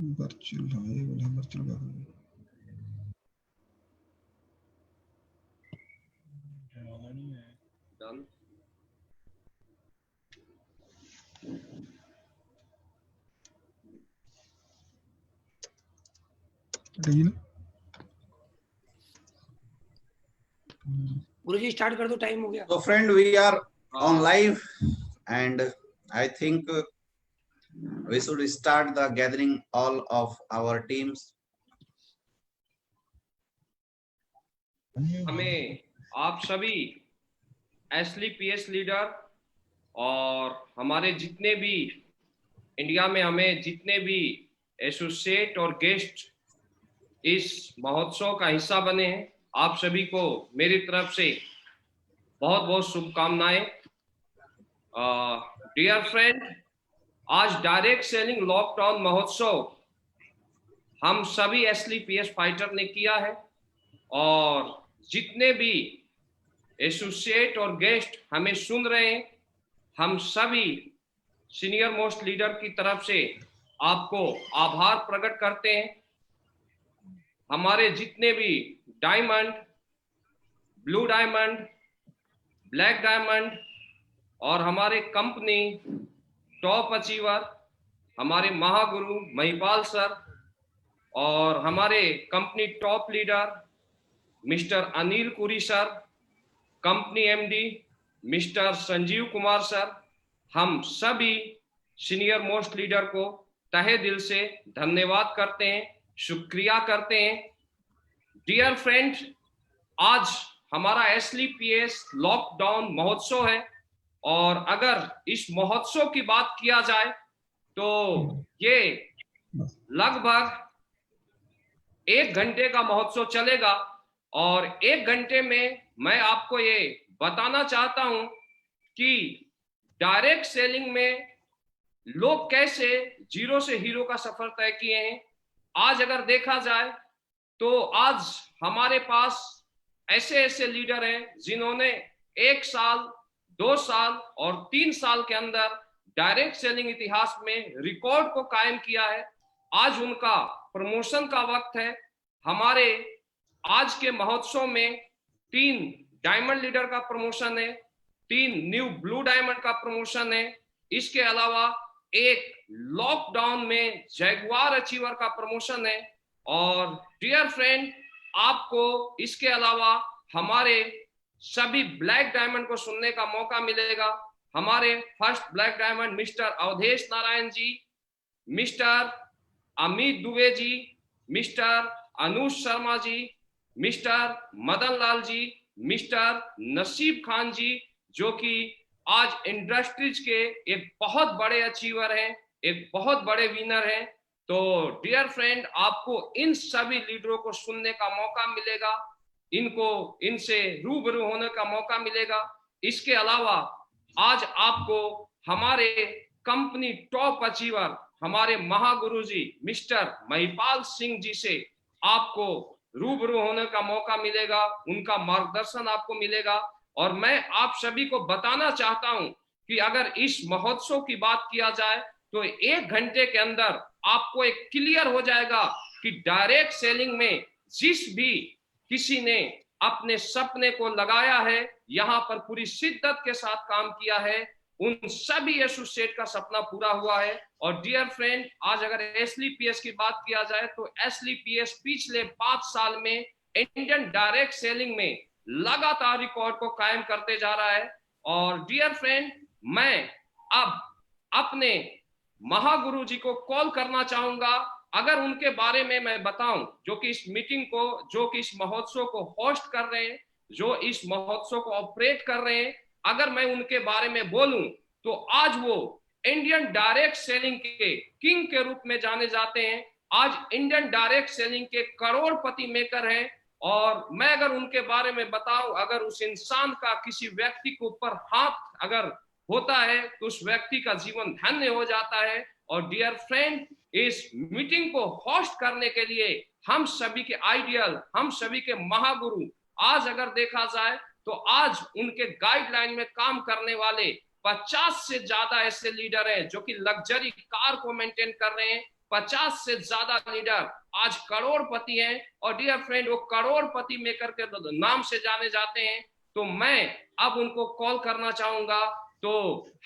Virtual, हाँ ये वाला वर्चुअल का डन। डील। गुरुजी स्टार्ट कर दो, टाइम हो गया। So friend, we are on live and I think we should start the gathering all of our teams. हमें आप सभी एसली पीएस लीडर और हमारे जितने भी इंडिया में हमें जितने भी एसोसिएट और गेस्ट इस महोत्सव का हिस्सा बने हैं, आप सभी को मेरी तरफ से बहुत बहुत शुभकामनाएं। डियर फ्रेंड, आज डायरेक्ट सेलिंग लॉकडाउन महोत्सव हम सभी एसली पीएस फाइटर ने किया है और जितने भी एसोसिएट और गेस्ट हमें सुन रहे हैं, हम सभी सीनियर मोस्ट लीडर की तरफ से आपको आभार प्रकट करते हैं। हमारे जितने भी diamond, blue diamond, black diamond और हमारे कंपनी टॉप अचीवर, हमारे महागुरु महिपाल सर और हमारे company top leader mister Anil Puri sir, company MD mister Sanjeev Kumar sir, हम सभी सीनियर मोस्ट लीडर को तहे दिल से धन्यवाद करते हैं, शुक्रिया करते हैं। डियर फ्रेंड, आज हमारा एसली पीएस लॉकडाउन महोत्सव है और अगर इस महोत्सव की बात किया जाए तो ये लगभग 1 घंटे का महोत्सव चलेगा और 1 घंटे में मैं आपको ये बताना चाहता हूं कि डायरेक्ट सेलिंग में लोग कैसे जीरो से हीरो का सफर तय किए हैं। आज अगर देखा जाए तो आज हमारे पास ऐसे ऐसे लीडर हैं जिन्होंने 1 साल, 2 साल और 3 साल के अंदर डायरेक्ट सेलिंग इतिहास में रिकॉर्ड को कायम किया है। आज उनका प्रमोशन का वक्त है। हमारे आज के महोत्सव में 3 डायमंड लीडर का प्रमोशन है, 3 न्यू ब्लू डायमंड का प्रमोशन है, इसके अलावा एक लॉकडाउन में जैगवार अचीवर का प्रमोशन है। और डियर फ्रेंड, आपको इसके अलावा हमारे सभी ब्लैक डायमंड को सुनने का मौका मिलेगा। हमारे first black diamond mister Awadhesh Narayan ji, mister Amit Dubey ji, mister Anuj Sharma ji, mister Madan Lal ji, mister Naseeb Khan जी, जो कि आज इंडस्ट्रीज के एक बहुत बड़े अचीवर हैं, एक बहुत बड़े विनर हैं। तो डियर फ्रेंड, आपको इन सभी लीडरों को सुनने का मौका मिलेगा, इनसे रूबरू होने का मौका मिलेगा। इसके अलावा आज आपको हमारे कंपनी टॉप अचीवर, हमारे महागुरु जी मिस्टर महिपाल सिंह जी से आपको रूबरू होने का मौका मिलेगा, उनका मार्गदर्शन आपको मिलेगा। और मैं आप सभी को बताना चाहता हूं कि अगर इस महोत्सव की बात किया जाए तो 1 घंटे के अंदर आपको एक क्लियर हो जाएगा कि डायरेक्ट सेलिंग में जिस भी किसी ने अपने सपने को लगाया है, यहां पर पूरी शिद्दत के साथ काम किया है, उन सभी एसोसिएट का सपना पूरा हुआ है। और डियर फ्रेंड, आज अगर एसली पीएस की बात किया जाए तो एसली पीएस पिछले 5 साल में इंडियन डायरेक्ट सेलिंग में लगातार रिकॉर्ड को कायम करते जा रहा है। और डियर फ्रेंड, मैं अब अपने महागुरु जी को कॉल करना चाहूंगा। अगर उनके बारे में मैं बताऊं, जो कि इस मीटिंग को, जो कि इस महोत्सव को होस्ट कर रहे हैं, जो इस महोत्सव को ऑपरेट कर रहे हैं, अगर मैं उनके बारे में बोलूं तो आज वो इंडियन डायरेक्ट सेलिंग के किंग के रूप में जाने जाते हैं। आज इंडियन डायरेक्ट सेलिंग के करोड़पति मेकर हैं। और मैं अगर उनके बारे में बताऊं, अगर उस इंसान का किसी व्यक्ति के ऊपर हाथ अगर होता है तो उस व्यक्ति का जीवन धन्य हो जाता है। और डियर फ्रेंड, इस मीटिंग को होस्ट करने के लिए हम सभी के आइडियल, हम सभी के महागुरु, आज अगर देखा जाए तो आज उनके गाइडलाइन में काम करने वाले 50 से ज्यादा ऐसे लीडर हैं जो कि लग्जरी कार को मेंटेन कर रहे हैं, 50 से ज्यादा लीडर आज करोड़पति हैं, और डियर फ्रेंड वो करोड़पति मेकर के नाम से जाने जाते हैं। तो मैं अब उनको कॉल करना चाहूंगा। तो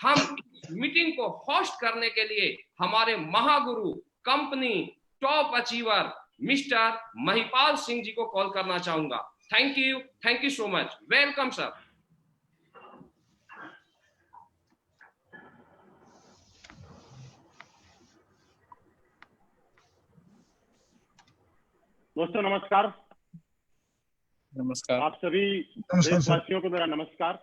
हम मीटिंग को होस्ट करने के लिए हमारे महागुरु, company top achiever mister Mahipal Singh ji को कॉल करना चाहूंगा। Thank you so much. Welcome sir. दोस्तों नमस्कार। नमस्कार। आप सभी नमस्कार सर। देशवासियों को मेरा नमस्कार।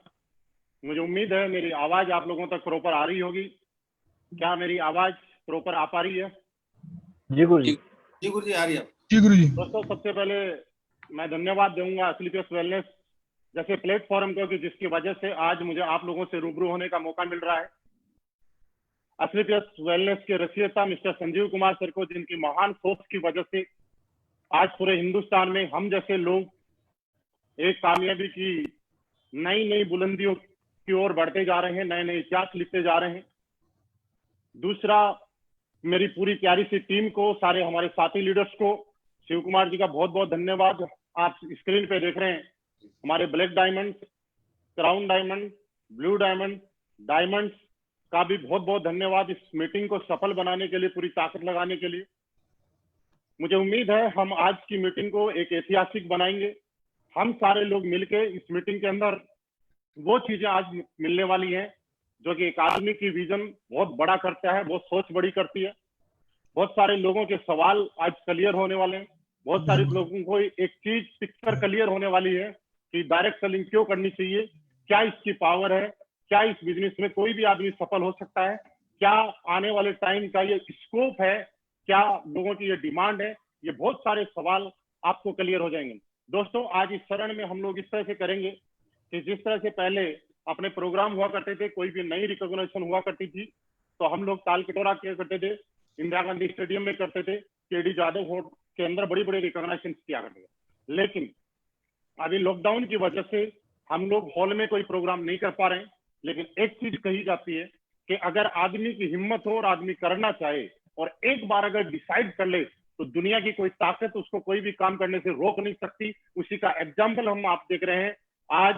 मुझे उम्मीद है मेरी आवाज आप लोगों तक प्रॉपर आ रही होगी। क्या मेरी आवाज प्रॉपर आ पा रही है? जी गुरु जी। जी गुरु जी आ रही है। जी गुरु जी। दोस्तों सबसे पहले मैं धन्यवाद दूंगा असलीपियस वेलनेस जैसे प्लेटफॉर्म को, कि जिसकी वजह से आज मुझे आप लोगों से रूबरू होने का मौका मिल रहा है। असलीपियस वेलनेस के रचयिता मिस्टर संजीव कुमार सर को, जिनकी महान सोच की वजह से आज पूरे हिंदुस्तान में हम जैसे लोग एक कामयाबी की नई नई बुलंदियों की ओर बढ़ते जा रहे हैं, नए नए इतिहास लिखते जा रहे हैं। दूसरा, मेरी पूरी प्यारी सी टीम को, सारे हमारे साथी लीडर्स को, शिव कुमार जी का बहुत बहुत धन्यवाद। आप स्क्रीन पे देख रहे हैं हमारे black diamond, crown diamond, blue diamond, diamonds का भी बहुत बहुत धन्यवाद इस मीटिंग को सफल बनाने के लिए, पूरी ताकत लगाने के लिए। मुझे उम्मीद है हम आज की मीटिंग को एक ऐतिहासिक बनाएंगे। हम सारे लोग मिलके इस मीटिंग के अंदर वो चीजें आज मिलने वाली हैं जो कि एक आदमी की विजन बहुत बड़ा करता है, बहुत सोच बड़ी करती है। बहुत सारे लोगों के सवाल आज क्लियर होने वाले हैं। बहुत सारे लोगों को एक चीज पिक्चर क्लियर होने वाली है कि डायरेक्ट सेलिंग क्यों करनी चाहिए, क्या इसकी पावर है, क्या इस बिजनेस में कोई भी आदमी सफल हो सकता है, क्या आने वाले टाइम का ये स्कोप है, क्या लोगों की ये डिमांड है। ये बहुत सारे सवाल आपको क्लियर हो जाएंगे। दोस्तों आज इस चरण में हम लोग इस तरह से करेंगे कि जिस तरह से पहले अपने प्रोग्राम हुआ करते थे, कोई भी नई रिकॉग्निशन हुआ करती थी तो हम लोग ताल कटोरा किया करते थे, इंदिरा गांधी स्टेडियम में करते थे, केडी जादव होट के अंदर बड़ी बड़ी रिकॉग्निशन किया करते थे। लेकिन अभी लॉकडाउन की वजह से हम लोग हॉल में कोई प्रोग्राम नहीं कर पा रहे हैं। लेकिन एक चीज कही जाती है कि अगर आदमी की हिम्मत हो और आदमी करना चाहे और एक बार अगर डिसाइड कर ले तो दुनिया की कोई ताकत उसको कोई भी काम करने से रोक नहीं सकती। उसी का एग्जाम्पल हम आप देख रहे हैं। आज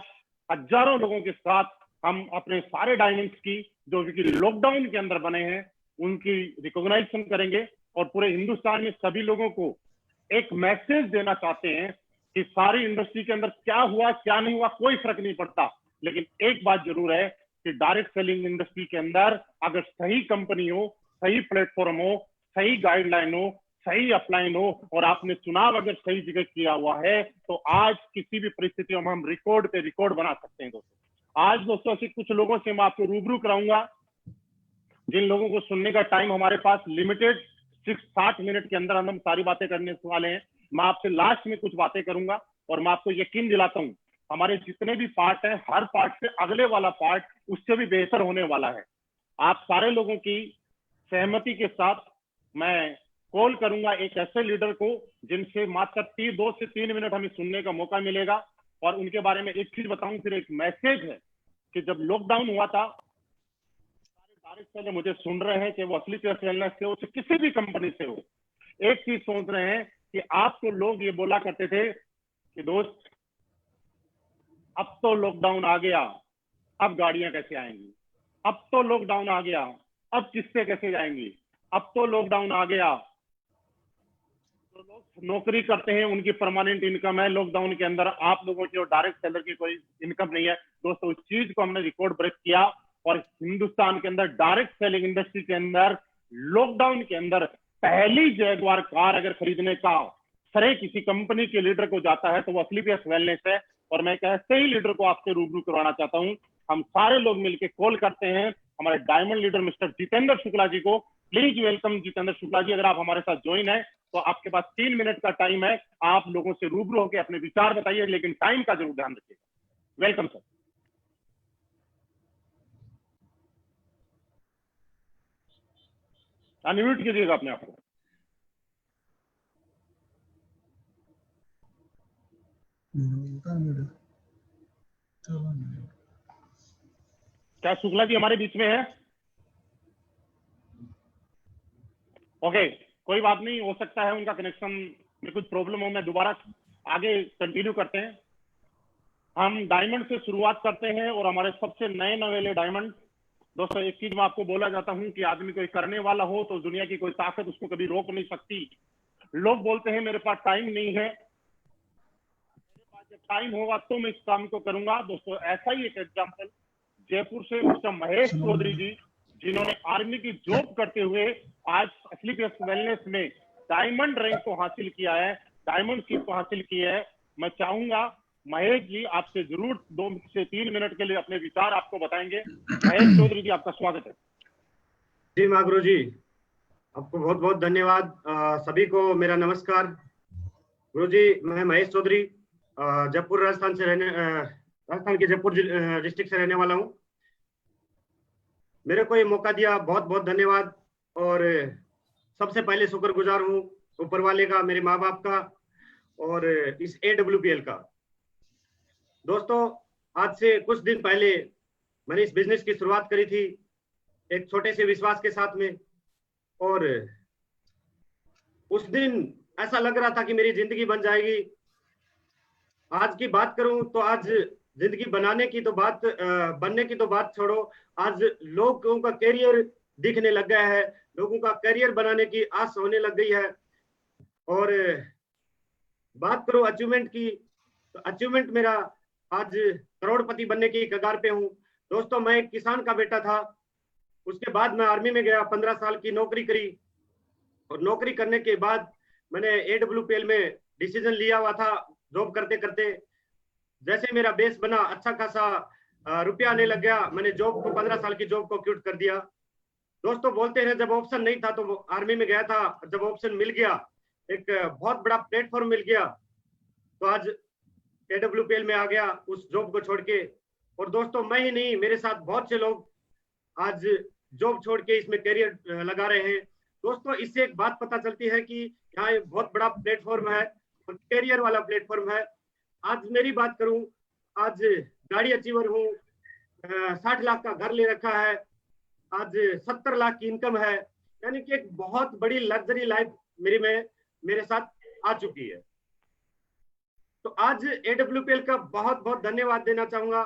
हजारों लोगों के साथ हम अपने सारे डायमंड्स की जो लॉकडाउन के अंदर बने हैं उनकी रिकॉग्नाइजेशन करेंगे और पूरे हिंदुस्तान में सभी लोगों को एक मैसेज देना चाहते हैं कि सारी इंडस्ट्री के अंदर क्या हुआ क्या नहीं हुआ कोई फर्क नहीं पड़ता। लेकिन एक बात जरूर है कि डायरेक्ट सेलिंग इंडस्ट्री के अंदर अगर सही कंपनी हो, सही प्लेटफॉर्म हो, सही गाइडलाइन हो, सही अपलाइन हो और आपने चुनाव अगर सही जगह किया हुआ है तो आज किसी भी परिस्थितियों में हम रिकॉर्ड पे रिकॉर्ड बना सकते हैं। दोस्तों आज दोस्तों ऐसे कुछ लोगों से मैं आपको रूबरू कराऊंगा जिन लोगों को सुनने का टाइम हमारे पास लिमिटेड 60 मिनट के अंदर हम सारी बातें करने वाले हैं। मैं आपसे लास्ट में कुछ बातें करूंगा और मैं आपको यकीन दिलाता हूं हमारे जितने भी पार्ट हैं हर पार्ट से अगले वाला पार्ट उससे भी बेहतर होने वाला है। आप सारे लोगों की सहमति के साथ मैं कॉल करूंगा एक ऐसे लीडर को जिनसे मात्र 2 से 3 मिनट हमें सुनने का मौका मिलेगा। और उनके बारे में एक चीज बताऊं, फिर एक मैसेज है कि जब लॉकडाउन हुआ था सारे डायरेक्ट मुझे सुन रहे हैं कि वो असलीपियस वेलनेस से हो, किसी भी कंपनी से हो, एक चीज सोच रहे हैं कि आपको लोग ये बोला करते थे कि दोस्त अब तो लॉकडाउन आ गया, अब गाड़ियां कैसे आएंगी, अब तो लॉकडाउन आ गया, अब किससे कैसे जाएंगी, अब तो लॉकडाउन आ गया। जो लोग नौकरी करते हैं उनकी परमानेंट इनकम है, लॉकडाउन के अंदर आप लोगों की और डायरेक्ट सेलर की कोई इनकम नहीं है। दोस्तों उस चीज को हमने रिकॉर्ड ब्रेक किया और हिंदुस्तान के अंदर डायरेक्ट सेलिंग इंडस्ट्री के अंदर लॉकडाउन के अंदर पहली जैगवार कार अगर खरीदने का श्रेय किसी कंपनी के लीडर को जाता है तो वो असलीपियस वेलनेस है। और मैं एक ऐसे ही लीडर को आपसे रूबरू करवाना चाहता हूं। हम सारे लोग मिलकर कॉल करते हैं हमारे diamond leader mister Jitendra Shukla ji को। प्लीज वेलकम जितेंद्र शुक्ला जी, अगर आप हमारे साथ ज्वाइन है तो आपके पास 3 मिनट का टाइम है, आप लोगों से रूबरू होकर अपने विचार बताइए, लेकिन टाइम का जरूर ध्यान रखिएगा। Welcome sir. अनम्यूट कीजिएगा अपने आप को। क्या शुक्ला जी हमारे बीच में है? ओके, कोई बात नहीं, हो सकता है उनका कनेक्शन में कुछ प्रॉब्लम हो। मैं दोबारा आगे कंटिन्यू करते हैं। हम डायमंड से शुरुआत करते हैं और हमारे सबसे नए नवेले डायमंड। दोस्तों, एक चीज मैं आपको बोला जाता हूं कि आदमी कोई करने वाला हो तो दुनिया की कोई ताकत उसको कभी रोक नहीं सकती। लोग बोलते हैं मेरे पास टाइम नहीं है, मेरे पास जब टाइम होगा तो मैं इस काम को करूंगा। दोस्तों, ऐसा ही एक एग्जांपल जयपुर से मिस्टर महेश चौधरी जी, जिन्होंने आर्मी की जॉब करते हुए आज एसलीपीएस वेलनेस में डायमंड रैंक को हासिल किया है, डायमंड सीट को हासिल की है। मैं चाहूंगा महेश जी आपसे जरूर 2 से 3 मिनट के लिए अपने विचार आपको बताएंगे। महेश चौधरी जी, आपका स्वागत है। जी माँ गुरु जी, आपको बहुत बहुत धन्यवाद। सभी को मेरा नमस्कार। गुरु जी, मैं महेश चौधरी जयपुर राजस्थान से राजस्थान के जयपुर डिस्ट्रिक्ट से रहने वाला हूँ। मेरे को ये मौका दिया, बहुत बहुत धन्यवाद। और सबसे पहले शुक्रगुजार हूँ ऊपर वाले का, मेरे माँ बाप का और इस AWPL का। दोस्तों, आज से कुछ दिन पहले मैंने इस बिजनेस की शुरुआत करी थी एक छोटे से विश्वास के साथ में, और उस दिन ऐसा लग रहा था कि मेरी जिंदगी बन जाएगी। आज की बात करूं तो आज जिंदगी बनाने की तो बात, बनने की तो बात छोड़ो, आज लोगों का करियर दिखने लग गया है, लोगों का करियर बनाने की आस होने लग गई है। और बात करो अचीवमेंट की, तो अचीवमेंट मेरा आज करोड़पति बनने की कगार पे हूँ। दोस्तों, मैं एक किसान का बेटा था, उसके बाद मैं आर्मी में गया, 15 साल की नौकरी करी, और नौकरी करने के बाद मैंने AWPL में डिसीजन लिया हुआ था। जॉब करते करते जैसे मेरा बेस बना, अच्छा खासा रुपया आने लग गया, मैंने जॉब को 15 साल की जॉब को क्विट कर दिया। दोस्तों, बोलते हैं जब ऑप्शन नहीं था तो आर्मी में गया था, जब ऑप्शन मिल गया, एक बहुत बड़ा प्लेटफॉर्म मिल गया, तो आज AWPL में आ गया उस जॉब को छोड़ के। और दोस्तों, मैं ही नहीं, मेरे साथ बहुत से लोग आज जॉब छोड़ के इसमें करियर लगा रहे हैं। दोस्तों, इससे एक बात पता चलती है कि यहाँ एक बहुत बड़ा प्लेटफॉर्म है और करियर वाला प्लेटफॉर्म है। आज मेरी बात करूं, आज गाड़ी अचीवर हूँ, 60 लाख का घर ले रखा है, आज 70 लाख की इनकम है, यानी कि एक बहुत बड़ी लग्जरी लाइफ मेरे साथ आ चुकी है। तो आज AWPL का बहुत बहुत धन्यवाद देना चाहूंगा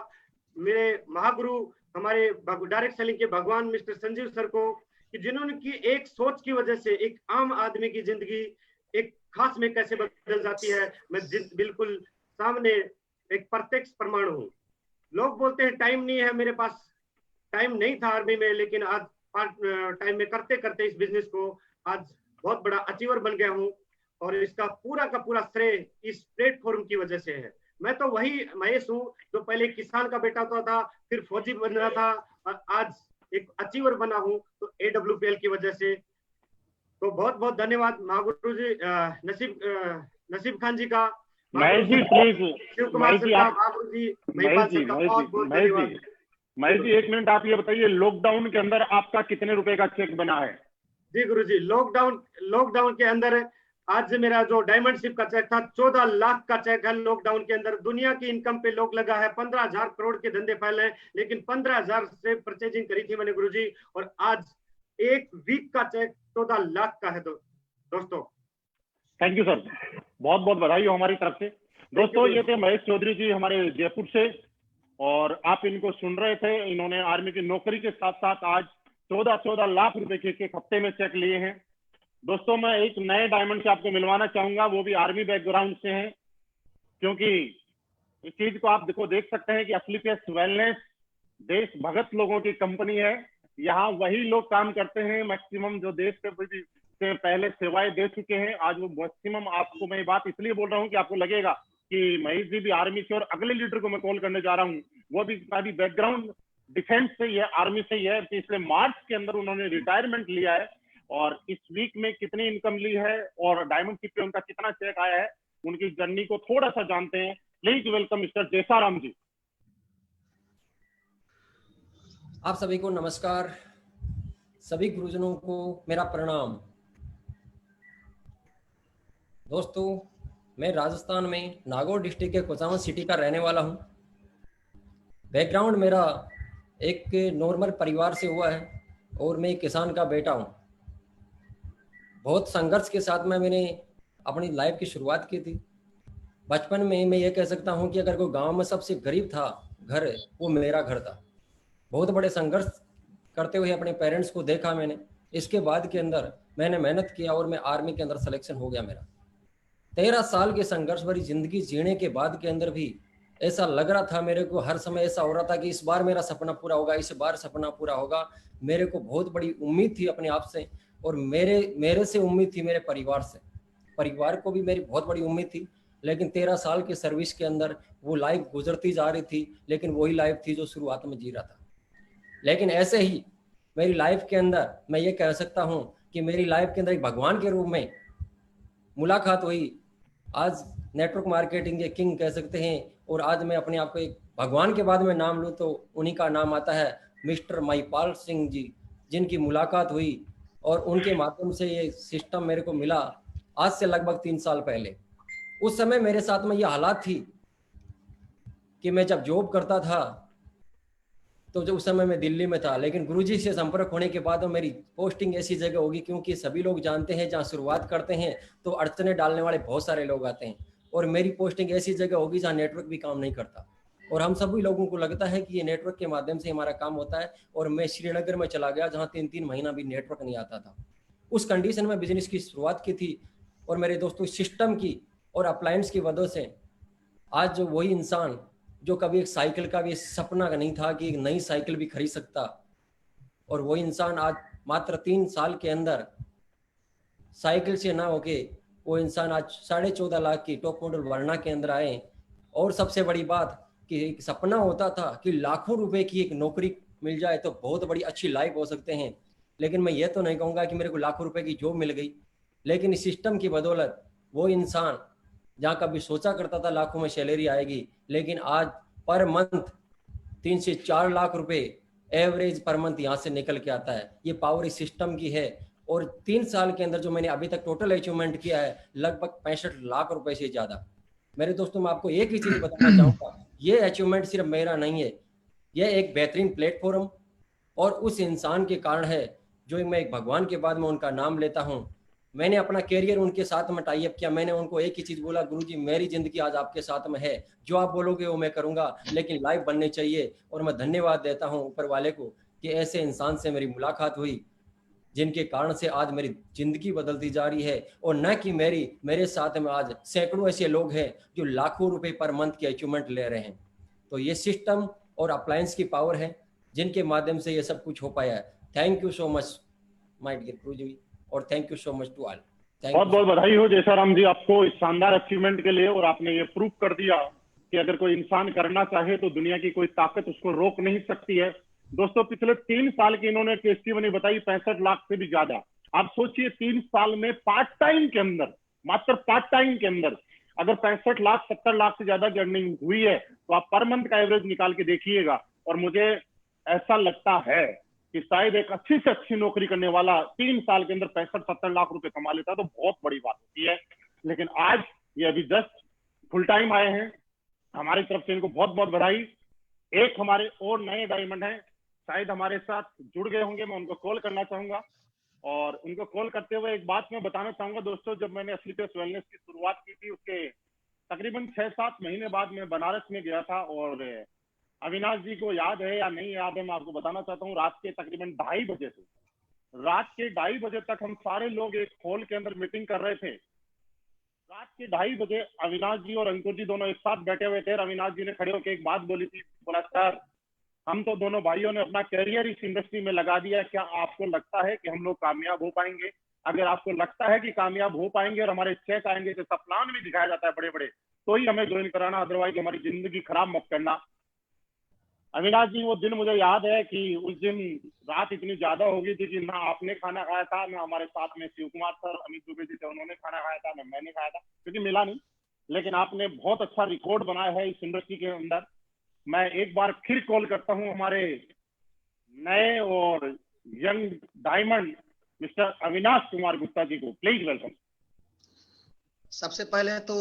मेरे महागुरु, हमारे डायरेक्ट सेलिंग के भगवान मिस्टर संजीव सर को, कि जिन्होंने की एक सोच की वजह से एक आम आदमी की जिंदगी एक खास में कैसे बदल जाती है, मैं बिल्कुल सामने एक प्रत्यक्ष प्रमाण हूँ। लोग बोलते हैं टाइम नहीं है, मेरे पास टाइम नहीं था आर्मी में, लेकिन आज टाइम में करते करते इस बिजनेस को आज बहुत बड़ा अचीवर बन गया हूँ, और इसका पूरा का पूरा श्रेय इस प्लेटफॉर्म की वजह से है। मैं तो वही महेश हूँ जो पहले किसान का बेटा था, फिर फौजी बन रहा था, और आज एक अचीवर बना हूँ तो AWPL की वजह से। तो बहुत बहुत धन्यवाद महागुरु जी, नसीब खान जी का, महेश जी प्लीज, शिव कुमार सर का, महागुरु जी, महेश जी 1 मिनट आप ये बताइए, लॉकडाउन के अंदर आपका कितने रुपए का चेक बना है? जी गुरु जी, लॉकडाउन के अंदर आज मेरा जो डायमंड शिप का चेक था 14 लाख का चेक है। लॉकडाउन के अंदर दुनिया की इनकम पे लोग लगा है, 15,000 करोड़ के धंधे फैले हैं, लेकिन 15,000 से परचेजिंग करी थी मैंने गुरु जी, और आज एक वीक का चेक 14 लाख का है। दोस्तों, थैंक यू सर, बहुत बहुत बधाई हो हमारी तरफ से। दोस्तों, ये थे महेश चौधरी जी हमारे जयपुर से, और आप इनको सुन रहे थे। इन्होंने आर्मी की नौकरी के साथ साथ आज 14 लाख रुपए के एक हफ्ते में चेक लिए हैं। दोस्तों, मैं एक नए डायमंड से आपको मिलवाना चाहूंगा, वो भी आर्मी बैकग्राउंड से हैं, क्योंकि इस चीज को आप देख सकते हैं कि एसलीपीएस वेलनेस देश भगत लोगों की कंपनी है। यहाँ वही लोग काम करते हैं मैक्सिमम जो देश से पहले सेवाएं दे चुके हैं। आज वो मैक्सिमम, आपको मैं बात इसलिए बोल रहा हूँ कि आपको लगेगा कि महेश जी भी आर्मी से, और अगले लीडर को मैं कॉल करने जा रहा हूँ, वो भी काफी बैकग्राउंड डिफेंस से ही है, आर्मी से ही है। पिछले मार्च के अंदर उन्होंने रिटायरमेंट लिया है, और इस वीक में कितनी इनकम ली है और डायमंड शिप पे उनका कितना चेक आया है, उनकी जर्नी को थोड़ा सा जानते हैं। प्लीज वेलकम मिस्टर जयसाराम जी। आप सभी को नमस्कार, सभी गुरुजनों को मेरा प्रणाम। दोस्तों, मैं राजस्थान में नागौर डिस्ट्रिक्ट के कुचामन सिटी का रहने वाला हूं। बैकग्राउंड मेरा एक नॉर्मल परिवार से हुआ है, और मैं एक किसान का बेटा हूं। बहुत संघर्ष के साथ में मैंने अपनी लाइफ की शुरुआत की थी। बचपन में मैं ये कह सकता हूँ कि अगर कोई गांव में सबसे गरीब था घर, वो मेरा घर था। बहुत बड़े संघर्ष करते हुए अपने पेरेंट्स को देखा मैंने। इसके बाद के अंदर मैंने मेहनत किया और मैं आर्मी के अंदर सिलेक्शन हो गया मेरा। 13 साल के संघर्ष भरी जिंदगी जीने के बाद के अंदर भी ऐसा लग रहा था मेरे को, हर समय ऐसा हो रहा था कि इस बार मेरा सपना पूरा होगा, इस बार सपना पूरा होगा। मेरे को बहुत बड़ी उम्मीद थी अपने आप से, और मेरे से उम्मीद थी मेरे परिवार से। परिवार को भी मेरी बहुत बड़ी उम्मीद थी, लेकिन 13 साल के सर्विस के अंदर वो लाइफ गुजरती जा रही थी, लेकिन वही लाइफ थी जो शुरुआत में जी रहा था। लेकिन ऐसे ही मेरी लाइफ के अंदर मैं ये कह सकता हूँ कि मेरी लाइफ के अंदर एक भगवान के रूप में मुलाकात हुई। आज नेटवर्क मार्केटिंग के किंग कह सकते हैं, और आज मैं अपने आप को एक भगवान के बाद में नाम लूँ तो उन्हीं का नाम आता है, मिस्टर महिपाल सिंह जी, जिनकी मुलाकात हुई और उनके माध्यम से ये सिस्टम मेरे को मिला आज से लगभग 3 साल पहले। उस समय मेरे साथ में ये हालात थी कि मैं जब जॉब करता था तो जो उस समय मैं दिल्ली में था, लेकिन गुरुजी से संपर्क होने के बाद मेरी पोस्टिंग ऐसी जगह होगी, क्योंकि सभी लोग जानते हैं जहाँ शुरुआत करते हैं तो अड़चने डालने वाले बहुत सारे लोग आते हैं, और मेरी पोस्टिंग ऐसी जगह होगी जहाँ नेटवर्क भी काम नहीं करता। और हम सभी लोगों को लगता है कि ये नेटवर्क के माध्यम से हमारा काम होता है, और मैं श्रीनगर में चला गया जहाँ 3-3 महीना भी नेटवर्क नहीं आता था। उस कंडीशन में बिजनेस की शुरुआत की थी, और मेरे दोस्तों सिस्टम की और अप्लायंस की वजह से आज जो वही इंसान जो कभी एक साइकिल का भी सपना नहीं था कि एक नई साइकिल भी खरीद सकता, और वही इंसान आज मात्र 3 साल के अंदर साइकिल से ना होके वो इंसान आज 14.5 लाख की टॉप मॉडल वर्ना के अंदर आए। और सबसे बड़ी बात कि एक सपना होता था कि लाखों रुपए की एक नौकरी मिल जाए तो बहुत बड़ी अच्छी लाइफ हो सकते हैं, लेकिन मैं ये तो नहीं कहूँगा कि मेरे को लाखों रुपए की जॉब मिल गई, लेकिन इस सिस्टम की बदौलत वो इंसान जहाँ कभी सोचा करता था लाखों में सैलरी आएगी, लेकिन आज पर मंथ 3 से 4 लाख रुपए एवरेज पर मंथ यहाँ से निकल के आता है। ये पावर इस सिस्टम की है। और 3 साल के अंदर जो मैंने अभी तक टोटल अचीवमेंट किया है लगभग 65 लाख रुपए से ज्यादा। मेरे दोस्तों मैं आपको एक ही चीज बताना चाहूँगा, ये अचीवमेंट सिर्फ मेरा नहीं है, ये एक बेहतरीन प्लेटफॉर्म और उस इंसान के कारण है जो मैं एक भगवान के बाद में उनका नाम लेता हूँ। मैंने अपना कैरियर उनके साथ में टाई अप किया। मैंने उनको एक ही चीज बोला, गुरुजी मेरी जिंदगी आज आपके साथ में है, जो आप बोलोगे वो मैं करूंगा, लेकिन लाइफ बननी चाहिए। और मैं धन्यवाद देता हूँ ऊपर वाले को कि ऐसे इंसान से मेरी मुलाकात हुई जिनके कारण से आज मेरी जिंदगी बदलती जा रही है, और न कि मेरे साथ में आज सैकड़ों ऐसे लोग हैं जो लाखों रुपए पर मंथ की अचीवमेंट ले रहे हैं। तो ये सिस्टम और अप्लायंस की पावर है जिनके माध्यम से ये सब कुछ हो पाया है। Thank you so much my dear guruji, और thank you so much to all. बहुत बहुत बधाई हो जयसाराम जी आपको इस शानदार अचीवमेंट के लिए। और आपने ये प्रूव कर दिया कि अगर कोई इंसान करना चाहे तो दुनिया की कोई ताकत उसको रोक नहीं सकती है। दोस्तों पिछले 3 साल की इन्होंने टेस्टिमनी बताई, 65 लाख से भी ज्यादा। आप सोचिए 3 साल में पार्ट टाइम के अंदर, मात्र पार्ट टाइम के अंदर अगर 65 लाख 70 लाख से ज्यादा की अर्निंग हुई है तो आप पर मंथ का एवरेज निकाल के देखिएगा। और मुझे ऐसा लगता है कि शायद एक अच्छी से अच्छी नौकरी करने वाला 3 साल के अंदर 65-70 लाख रुपए कमा लेता तो बहुत बड़ी बात होती है। लेकिन आज ये अभी जस्ट फुल टाइम आए हैं, हमारी तरफ से इनको बहुत बहुत बधाई। एक हमारे और नए डायमंड हैं, शायद हमारे साथ जुड़ गए होंगे, मैं उनको कॉल करना चाहूंगा। और उनको कॉल करते हुए एक बात मैं बताना चाहूंगा दोस्तों, जब मैंने असलीपियस वेलनेस की शुरुआत की थी उसके तकरीबन 6-7 महीने बाद मैं बनारस में गया था। और अविनाश जी को याद है या नहीं याद है, मैं आपको बताना चाहता हूँ, रात के तकरीबन 2:30 बजे से रात के 2:30 बजे तक हम सारे लोग एक हॉल के अंदर मीटिंग कर रहे थे। रात के 2:30 बजे अविनाश जी और अंकुर जी दोनों एक साथ बैठे हुए थे। अविनाश जी ने खड़े होकर एक बात बोली थी, बोला सर हम तो दोनों भाइयों ने अपना कैरियर इस इंडस्ट्री में लगा दिया, क्या आपको लगता है कि हम लोग कामयाब हो पाएंगे? अगर आपको लगता है कि कामयाब हो पाएंगे और हमारे चेक आएंगे, तो सब प्लान भी दिखाया जाता है बड़े बड़े, तो ही हमें ज्वाइन कराना, अदरवाइज हमारी जिंदगी खराब मत करना। अविनाश जी वो दिन मुझे याद है कि उस दिन रात इतनी ज्यादा हो गई थी कि ना आपने खाना खाया था, ना हमारे साथ में शिव कुमार सर अमित दुबे जी थे उन्होंने खाना खाया था, ना मैंने खाया था क्योंकि मिला नहीं। लेकिन आपने बहुत अच्छा रिकॉर्ड बनाया है इस इंडस्ट्री के अंदर। मैं एक बार फिर कॉल करता हूं हमारे नए और young diamond mister Avinash Kumar Gupta ji को, प्लीज वेलकम। सबसे पहले तो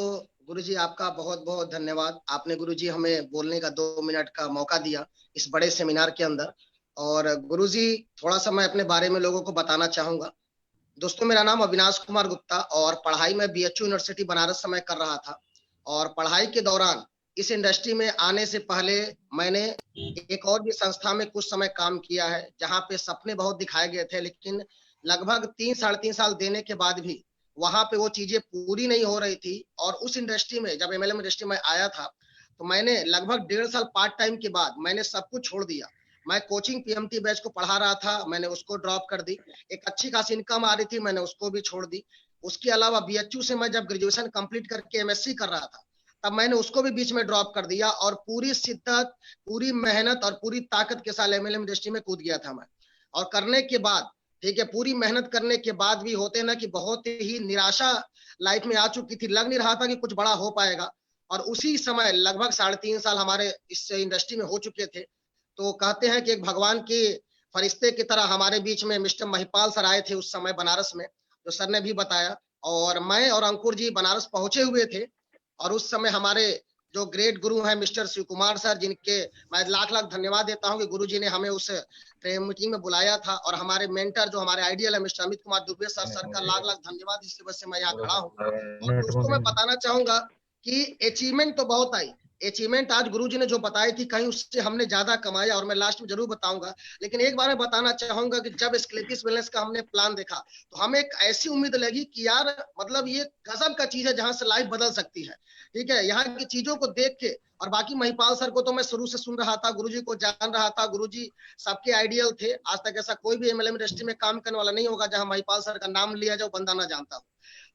गुरुजी आपका बहुत बहुत धन्यवाद। आपने गुरुजी हमें बोलने का 2 मिनट का मौका दिया इस बड़े सेमिनार के अंदर। और गुरुजी थोड़ा सा मैं अपने बारे में लोगों को बताना चाहूंगा। दोस्तों, मेरा नाम अविनाश कुमार गुप्ता और पढ़ाई मैं बीएचयू यूनिवर्सिटी बनारस से मैं कर रहा था। और पढ़ाई के दौरान इस इंडस्ट्री में आने से पहले मैंने एक और भी संस्था में कुछ समय काम किया है, जहां पे सपने बहुत दिखाए गए थे, लेकिन लगभग 3-3.5 साल देने के बाद भी वहां पे वो चीजें पूरी नहीं हो रही थी। और उस इंडस्ट्री में जब एमएलएम इंडस्ट्री में आया था, तो मैंने लगभग 1.5 साल पार्ट टाइम के बाद मैंने सब कुछ छोड़ दिया। मैं कोचिंग पीएमटी बैच को पढ़ा रहा था, मैंने उसको ड्रॉप कर दी। एक अच्छी खासी इनकम आ रही थी, मैंने उसको भी छोड़ दी। उसके अलावा बीएचयू से मैं जब ग्रेजुएशन कंप्लीट करके एमएससी कर रहा था, तब मैंने उसको भी बीच में ड्रॉप कर दिया और पूरी शिद्दत, पूरी मेहनत और पूरी ताकत के साथ एमएलएम इंडस्ट्री में कूद गया था मैं। और करने के बाद, ठीक है, पूरी मेहनत करने के बाद भी होते ना कि बहुत ही निराशा लाइफ में आ चुकी थी, लग नहीं रहा था कि कुछ बड़ा हो पाएगा। और उसी समय लगभग 3.5 साल हमारे इस इंडस्ट्री में हो चुके थे। तो कहते हैं कि एक भगवान के फरिश्ते की तरह हमारे बीच में मिस्टर महिपाल सर आए थे उस समय बनारस में, जो सर ने भी बताया। और मैं और अंकुर जी बनारस पहुंचे हुए थे। और उस समय हमारे जो ग्रेट गुरु हैं मिस्टर शिव कुमार सर, जिनके मैं लाख लाख धन्यवाद देता हूं कि गुरु जी ने हमें उस मीटिंग में बुलाया था। और हमारे मेंटर जो हमारे आइडियल है मिस्टर अमित कुमार दुबे सर का लाख लाख धन्यवाद, जिसकी वजह से मैं यहाँ खड़ा हूँ। और दोस्तों, मैं बताना चाहूंगा कि अचीवमेंट तो बहुत आई, अचीवमेंट आज गुरुजी ने जो बताई थी कहीं उससे हमने ज्यादा कमाया, और मैं लास्ट में जरूर बताऊंगा। लेकिन एक बार मैं बताना चाहूंगा कि जब स्क्लेपिस वेलनेस का हमने प्लान देखा, तो हमें एक ऐसी उम्मीद लगी कि यार मतलब ये गजब का चीज है जहां से लाइफ बदल सकती है। ठीक है, यहाँ की चीजों को देख के, और बाकी महिपाल सर को तो मैं शुरू से सुन रहा था, गुरुजी को जान रहा था, गुरुजी सबके आइडियल थे। आज तक ऐसा कोई भी एमएलएम इंडस्ट्री में काम करने वाला नहीं होगा जहां महिपाल सर का नाम लिया जाए बंदा ना जानता हो।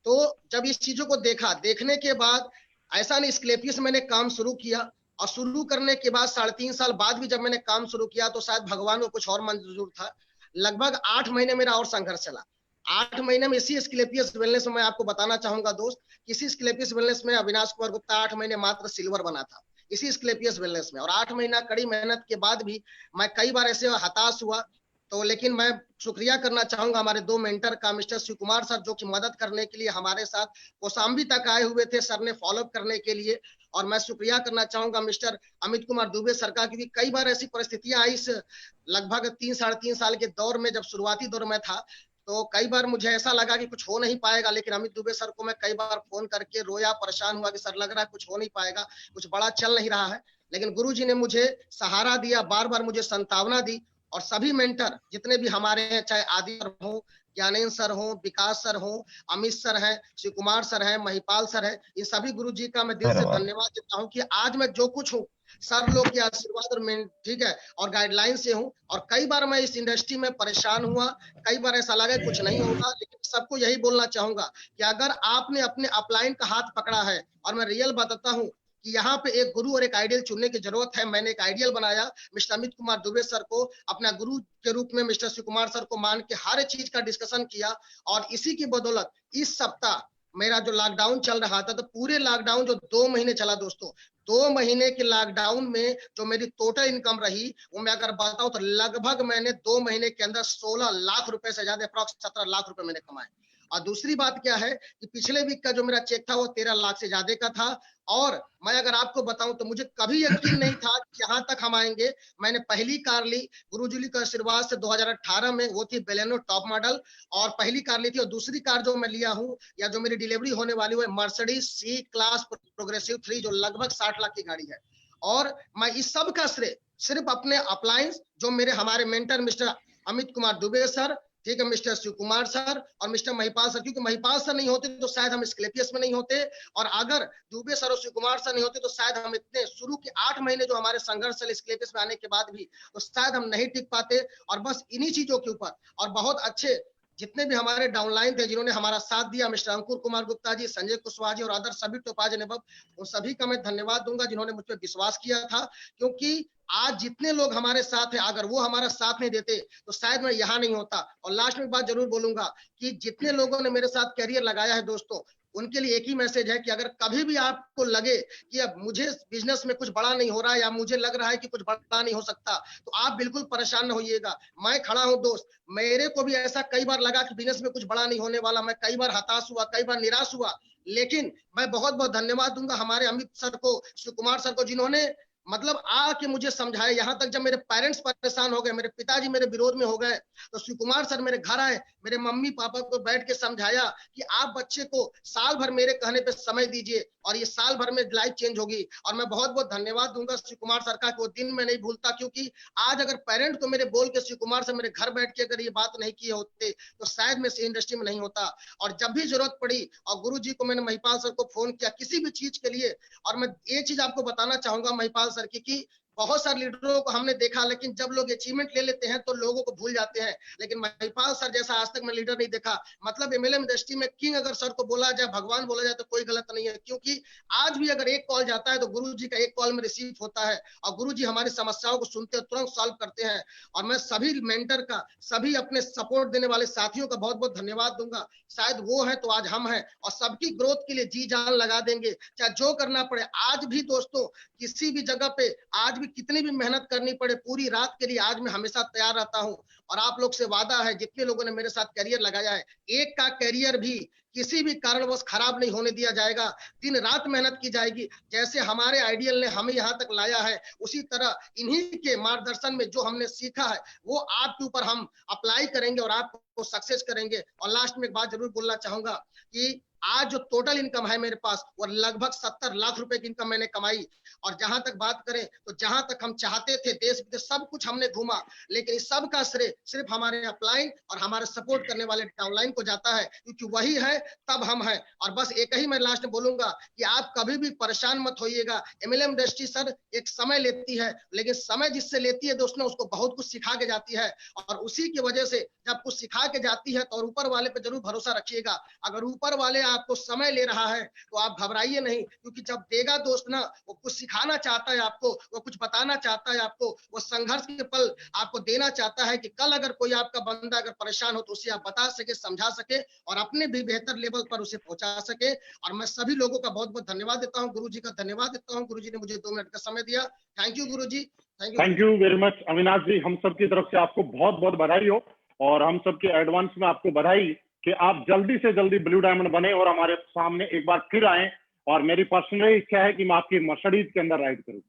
तो जब इस चीजों को देखा, देखने के बाद ऐसा नहीं, स्क्लेपिस मैंने काम शुरू किया, और शुरू करने के बाद 3.5 साल बाद भी जब मैंने काम शुरू किया, तो शायद भगवान को कुछ और मंजूर था। लगभग 8 महीने मेरा और संघर्ष चला। 8 महीने में इसी स्क्लेपियस वेलनेस में मैं आपको बताना चाहूंगा दोस्त, किसी स्क्लेपियस वेलनेस में अविनाश कुमार गुप्ता 8 महीने मात्र सिल्वर बना था इसी स्क्लेपियस वेलनेस में। और 8 महीना कड़ी मेहनत के बाद भी मैं कई बार ऐसे हताश हुआ। तो लेकिन मैं शुक्रिया करना चाहूंगा हमारे 2 मेंटर का, मिस्टर शिव कुमार सर, जो कि मदद करने के लिए हमारे साथ कौशाम्बी तक आए हुए थे सर ने फॉलो अप करने के लिए। और मैं शुक्रिया करना चाहूंगा मिस्टर अमित कुमार दुबे सर का, क्योंकि कई बार ऐसी परिस्थितियां आई इस लगभग 3-3.5 साल के दौर में, जब शुरुआती दौर में था, तो कई बार मुझे ऐसा लगा कि कुछ हो नहीं पाएगा। लेकिन अमित दुबे सर को मैं कई बार फोन करके रोया, परेशान हुआ कि सर लग रहा है कुछ हो नहीं पाएगा, कुछ बड़ा चल नहीं रहा है। लेकिन गुरु जी ने मुझे सहारा दिया, बार बार मुझे संतावना दी। और सभी मेंटर जितने भी हमारे हैं, चाहे आदि सर हो, ज्ञानेन्द्र सर हो, विकास सर हो, अमित सर हैं, शिव कुमार सर हैं, महिपाल सर हैं, इन सभी गुरु जी का मैं दिल से धन्यवाद देता हूँ कि आज मैं जो कुछ हूँ सर लोग के आशीर्वाद और ठीक है और गाइडलाइन से हूँ। और कई बार मैं इस इंडस्ट्री में परेशान हुआ, कई बार ऐसा लगा कुछ नहीं होगा, लेकिन सबको यही बोलना चाहूंगा कि अगर आपने अपने अपलाइन का हाथ पकड़ा है, और मैं रियल बताता हूँ कि यहाँ पे एक गुरु और एक आइडियल चुनने की जरूरत है। मैंने एक आइडियल बनाया, मिस्टर अमित कुमार दुबे सर को अपना गुरु के रूप में मिस्टर शिव कुमार सर को मान के हर चीज का डिस्कशन किया। और इसी की बदौलत इस सप्ताह मेरा जो लॉकडाउन चल रहा था, तो पूरे लॉकडाउन जो 2 महीने चला दोस्तों, 2 महीने के लॉकडाउन में जो मेरी टोटल इनकम रही, वो मैं अगर बताऊं तो लगभग मैंने 2 महीने के अंदर 16 लाख रुपए से ज्यादा, अप्रॉक्स 17 लाख रुपए मैंने कमाए। और दूसरी बात क्या है कि पिछले वीक का जो मेरा चेक था वो 13 लाख से ज्यादा का था। और मैं अगर आपको बताऊं तो मुझे कभी यकीन नहीं था कि यहाँ तक हम आएंगे। मैंने पहली कार ली गुरुजी के आशीर्वाद से 2018 में, वो थी बेलेनो टॉप मॉडल, और पहली कार ली थी। और दूसरी कार जो मैं लिया हूँ या जो मेरी डिलीवरी होने वाली है, मर्सिडीज सी क्लास प्रोग्रेसिव 3, जो लगभग 60 लाख की गाड़ी है। और मैं इस सब का श्रेय सिर्फ अपने अप्लायंस, जो मेरे हमारे mentor mister Amit Kumar Dubey sir, ठीक है, मिस्टर शिव कुमार सर और मिस्टर महिपाल सर, क्योंकि महिपाल सर नहीं होते तो शायद हम स्क्लेपियस में नहीं होते, और अगर दुबे सर और शिव कुमार सर नहीं होते तो शायद हम इतने शुरू के 8 महीने जो हमारे संघर्ष चले स्क्लेपियस में आने के बाद भी, तो शायद हम नहीं टिक पाते। और बस इन्हीं चीजों के ऊपर और बहुत अच्छे जितने भी हमारे डाउनलाइन थे, जिन्होंने हमारा साथ दिया, मिस्टर अंकुर कुमार गुप्ता जी, संजय कुशवाहा जी और अदर सभी टोपाज अनुभव, उन सभी का मैं धन्यवाद दूंगा जिन्होंने मुझ पर विश्वास किया था। क्योंकि आज जितने लोग हमारे साथ हैं, अगर वो हमारा साथ नहीं देते तो शायद मैं यहाँ नहीं होता। और लास्ट में एक बात जरूर बोलूंगा कि जितने लोगों ने मेरे साथ कैरियर लगाया है दोस्तों, उनके लिए एक ही मैसेज है कि अगर कभी भी आपको लगे कि अब मुझे बिजनेस में कुछ बड़ा नहीं हो रहा है या मुझे लग रहा है कि कुछ बड़ा नहीं हो सकता, तो आप बिल्कुल परेशान न होइएगा। मैं खड़ा हूं दोस्त। मेरे को भी ऐसा कई बार लगा कि बिजनेस में कुछ बड़ा नहीं होने वाला, मैं कई बार हताश हुआ, कई बार निराश हुआ, लेकिन मैं बहुत बहुत धन्यवाद दूंगा हमारे अमित सर को, शिव कुमार सर को, जिन्होंने मतलब आके मुझे समझाए। यहाँ तक जब मेरे पेरेंट्स परेशान हो गए, मेरे पिताजी मेरे विरोध में हो गए, तो शिव कुमार सर मेरे घर आए, मेरे मम्मी पापा को बैठ के समझाया कि आप बच्चे को साल भर मेरे कहने पे समय दीजिए और ये साल भर में लाइफ चेंज होगी। और मैं बहुत बहुत धन्यवाद दूंगा शिव कुमार सर का, कि वो दिन मैं नहीं भूलता, क्योंकि आज अगर पेरेंट को मेरे बोल के शिव कुमार सर मेरे घर बैठ के अगर ये बात नहीं किए होते तो शायद मैं इस इंडस्ट्री में नहीं होता। और जब भी जरूरत पड़ी और गुरु जी को मैंने महिपाल सर को फोन किया किसी भी चीज के लिए। और मैं ये चीज आपको बताना चाहूंगा महिपाल सर की, कि बहुत सारे लीडरों को हमने देखा, लेकिन जब लोग अचीवमेंट ले लेते हैं तो लोगों को भूल जाते हैं, लेकिन महिपाल सर जैसा आज तक मैं लीडर नहीं देखा। मतलब एमएलएम इंडस्ट्री में किंग अगर सर को बोला जाए, भगवान बोला जाए तो कोई गलत नहीं है, क्योंकि आज भी अगर एक कॉल जाता है तो गुरु जी का एक कॉल में रिसीव होता है और गुरु जी हमारी समस्याओं को सुनते हैं, तुरंत सॉल्व करते हैं। और मैं सभी मेंटर का, सभी अपने सपोर्ट देने वाले साथियों का बहुत बहुत धन्यवाद दूंगा। शायद वो है तो आज हम हैं, और सबकी ग्रोथ के लिए जी जान लगा देंगे, चाहे जो करना पड़े। आज भी दोस्तों किसी भी जगह पे आज भी कितनी भी मेहनत करनी पड़े, पूरी रात के लिए आज मैं हमेशा तैयार रहता हूं। और आप लोग से वादा है, जितने लोगों ने मेरे साथ करियर लगाया है, एक का करियर भी किसी भी कारणवश खराब नहीं होने दिया जाएगा। दिन रात मेहनत की जाएगी। जैसे हमारे आइडियल ने हमें यहाँ तक लाया है, उसी तरह इन्हीं के मार्गदर्शन में जो हमने सीखा है वो आपके ऊपर हम अप्लाई करेंगे और आपको सक्सेस करेंगे। और लास्ट में एक बात जरूर बोलना चाहूंगा कि आज जो टोटल इनकम है मेरे पास, वो लगभग 70 लाख रुपए की इनकम मैंने कमाई। और जहां तक बात करें तो जहां तक हम चाहते थे, देश विदेश सब कुछ हमने घूमा, लेकिन इस सब का श्रेय सिर्फ हमारे अपलाइन और हमारे सपोर्ट करने वाले डाउनलाइन को जाता है, क्योंकि वही है तब हम हैं। और बस एक ही मैं लास्ट में बोलूंगा कि आप कभी भी परेशान मत होइएगा। एमएलएम इंडस्ट्री सर एक समय लेती है, लेकिन समय जिससे लेती है दोस्तों उसको बहुत कुछ सिखा के जाती है। और उसी की वजह से जब कुछ सिखा के जाती है तो ऊपर वाले पे जरूर भरोसा रखिएगा। अगर ऊपर वाले आपको समय ले रहा है तो आप घबराइए नहीं, क्योंकि जब देगा दोस्त ना, वो कुछ सिखाना चाहता है आपको, वो कुछ बताना चाहता है आपको, वो संघर्ष के पल आपको देना चाहता है कि कल अगर कोई आपका बंदा अगर परेशान हो तो उसे आप बता सके, समझा सके और अपने भी बेहतर लेवल पर उसे पहुंचा सके। और मैं सभी लोगों का बहुत बहुत धन्यवाद देता हूँ, गुरु जी का धन्यवाद देता हूँ। गुरु जी ने मुझे 2 मिनट का समय दिया। Thank you guru ji, thank you very much Avinash ji. हम सब की तरफ से आपको बहुत बहुत बधाई हो, और हम सब के एडवांस में आपको बधाई कि आप जल्दी से जल्दी ब्लू डायमंड बने और हमारे सामने एक बार फिर आए। और मेरी पर्सनल इच्छा है कि मैं आपकी मर्सिडीज के अंदर राइड करूं।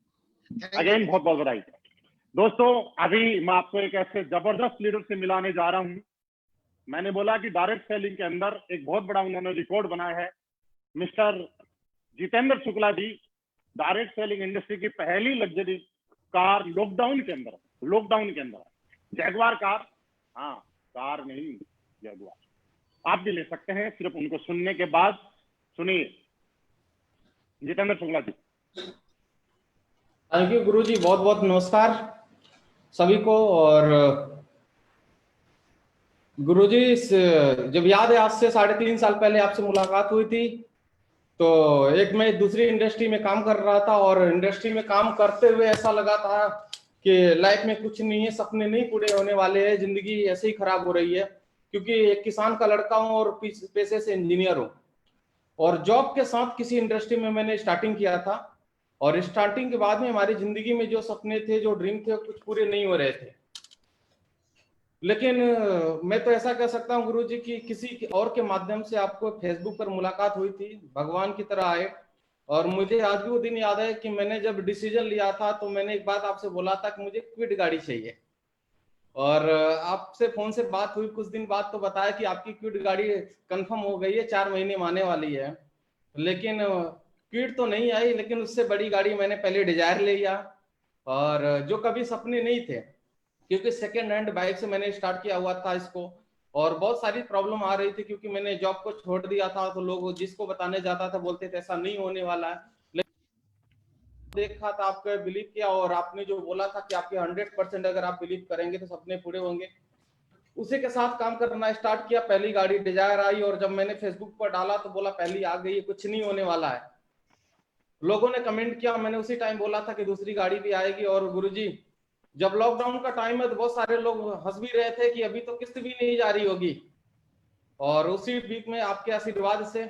अगेन बहुत बहुत बधाई। दोस्तों अभी मैं आपको एक ऐसे जबरदस्त लीडर से मिलाने जा रहा हूं। मैंने बोला कि डायरेक्ट सेलिंग के अंदर एक बहुत बड़ा उन्होंने रिकॉर्ड बनाया है। मिस्टर जितेंद्र शुक्ला जी डायरेक्ट सेलिंग इंडस्ट्री की पहली लग्जरी कार लॉकडाउन के अंदर जैगवार कार, हाँ कार नहीं जैगवार, आप भी ले सकते हैं सिर्फ उनको सुनने के बाद। सुनिए जितेंद्र शुक्ला जी। थैंक यू गुरु जी, बहुत बहुत नमस्कार सभी को। और गुरु जी जब याद है आज से 3.5 साल पहले आपसे मुलाकात हुई थी, तो एक मैं दूसरी इंडस्ट्री में काम कर रहा था और इंडस्ट्री में काम करते हुए ऐसा लगा था कि लाइफ में कुछ नहीं है, सपने नहीं पूरे होने वाले हैं, जिंदगी ऐसे ही खराब हो रही है। क्योंकि एक किसान का लड़का हूँ और पेशे से इंजीनियर हूँ, और जॉब के साथ किसी इंडस्ट्री में मैंने स्टार्टिंग किया था। और स्टार्टिंग के बाद में हमारी जिंदगी में जो सपने थे, जो ड्रीम थे, कुछ पूरे नहीं हो रहे थे। लेकिन मैं तो ऐसा कह सकता हूँ गुरु जी की किसी और के माध्यम से आपको फेसबुक पर मुलाकात हुई थी, भगवान की तरह आए। और मुझे आज भी वो दिन याद है कि मैंने जब डिसीजन लिया था तो मैंने एक बात आपसे बोला था कि मुझे क्विड गाड़ी चाहिए। और आपसे फोन से बात हुई कुछ दिन बाद तो बताया कि आपकी क्विड गाड़ी कंफर्म हो गई है, 4 महीने में आने वाली है। लेकिन क्विड तो नहीं आई, लेकिन उससे बड़ी गाड़ी मैंने पहले डिजायर ले लिया, और जो कभी सपने नहीं थे, क्योंकि सेकेंड हैंड बाइक से मैंने स्टार्ट किया हुआ था इसको। और बहुत सारी प्रॉब्लम आ रही थी क्योंकि मैंने जॉब को छोड़ दिया था, तो लोग जिसको बताने जाता था बोलते थे ऐसा नहीं होने वाला है। लेकिन देखा था, आपका बिलीव किया, और आपने जो बोला था कि आपके 100% अगर आप बिलीव करेंगे तो सपने पूरे होंगे, उसी के साथ काम करना स्टार्ट किया। पहली गाड़ी डिजायर आई, और जब मैंने फेसबुक पर डाला तो बोला पहली आ गई है, कुछ नहीं होने वाला है। लोगों ने कमेंट किया, मैंने उसी टाइम बोला था कि दूसरी गाड़ी भी आएगी। और गुरुजी जब लॉकडाउन का टाइम है तो बहुत सारे लोग हंस भी रहे थे कि अभी तो किस्त भी नहीं जारी होगी, और उसी बीच में आपके आशीर्वाद से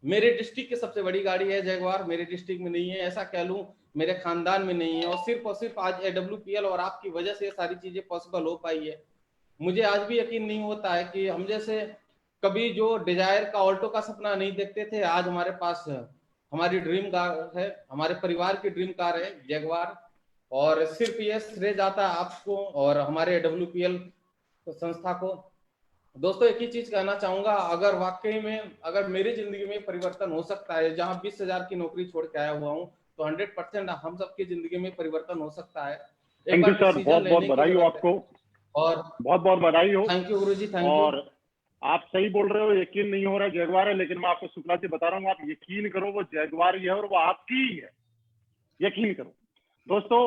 मेरे डिस्ट्रिक्ट की सबसे बड़ी गाड़ी है जैगवार। मेरे डिस्ट्रिक्ट में नहीं है, ऐसा कह लूं मेरे खानदान में नहीं है, और सिर्फ आज AWPL और आपकी वजह से ये सारी चीजें पॉसिबल हो पाई है। मुझे आज भी यकीन नहीं होता है कि हम जैसे कभी जो डिजायर का ऑल्टो का सपना नहीं देखते थे, आज हमारे पास हमारी ड्रीम कार है, हमारे परिवार की ड्रीम कार है जैगवार। और सिर्फ ये श्रेय जाता है आपको और हमारे WPL संस्था को। दोस्तों एक ही चीज कहना चाहूंगा, अगर वाकई में अगर मेरी जिंदगी में परिवर्तन हो सकता है, जहां 20,000 की नौकरी छोड़ के आया हुआ हूं, तो 100% हम सबकी जिंदगी में परिवर्तन हो सकता है। थैंक यू सर, बहुत बहुत बधाई हो आपको और बहुत बहुत बधाई हो। Thank you Guruji, thank you. और आप सही बोल रहे हो, यकीन नहीं हो रहा है जैगवार है, लेकिन मैं आपको शुक्ला से बता रहा हूँ, आप यकीन करो वो जैगवार ही है और वो आपकी ही है, यकीन करो। दोस्तों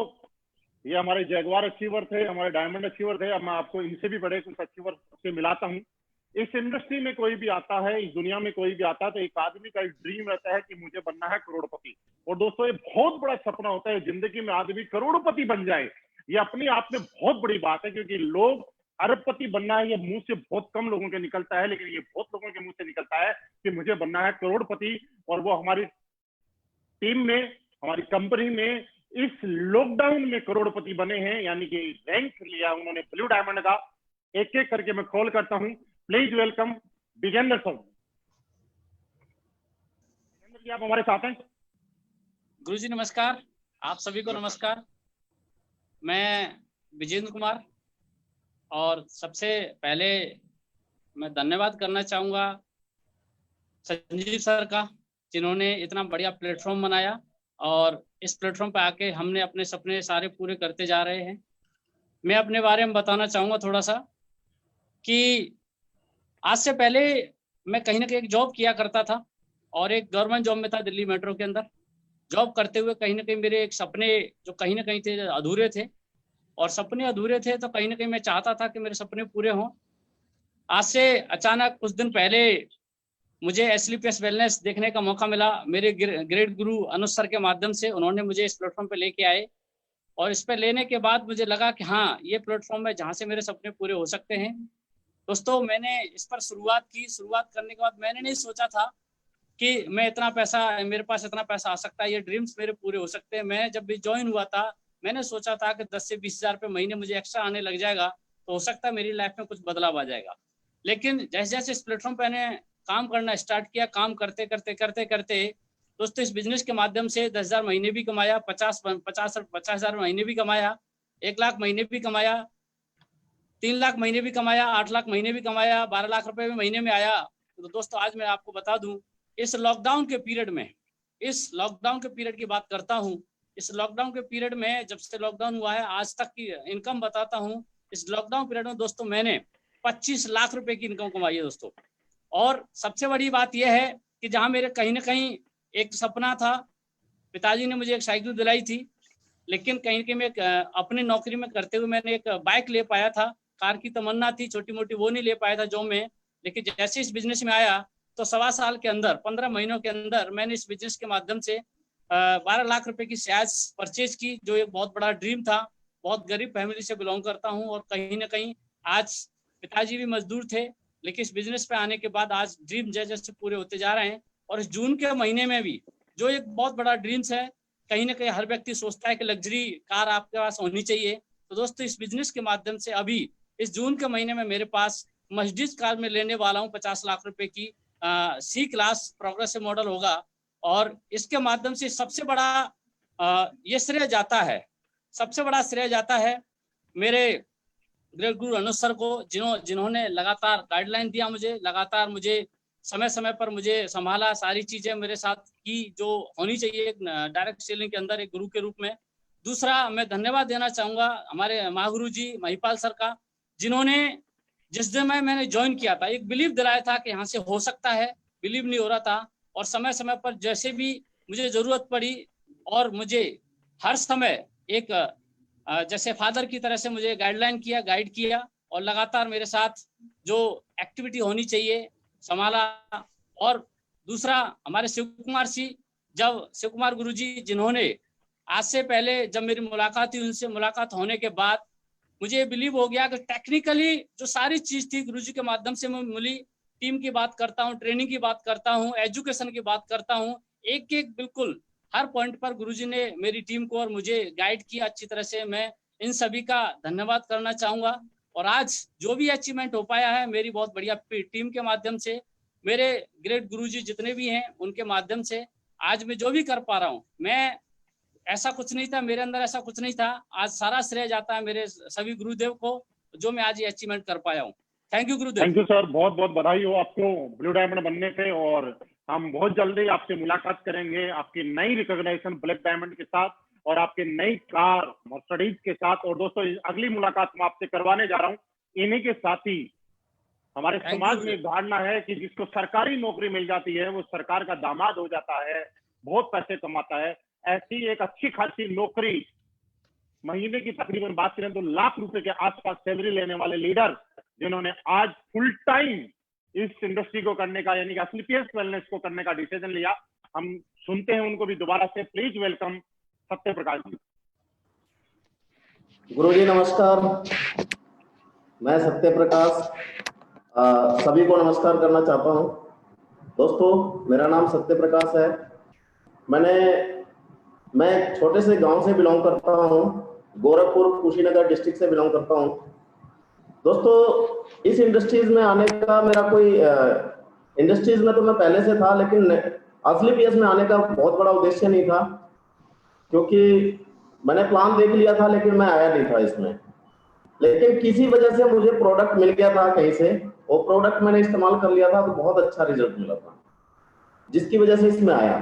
ये हमारे जैगवार अचीवर थे, हमारे डायमंड अचीवर थे। अब मैं आपको इनसे भी बड़े कुछ अचीवर से मिलाता हूँ। इस इंडस्ट्री में कोई भी आता है, इस दुनिया में कोई भी आता है, तो एक आदमी का एक ड्रीम रहता है कि मुझे बनना है करोड़पति। और दोस्तों ये बहुत बड़ा सपना होता है जिंदगी में आदमी करोड़पति बन जाए। ये अपने आप में बहुत बड़ी बात है, क्योंकि लोग अरबपति बनना है ये मुंह से बहुत कम लोगों के निकलता है, लेकिन ये बहुत लोगों के मुंह से निकलता है कि मुझे बनना है करोड़पति। और वो हमारी टीम में, हमारी कंपनी में इस लॉकडाउन में करोड़पति बने हैं, यानी कि रैंक लिया उन्होंने ब्लू डायमंड का। एक एक करके मैं कॉल करता हूं। Please welcome Vijendra sir. Vijendra ji आप हमारे साथ हैं? गुरुजी नमस्कार, आप सभी को नमस्कार। मैं विजेंद्र कुमार, और सबसे पहले मैं धन्यवाद करना चाहूँगा संजीव सर का, जिन्होंने इतना बढ़िया प्लेटफॉर्म बनाया और इस प्लेटफॉर्म पे आके हमने अपने सपने सारे पूरे करते जा रहे हैं। मैं अपने बारे में बताना चाहूँगा थोड़ा सा कि आज से पहले मैं कहीं ना कहीं एक जॉब किया करता था और एक गवर्नमेंट जॉब में था दिल्ली मेट्रो के अंदर। जॉब करते हुए कहीं ना कहीं मेरे एक सपने जो कहीं ना कहीं थे अधूरे थे, और सपने अधूरे थे तो कहीं ना कहीं मैं चाहता था कि मेरे सपने पूरे हों। आज से अचानक कुछ दिन पहले मुझे SLPS वेलनेस देखने का मौका मिला। मेरे ग्रेट गुरु अनुज सर के माध्यम से उन्होंने मुझे इस प्लेटफॉर्म पे लेके आए, और इस पे लेने के बाद मुझे लगा कि हाँ ये प्लेटफॉर्म है जहाँ से मेरे सपने पूरे हो सकते हैं। दोस्तों मैंने इस पर शुरुआत की। शुरुआत करने के बाद मैंने नहीं सोचा था कि मैं इतना पैसा, मेरे पास इतना पैसा आ सकता है, ये ड्रीम्स मेरे पूरे हो सकते हैं। मैं जब भी ज्वाइन हुआ था मैंने सोचा था कि 10 से 20,000 रुपये महीने मुझे एक्स्ट्रा आने लग जाएगा तो हो सकता है मेरी लाइफ में कुछ बदलाव आ जाएगा। लेकिन जैसे जैसे इस प्लेटफॉर्म पर मैंने काम करना स्टार्ट किया, काम करते करते करते करते दोस्तों इस बिजनेस के माध्यम से 10,000 महीने भी कमाया, 50,000 महीने भी कमाया, 1 लाख महीने भी कमाया, 3 लाख महीने भी कमाया, 8 लाख महीने भी कमाया, 12 लाख रुपए भी महीने में आया। तो दोस्तों आज मैं आपको बता दूं, इस लॉकडाउन के पीरियड में, इस लॉकडाउन के पीरियड की बात करता हूं, इस लॉकडाउन के पीरियड में जब से लॉकडाउन हुआ है आज तक की इनकम बताता हूं। इस लॉकडाउन पीरियड में दोस्तों मैंने 25 लाख रुपए की इनकम कमाई है दोस्तों। और सबसे बड़ी बात यह है कि जहां मेरे कहीं ना कहीं एक सपना था, पिताजी ने मुझे एक साइकिल दिलाई थी, लेकिन कहीं कहीं मैं अपनी नौकरी में करते हुए मैंने एक बाइक ले पाया था। कार की तमन्ना थी छोटी मोटी, वो नहीं ले पाया था जॉब में। लेकिन जैसे इस बिजनेस में आया तो 1.25 साल के अंदर, 15 महीनों के अंदर मैंने इस बिजनेस के माध्यम से 12 लाख रुपए की शेयर्स परचेज की, जो एक बहुत बड़ा ड्रीम था। बहुत गरीब फैमिली से बिलोंग करता हूँ और कहीं ना कहीं आज पिताजी भी मजदूर थे, लेकिन इस बिजनेस पे आने के बाद आज ड्रीम जैसे जैसे पूरे होते जा रहे हैं। और इस जून के महीने में भी जो एक बहुत बड़ा ड्रीम्स है, कहीं ना कहीं हर व्यक्ति सोचता है कि लग्जरी कार आपके पास होनी चाहिए। तो दोस्तों इस बिजनेस के माध्यम से अभी इस जून के महीने में मेरे पास मर्सिडीज कार में लेने वाला हूँ 50 लाख रुपए की C क्लास प्रोग्रेसिव मॉडल होगा। और इसके माध्यम से सबसे बड़ा ये श्रेय जाता है, सबसे बड़ा श्रेय जाता है मेरे ग्रेट गुरु अनुज सर को, जिन्होंने लगातार गाइडलाइन दिया मुझे, लगातार मुझे समय समय पर मुझे संभाला, सारी चीजें मेरे साथ की जो होनी चाहिए डायरेक्ट सेलिंग के अंदर एक गुरु के रूप में। दूसरा मैं धन्यवाद देना चाहूंगा हमारे महागुरु जी महिपाल सर का, जिन्होंने जिस दिन मैंने ज्वाइन किया था एक बिलीव दिलाया था कि यहाँ से हो सकता है। बिलीव नहीं हो रहा था, और समय समय पर जैसे भी मुझे जरूरत पड़ी और मुझे हर समय एक जैसे फादर की तरह से मुझे गाइडलाइन किया, गाइड किया, और लगातार मेरे साथ जो एक्टिविटी होनी चाहिए संभाला। और दूसरा हमारे शिव कुमार गुरुजी, जिन्होंने आज से पहले जब मेरी मुलाकात हुई उनसे मुलाकात होने के बाद मुझे बिलीव हो गया कि टेक्निकली जो सारी चीज थी गुरुजी के माध्यम से मैं मिली। टीम की बात करता हूँ, ट्रेनिंग की बात करता हूँ, एजुकेशन की बात करता हूँ, एक एक बिल्कुल हर पॉइंट पर गुरुजी ने मेरी टीम को और मुझे गाइड किया अच्छी तरह से। मैं इन सभी का धन्यवाद करना चाहूंगा। और आज जो भी अचीवमेंट हो पाया है मेरी बहुत बढ़िया टीम के माध्यम से, मेरे ग्रेट गुरुजी जितने भी हैं उनके माध्यम से आज मैं जो भी कर पा रहा हूँ, मैं ऐसा कुछ नहीं था, मेरे अंदर ऐसा कुछ नहीं था। आज सारा श्रेय जाता है मेरे सभी गुरुदेव को, जो मैं आज ये अचीवमेंट कर पाया हूँ। Thank you Gurudev. Thank you sir, बहुत बहुत बधाई हो आपको ब्लू डायमंड बनने पे, और हम बहुत जल्दी आपसे मुलाकात करेंगे आपकी नई रिकॉग्निशन ब्लैक डायमंड के साथ और आपके नई कार मर्सिडीज के साथ। और दोस्तों, अगली मुलाकात मैं आपसे करवाने जा रहा हूँ इन्हीं के साथ ही। हमारे समाज में एक धारणा है कि जिसको सरकारी नौकरी मिल जाती है वो सरकार का दामाद हो जाता है, बहुत पैसे कमाता है। ऐसी एक अच्छी खासी नौकरी, महीने की तकरीबन बात करें तो लाख रुपए के आसपास सैलरी लेने वाले लीडर, जिन्होंने आज फुल टाइम इस इंडस्ट्री को करने का, यानी कि एसलीपीएस वेलनेस को करने का डिसीजन लिया। हम सुनते हैं उनको भी दोबारा से। Please welcome Satya Prakash ji. गुरुजी नमस्कार, मैं सत्य प्रकाश सभी को नमस्कार करना चाहता हूं। दोस्तों, मेरा नाम सत्य प्रकाश है। मैं एक छोटे से गांव से बिलोंग करता हूं, गोरखपुर कुशीनगर डिस्ट्रिक्ट से बिलोंग करता हूं। दोस्तों, इस इंडस्ट्रीज में आने का मेरा कोई इंडस्ट्रीज में तो मैं पहले से था, लेकिन एसलीपीएस में आने का बहुत बड़ा उद्देश्य नहीं था, क्योंकि मैंने प्लान देख लिया था लेकिन मैं आया नहीं था इसमें। लेकिन किसी वजह से मुझे प्रोडक्ट मिल गया था कहीं से, वो प्रोडक्ट मैंने इस्तेमाल कर लिया था तो बहुत अच्छा रिजल्ट मिला था, जिसकी वजह से इसमें आया।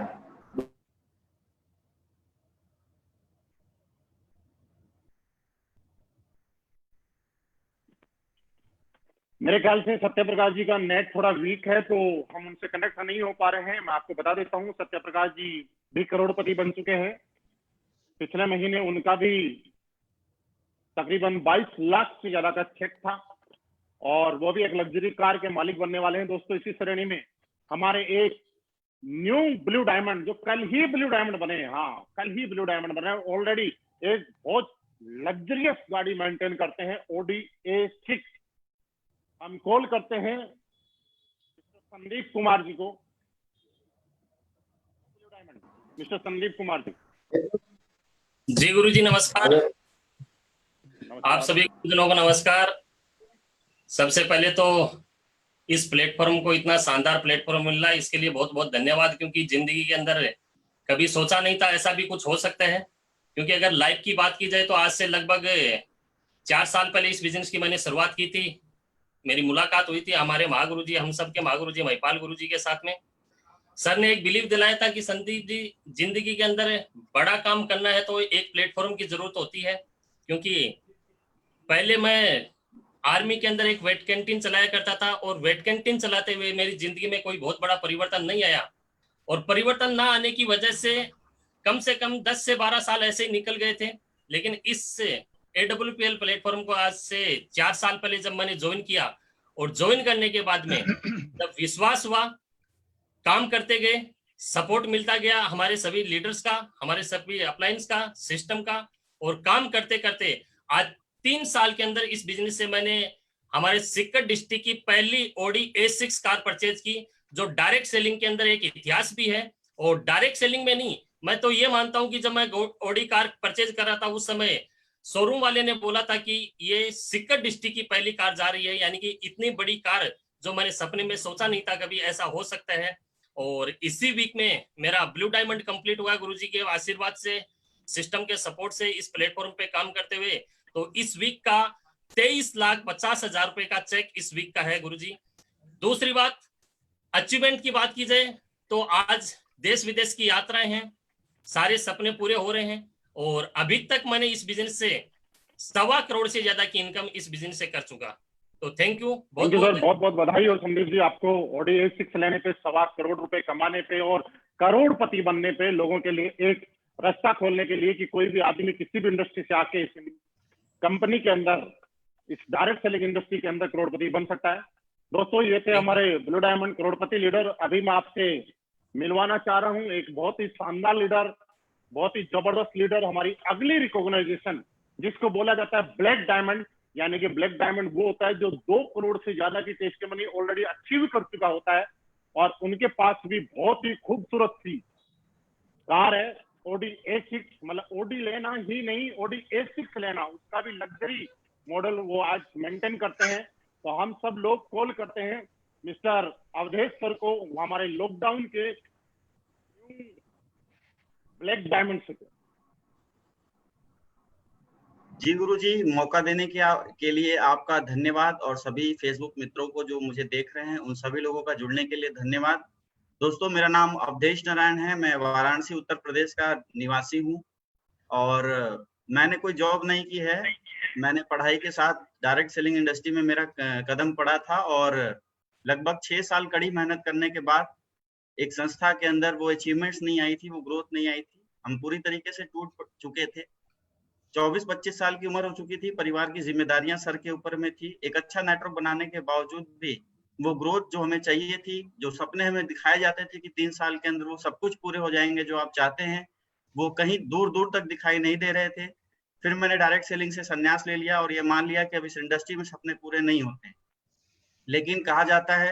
मेरे ख्याल से सत्य प्रकाश जी का नेट थोड़ा वीक है, तो हम उनसे कनेक्ट नहीं हो पा रहे हैं। मैं आपको बता देता हूँ, सत्य प्रकाश जी भी करोड़पति बन चुके हैं। पिछले महीने उनका भी तकरीबन 22 लाख से ज्यादा का चेक था, और वो भी एक लग्जरी कार के मालिक बनने वाले हैं। दोस्तों, इसी श्रेणी में हमारे एक न्यू ब्लू डायमंड, जो कल ही ब्लू डायमंड बने हैं, हाँ कल ही ब्लू डायमंड बने, ऑलरेडी एक बहुत लग्जरियस गाड़ी मेंटेन करते हैं, ऑडी A6। हम कॉल करते हैं संदीप कुमार जी को। मिस्टर संदीप कुमार जी। जी गुरुजी नमस्कार। आप सभी गुरुजनों को नमस्कार। सबसे पहले तो इस प्लेटफॉर्म को, इतना शानदार प्लेटफॉर्म मिल रहा है, इसके लिए बहुत बहुत धन्यवाद, क्योंकि जिंदगी के अंदर कभी सोचा नहीं था ऐसा भी कुछ हो सकता है। क्योंकि अगर लाइफ की बात की जाए तो आज से लगभग 4 साल पहले इस बिजनेस की मैंने शुरुआत की थी। मेरी मुलाकात हुई थी हमारे महागुरु जी, हम सबके महागुरु जी महिपाल गुरु जी के साथ में। सर ने एक बिलीव दिलाया था कि संदीप जी, जिंदगी के अंदर बड़ा काम करना है तो एक प्लेटफॉर्म की जरूरत होती है। क्योंकि पहले मैं आर्मी के अंदर एक वेट कैंटीन चलाया करता था, और वेट कैंटीन चलाते हुए मेरी जिंदगी में कोई बहुत बड़ा परिवर्तन नहीं आया, और परिवर्तन ना आने की वजह से कम 10 से 12 साल ऐसे ही निकल गए थे। लेकिन इस AWPL प्लेटफॉर्म को आज से 4 साल पहले जब मैंने ज्वाइन किया, और ज्वाइन करने के बाद में जब विश्वास हुआ, काम करते गए, सपोर्ट मिलता गया हमारे सभी लीडर्स का, हमारे सभी अप्लायंस का, सिस्टम का, और काम करते करते आज 3 साल के अंदर इस बिजनेस से मैंने हमारे सीकर डिस्ट्रिक्ट की पहली ऑडी A6 कार परचेज की, जो डायरेक्ट सेलिंग के अंदर एक इतिहास भी है। और डायरेक्ट सेलिंग में नहीं, मैं तो ये मानता हूं कि जब मैं ऑडी कार परचेज कर रहा था उस समय शोरूम वाले ने बोला था कि ये सीकर डिस्ट्रिक्ट की पहली कार जा रही है, यानी कि इतनी बड़ी कार जो मैंने सपने में सोचा नहीं था कभी ऐसा हो सकता है। और इसी वीक में मेरा ब्लू डायमंड कंप्लीट हुआ गुरुजी के आशीर्वाद से, सिस्टम के सपोर्ट से, इस प्लेटफॉर्म पे काम करते हुए। तो इस वीक का 23,50,000 रुपए का चेक इस वीक का है गुरुजी। दूसरी बात, अचीवमेंट की बात की जाए तो आज देश विदेश की यात्राएं हैं, सारे सपने पूरे हो रहे हैं, और अभी तक मैंने इस बिजनेस से 1.25 करोड़ से ज्यादा की इनकम इस बिजनेस से कर चुका। तो थैंक यू, बहुत बहुत बधाई हो संदीप जी आपको ऑडी A6 लेने पे, 1.25 करोड़ रुपए कमाने पे, और करोड़पति बनने पे, लोगों के लिए एक रास्ता खोलने के लिए कि कोई भी आदमी किसी भी इंडस्ट्री से आके इस कंपनी के अंदर, इस डायरेक्ट सेलिंग इंडस्ट्री के अंदर करोड़पति बन सकता है। दोस्तों, ये थे हमारे ब्लू डायमंड करोड़पति लीडर। अभी मैं आपसे मिलवाना चाह रहा हूँ एक बहुत ही शानदार लीडर, बहुत ही जबरदस्त लीडर, हमारी अगली रिकॉग्नाइजेशन, जिसको बोला जाता है ब्लैक डायमंड। यानी कि ब्लैक डायमंड वो होता है जो 2 करोड़ से ज्यादा की टेस्ट के मनी ऑलरेडी अचीव कर चुका होता है, और उनके पास भी बहुत ही खूबसूरत सी कार है ऑडी A6। मतलब ऑडी लेना ही नहीं, ऑडी A6 लेना, उसका भी लग्जरी मॉडल वो आज मेंटेन करते हैं। तो हम सब लोग कॉल करते हैं मिस्टर अवधेश सर को, हमारे लॉकडाउन के ब्लैक डायमंड से। जी गुरुजी, मौका देने के लिए आपका धन्यवाद, और सभी फेसबुक मित्रों को जो मुझे देख रहे हैं उन सभी लोगों का जुड़ने के लिए धन्यवाद। दोस्तों, मेरा नाम अवधेश नारायण है, मैं वाराणसी उत्तर प्रदेश का निवासी हूँ और मैंने कोई जॉब नहीं की है। मैंने पढ़ाई के साथ डायरेक्ट सेलिंग इंडस्ट्री में मेरा कदम पड़ा था और लगभग 6 साल कड़ी मेहनत करने के बाद एक संस्था के अंदर वो अचीवमेंट्स नहीं आई थी, वो ग्रोथ नहीं आई थी। हम पूरी तरीके से टूट चुके थे। 24-25 साल की उम्र हो चुकी थी, परिवार की जिम्मेदारियां सर के ऊपर में थी। एक अच्छा नेटवर्क बनाने के बावजूद भी वो ग्रोथ जो हमें चाहिए थी, जो सपने हमें दिखाए जाते थे कि 3 साल के अंदर वो सब कुछ पूरे हो जाएंगे जो आप चाहते हैं, वो कहीं दूर दूर तक दिखाई नहीं दे रहे थे। फिर मैंने डायरेक्ट सेलिंग से संन्यास ले लिया और ये मान लिया कि अब इस इंडस्ट्री में सपने पूरे नहीं होते। लेकिन कहा जाता है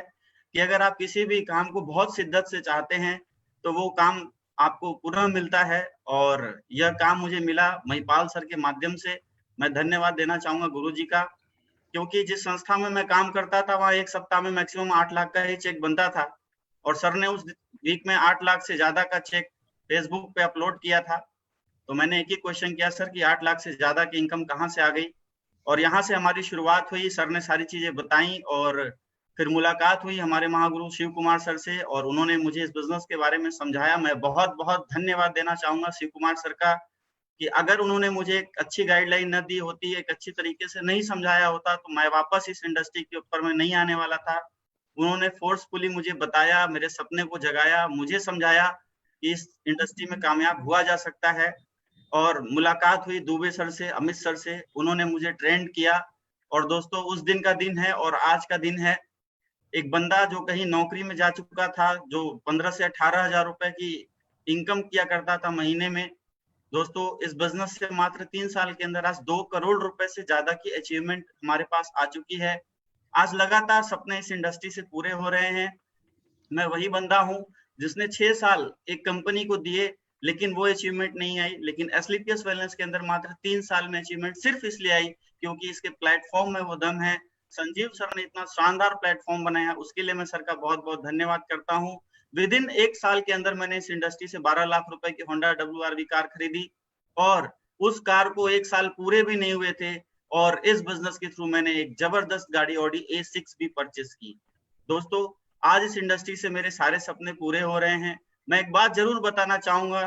कि अगर आप किसी भी काम को बहुत शिद्दत से चाहते हैं तो वो काम आपको पुनः मिलता है, और यह काम मुझे मिला महिपाल सर के माध्यम से। मैं धन्यवाद देना चाहूंगा गुरुजी का, क्योंकि जिस संस्था में मैं काम करता था वहां एक सप्ताह में मैक्सिमम 8 लाख का ही चेक बनता था, और सर ने उस वीक में 8 लाख से ज्यादा का चेक फेसबुक पे अपलोड किया था। तो मैंने एक ही क्वेश्चन किया, सर कि 8 लाख से ज्यादा की इनकम कहाँ से आ गई? और यहाँ से हमारी शुरुआत हुई। सर ने सारी चीजें बताई और फिर मुलाकात हुई हमारे महागुरु शिव कुमार सर से, और उन्होंने मुझे इस बिजनेस के बारे में समझाया। मैं बहुत बहुत धन्यवाद देना चाहूंगा शिव कुमार सर का, कि अगर उन्होंने मुझे एक अच्छी गाइडलाइन न दी होती, एक अच्छी तरीके से नहीं समझाया होता, तो मैं वापस इस इंडस्ट्री के ऊपर में नहीं आने वाला था। उन्होंने फोर्सफुली मुझे बताया, मेरे सपने को जगाया, मुझे समझाया कि इस इंडस्ट्री में कामयाब हुआ जा सकता है। और मुलाकात हुई दुबे सर से, अमित सर से, उन्होंने मुझे ट्रेंड किया। और दोस्तों, उस दिन का दिन है और आज का दिन है। एक बंदा जो कहीं नौकरी में जा चुका था, जो 15 से 18 हजार रुपए की इनकम किया करता था महीने में, दोस्तों इस बिजनेस से मात्र 3 साल के अंदर आज 2 करोड़ रुपए से ज्यादा की अचीवमेंट हमारे पास आ चुकी है। आज लगातार सपने इस इंडस्ट्री से पूरे हो रहे हैं। मैं वही बंदा हूं जिसने 6 साल एक कंपनी को दिए, लेकिन वो अचीवमेंट नहीं आई। लेकिन एसलीपीएस वेलनेस के अंदर मात्र 3 साल में अचीवमेंट सिर्फ इसलिए आई क्योंकि इसके प्लेटफॉर्म में वो दम है। संजीव सर ने इतना शानदार प्लेटफॉर्म बनाया, उसके लिए मैं सर का बहुत बहुत धन्यवाद करता हूँ। विद इन 1 साल के अंदर मैंने इस इंडस्ट्री से 12 लाख रुपए की होंडा WRV कार खरीदी, और उस कार को 1 साल पूरे भी नहीं हुए थे, और इस बिजनेस के थ्रू मैंने एक जबरदस्त गाड़ी ऑडी A6 भी परचेस की। दोस्तों, आज इस इंडस्ट्री से मेरे सारे सपने पूरे हो रहे हैं। मैं एक बात जरूर बताना चाहूंगा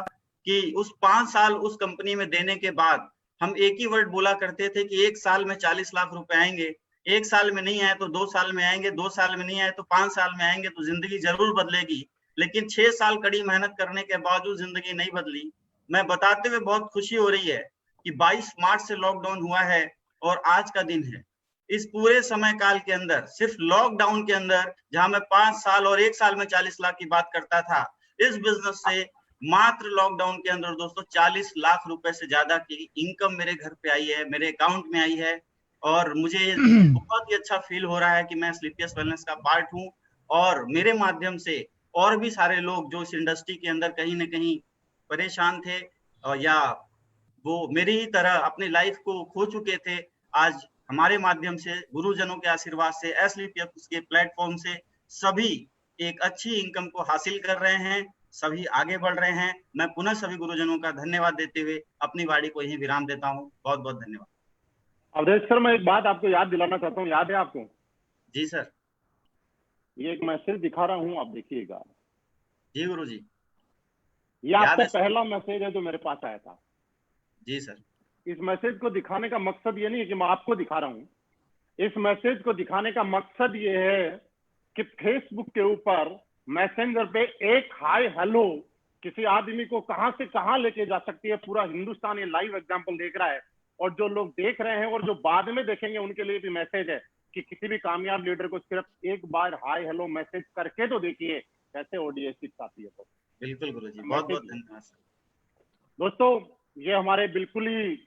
कि उस 5 साल उस कंपनी में देने के बाद हम एक ही वर्ड बोला करते थे कि 1 साल में 40 लाख रुपए आएंगे। 1 साल में नहीं आए तो 2 साल में आएंगे, 2 साल में नहीं आए तो 5 साल में आएंगे, तो जिंदगी जरूर बदलेगी। लेकिन 6 साल कड़ी मेहनत करने के बावजूद जिंदगी नहीं बदली। मैं बताते हुए बहुत खुशी हो रही है कि 22 मार्च से लॉकडाउन हुआ है और आज का दिन है। इस पूरे समय काल के अंदर, सिर्फ लॉकडाउन के अंदर, जहां मैं 5 साल और 1 साल में 40 लाख की बात करता था, इस बिजनेस से मात्र लॉकडाउन के अंदर दोस्तों 40 लाख रुपए से ज्यादा की इनकम मेरे घर पे आई है, मेरे अकाउंट में आई है। और मुझे बहुत ही अच्छा फील हो रहा है कि मैं स्लीपियस वेलनेस का पार्ट हूँ, और मेरे माध्यम से और भी सारे लोग जो इस इंडस्ट्री के अंदर कहीं ना कहीं परेशान थे, या वो मेरी ही तरह अपनी लाइफ को खो चुके थे, आज हमारे माध्यम से, गुरुजनों के आशीर्वाद से, एसलीपीएस के प्लेटफॉर्म से सभी एक अच्छी इनकम को हासिल कर रहे हैं, सभी आगे बढ़ रहे हैं। मैं पुनः सभी गुरुजनों का धन्यवाद देते हुए अपनी वाणी को यहीं विराम देता हूँ। बहुत बहुत धन्यवाद। अवधेश सर, मैं एक बात आपको याद दिलाना चाहता हूँ, याद है आपको? जी सर। ये एक मैसेज दिखा रहा हूँ, आप देखिएगा। जी गुरुजी। ये आपका पहला मैसेज है जो मेरे पास आया था। जी सर। इस मैसेज को दिखाने का मकसद ये नहीं है कि मैं आपको दिखा रहा हूँ। इस मैसेज को दिखाने का मकसद ये है कि फेसबुक के ऊपर मैसेंजर पे एक हाय हेलो किसी आदमी को कहां से कहां लेके जा सकती है। पूरा हिंदुस्तान ये लाइव एग्जांपल देख रहा है, और जो लोग देख रहे हैं और जो बाद में देखेंगे उनके लिए भी मैसेज है कि किसी भी कामयाब लीडर को सिर्फ एक बार हाय हेलो मैसेज करके तो देखिए कैसे OD-A6 आती है। तो बिल्कुल गुरुजी, बहुत बहुत धन्यवाद। दोस्तों, ये हमारे बिल्कुल ही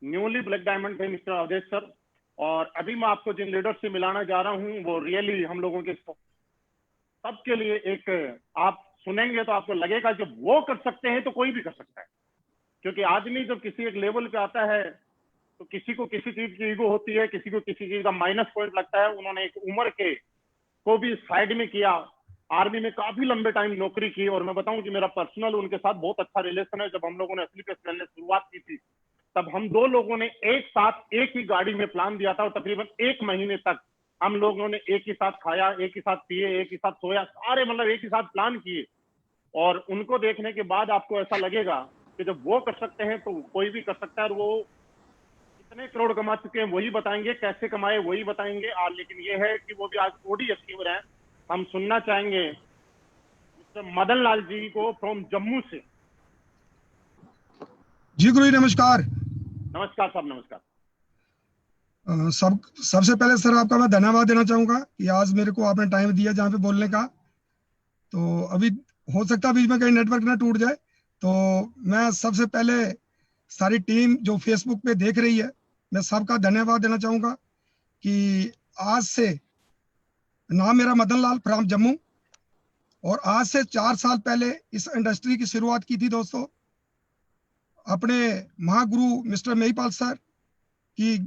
न्यूली ब्लैक डायमंड थे मिस्टर अवधेश सर, और अभी मैं आपको जिन लीडर से मिलाना जा रहा हूँ वो रियली हम लोगों के सबके लिए एक, आप सुनेंगे तो आपको लगेगा जब वो कर सकते हैं तो कोई भी कर सकता है। क्योंकि आदमी जब किसी एक लेवल पे आता है तो किसी को किसी चीज की ईगो होती है, किसी को किसी चीज का माइनस पॉइंट लगता है। उन्होंने एक उम्र के को भी साइड में किया, आर्मी में काफी लंबे टाइम नौकरी की, और मैं बताऊं कि मेरा पर्सनल उनके साथ बहुत अच्छा रिलेशन है। जब हम लोगों ने एसलीपीएस वेलनेस शुरुआत की थी, तब हम 2 लोगों ने एक साथ एक ही गाड़ी में प्लान दिया था, और तकरीबन 1 महीने तक हम लोगों ने एक ही साथ खाया, एक ही साथ पिए, एक ही साथ सोया, सारे मतलब एक ही साथ प्लान किए। और उनको देखने के बाद आपको ऐसा लगेगा कि जब वो कर सकते हैं तो कोई भी कर सकता है। और वो कितने करोड़ कमा चुके हैं वही बताएंगे, कैसे कमाए वही बताएंगे। लेकिन ये है कि वो भी आज ओडी अचीवर हैं। हम सुनना चाहेंगे मिस्टर मदन लाल जी को फ्रॉम जम्मू से। जी गुरु जी नमस्कार। नमस्कार साहब, नमस्कार। सबसे पहले सर आपका मैं धन्यवाद देना चाहूंगा कि आज मेरे को आपने टाइम दिया जहाँ पे बोलने का। तो अभी हो सकता है बीच में कहीं नेटवर्क ना टूट जाए, तो मैं सबसे पहले सारी टीम जो फेसबुक पे देख रही है, मैं सबका धन्यवाद देना चाहूंगा कि आज से नाम मेरा मदन लाल फ्रॉम जम्मू, और आज से 4 साल पहले इस इंडस्ट्री की शुरुआत की थी दोस्तों, अपने महागुरु मिस्टर महिपाल सर की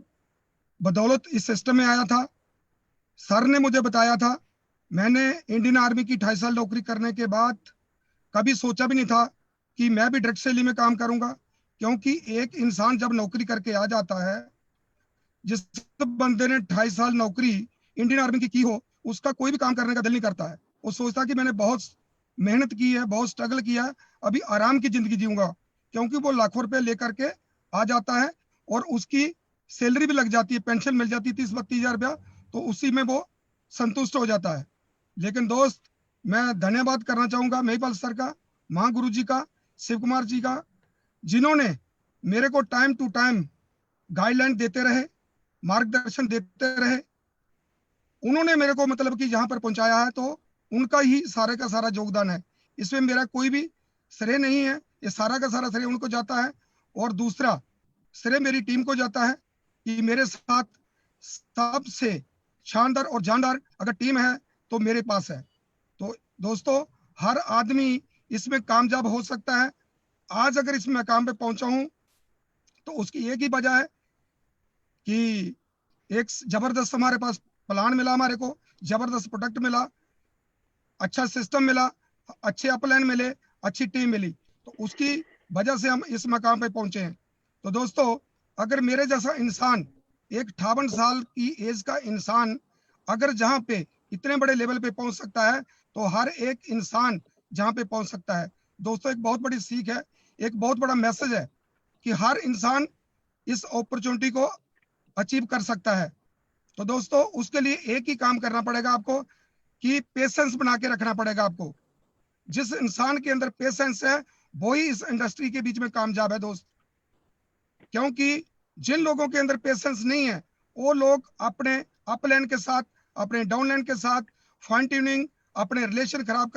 बदौलत इस सिस्टम में आया था। सर ने मुझे बताया था, मैंने इंडियन आर्मी की 2.5 साल नौकरी करने के बाद कभी सोचा भी नहीं था कि मैं भी ड्रग सेलिंग में काम करूंगा, क्योंकि एक इंसान जब नौकरी करके आ जाता है, जिस बंदे ने 2.5 साल नौकरी इंडियन आर्मी की हो, उसका कोई भी काम करने का दिल नहीं करता है। वो सोचता कि मैंने बहुत मेहनत की है, बहुत स्ट्रगल किया है, अभी आराम की जिंदगी जीऊंगा, क्योंकि वो लाखों रुपए लेकर के आ जाता है और उसकी सैलरी भी लग जाती है, पेंशन मिल जाती है 30-32 हजार रुपया, तो उसी में वो संतुष्ट हो जाता है। लेकिन दोस्त, मैं धन्यवाद करना चाहूंगा महिपाल सर का, महागुरु जी का, शिव कुमार जी का, जिन्होंने मेरे को टाइम टू टाइम गाइडलाइन देते रहे, मार्गदर्शन देते रहे। उन्होंने मेरे को मतलब कि जहां पर पहुंचाया है, तो उनका ही सारे का सारा योगदान है। इसमें मेरा कोई भी श्रेय नहीं है, ये सारा का सारा श्रेय उनको जाता है। और दूसरा श्रेय मेरी टीम को जाता है कि मेरे साथ सबसे शानदार और जानदार अगर टीम है तो मेरे पास है। तो दोस्तों, हर आदमी इसमें कामयाब हो सकता है। आज अगर इस मकाम पे पहुंचा हूं तो उसकी एक ही वजह है कि एक जबरदस्त हमारे पास प्लान मिला, हमारे को जबरदस्त प्रोडक्ट मिला, अच्छा सिस्टम मिला, अच्छे अपलाइन मिले, अच्छी टीम मिली, तो उसकी वजह से हम इस मकाम पे पहुंचे हैं। तो दोस्तों, अगर मेरे जैसा इंसान, एक 58 साल की एज का इंसान अगर जहां पे इतने बड़े लेवल पे पहुंच सकता है, तो हर एक इंसान जहां पे पहुंच सकता है। दोस्तों, एक बहुत बड़ी सीख है, एक बहुत बड़ा मैसेज है कि हर इंसान इस अपॉर्चुनिटी को अचीव कर सकता है। तो दोस्तों, उसके लिए एक ही काम करना पड़ेगा आपको कि पेशेंस बना के रखना पड़ेगा आपको। जिस इंसान के अंदर पेशेंस है वही इस इंडस्ट्री के बीच में कामयाब है दोस्त, क्योंकि जिन लोगों के अंदर पेशेंस नहीं है, वो लोग अपने अपलाइन के साथ, अपने डाउनलाइन के साथ फाइन ट्यूनिंग, अपने रिलेशन खराब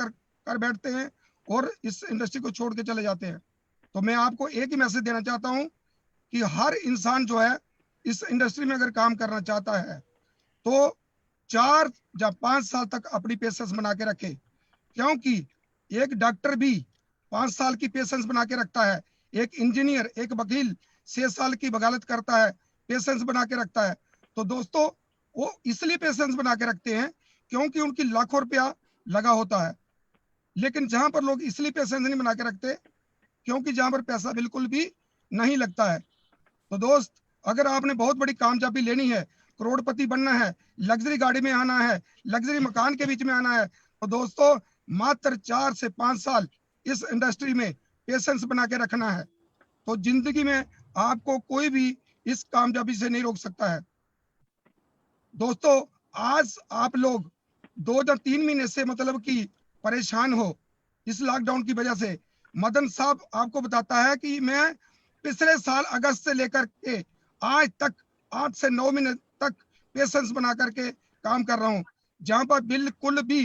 कर बैठते हैं और इस इंडस्ट्री को छोड़ के चले जाते हैं। तो मैं आपको एक ही मैसेज देना चाहता हूं कि हर इंसान जो है इस इंडस्ट्री में अगर काम करना चाहता है तो 4 या 5 साल तक अपनी पेशेंस बना के रखे, क्योंकि एक डॉक्टर भी 5 साल की पेशेंस बना के रखता है, एक इंजीनियर, एक वकील 6 साल की वकालत करता है, पेशेंस बना के रखता है। तो दोस्तों, वो इसलिए पेशेंस बना के रखते हैं क्योंकि उनकी लाखों रुपया लगा होता है। लेकिन जहां पर लोग इसलिए पेशेंस नहीं बना के रखते क्योंकि जहां पर पैसा बिल्कुल भी नहीं लगता है। तो दोस्त, अगर आपने बहुत बड़ी कामयाबी लेनी है, करोड़पति बनना है, लग्जरी गाड़ी में आना है, लग्जरी मकान के बीच में आना है, तो दोस्तों मात्र 4 से 5 साल इस इंडस्ट्री में पेशेंस बना के रखना है। तो जिंदगी में आपको कोई भी इस कामयाबी से नहीं रोक सकता है। दोस्तों, आज आप लोग 2 या 3 महीने से मतलब कि परेशान हो इस लॉकडाउन की वजह से। मदन साहब आपको बताता है कि मैं पिछले साल अगस्त से लेकर के आज तक 8 से 9 महीने तक पेशेंस बना करके काम कर रहा हूं, जहां पर बिल्कुल भी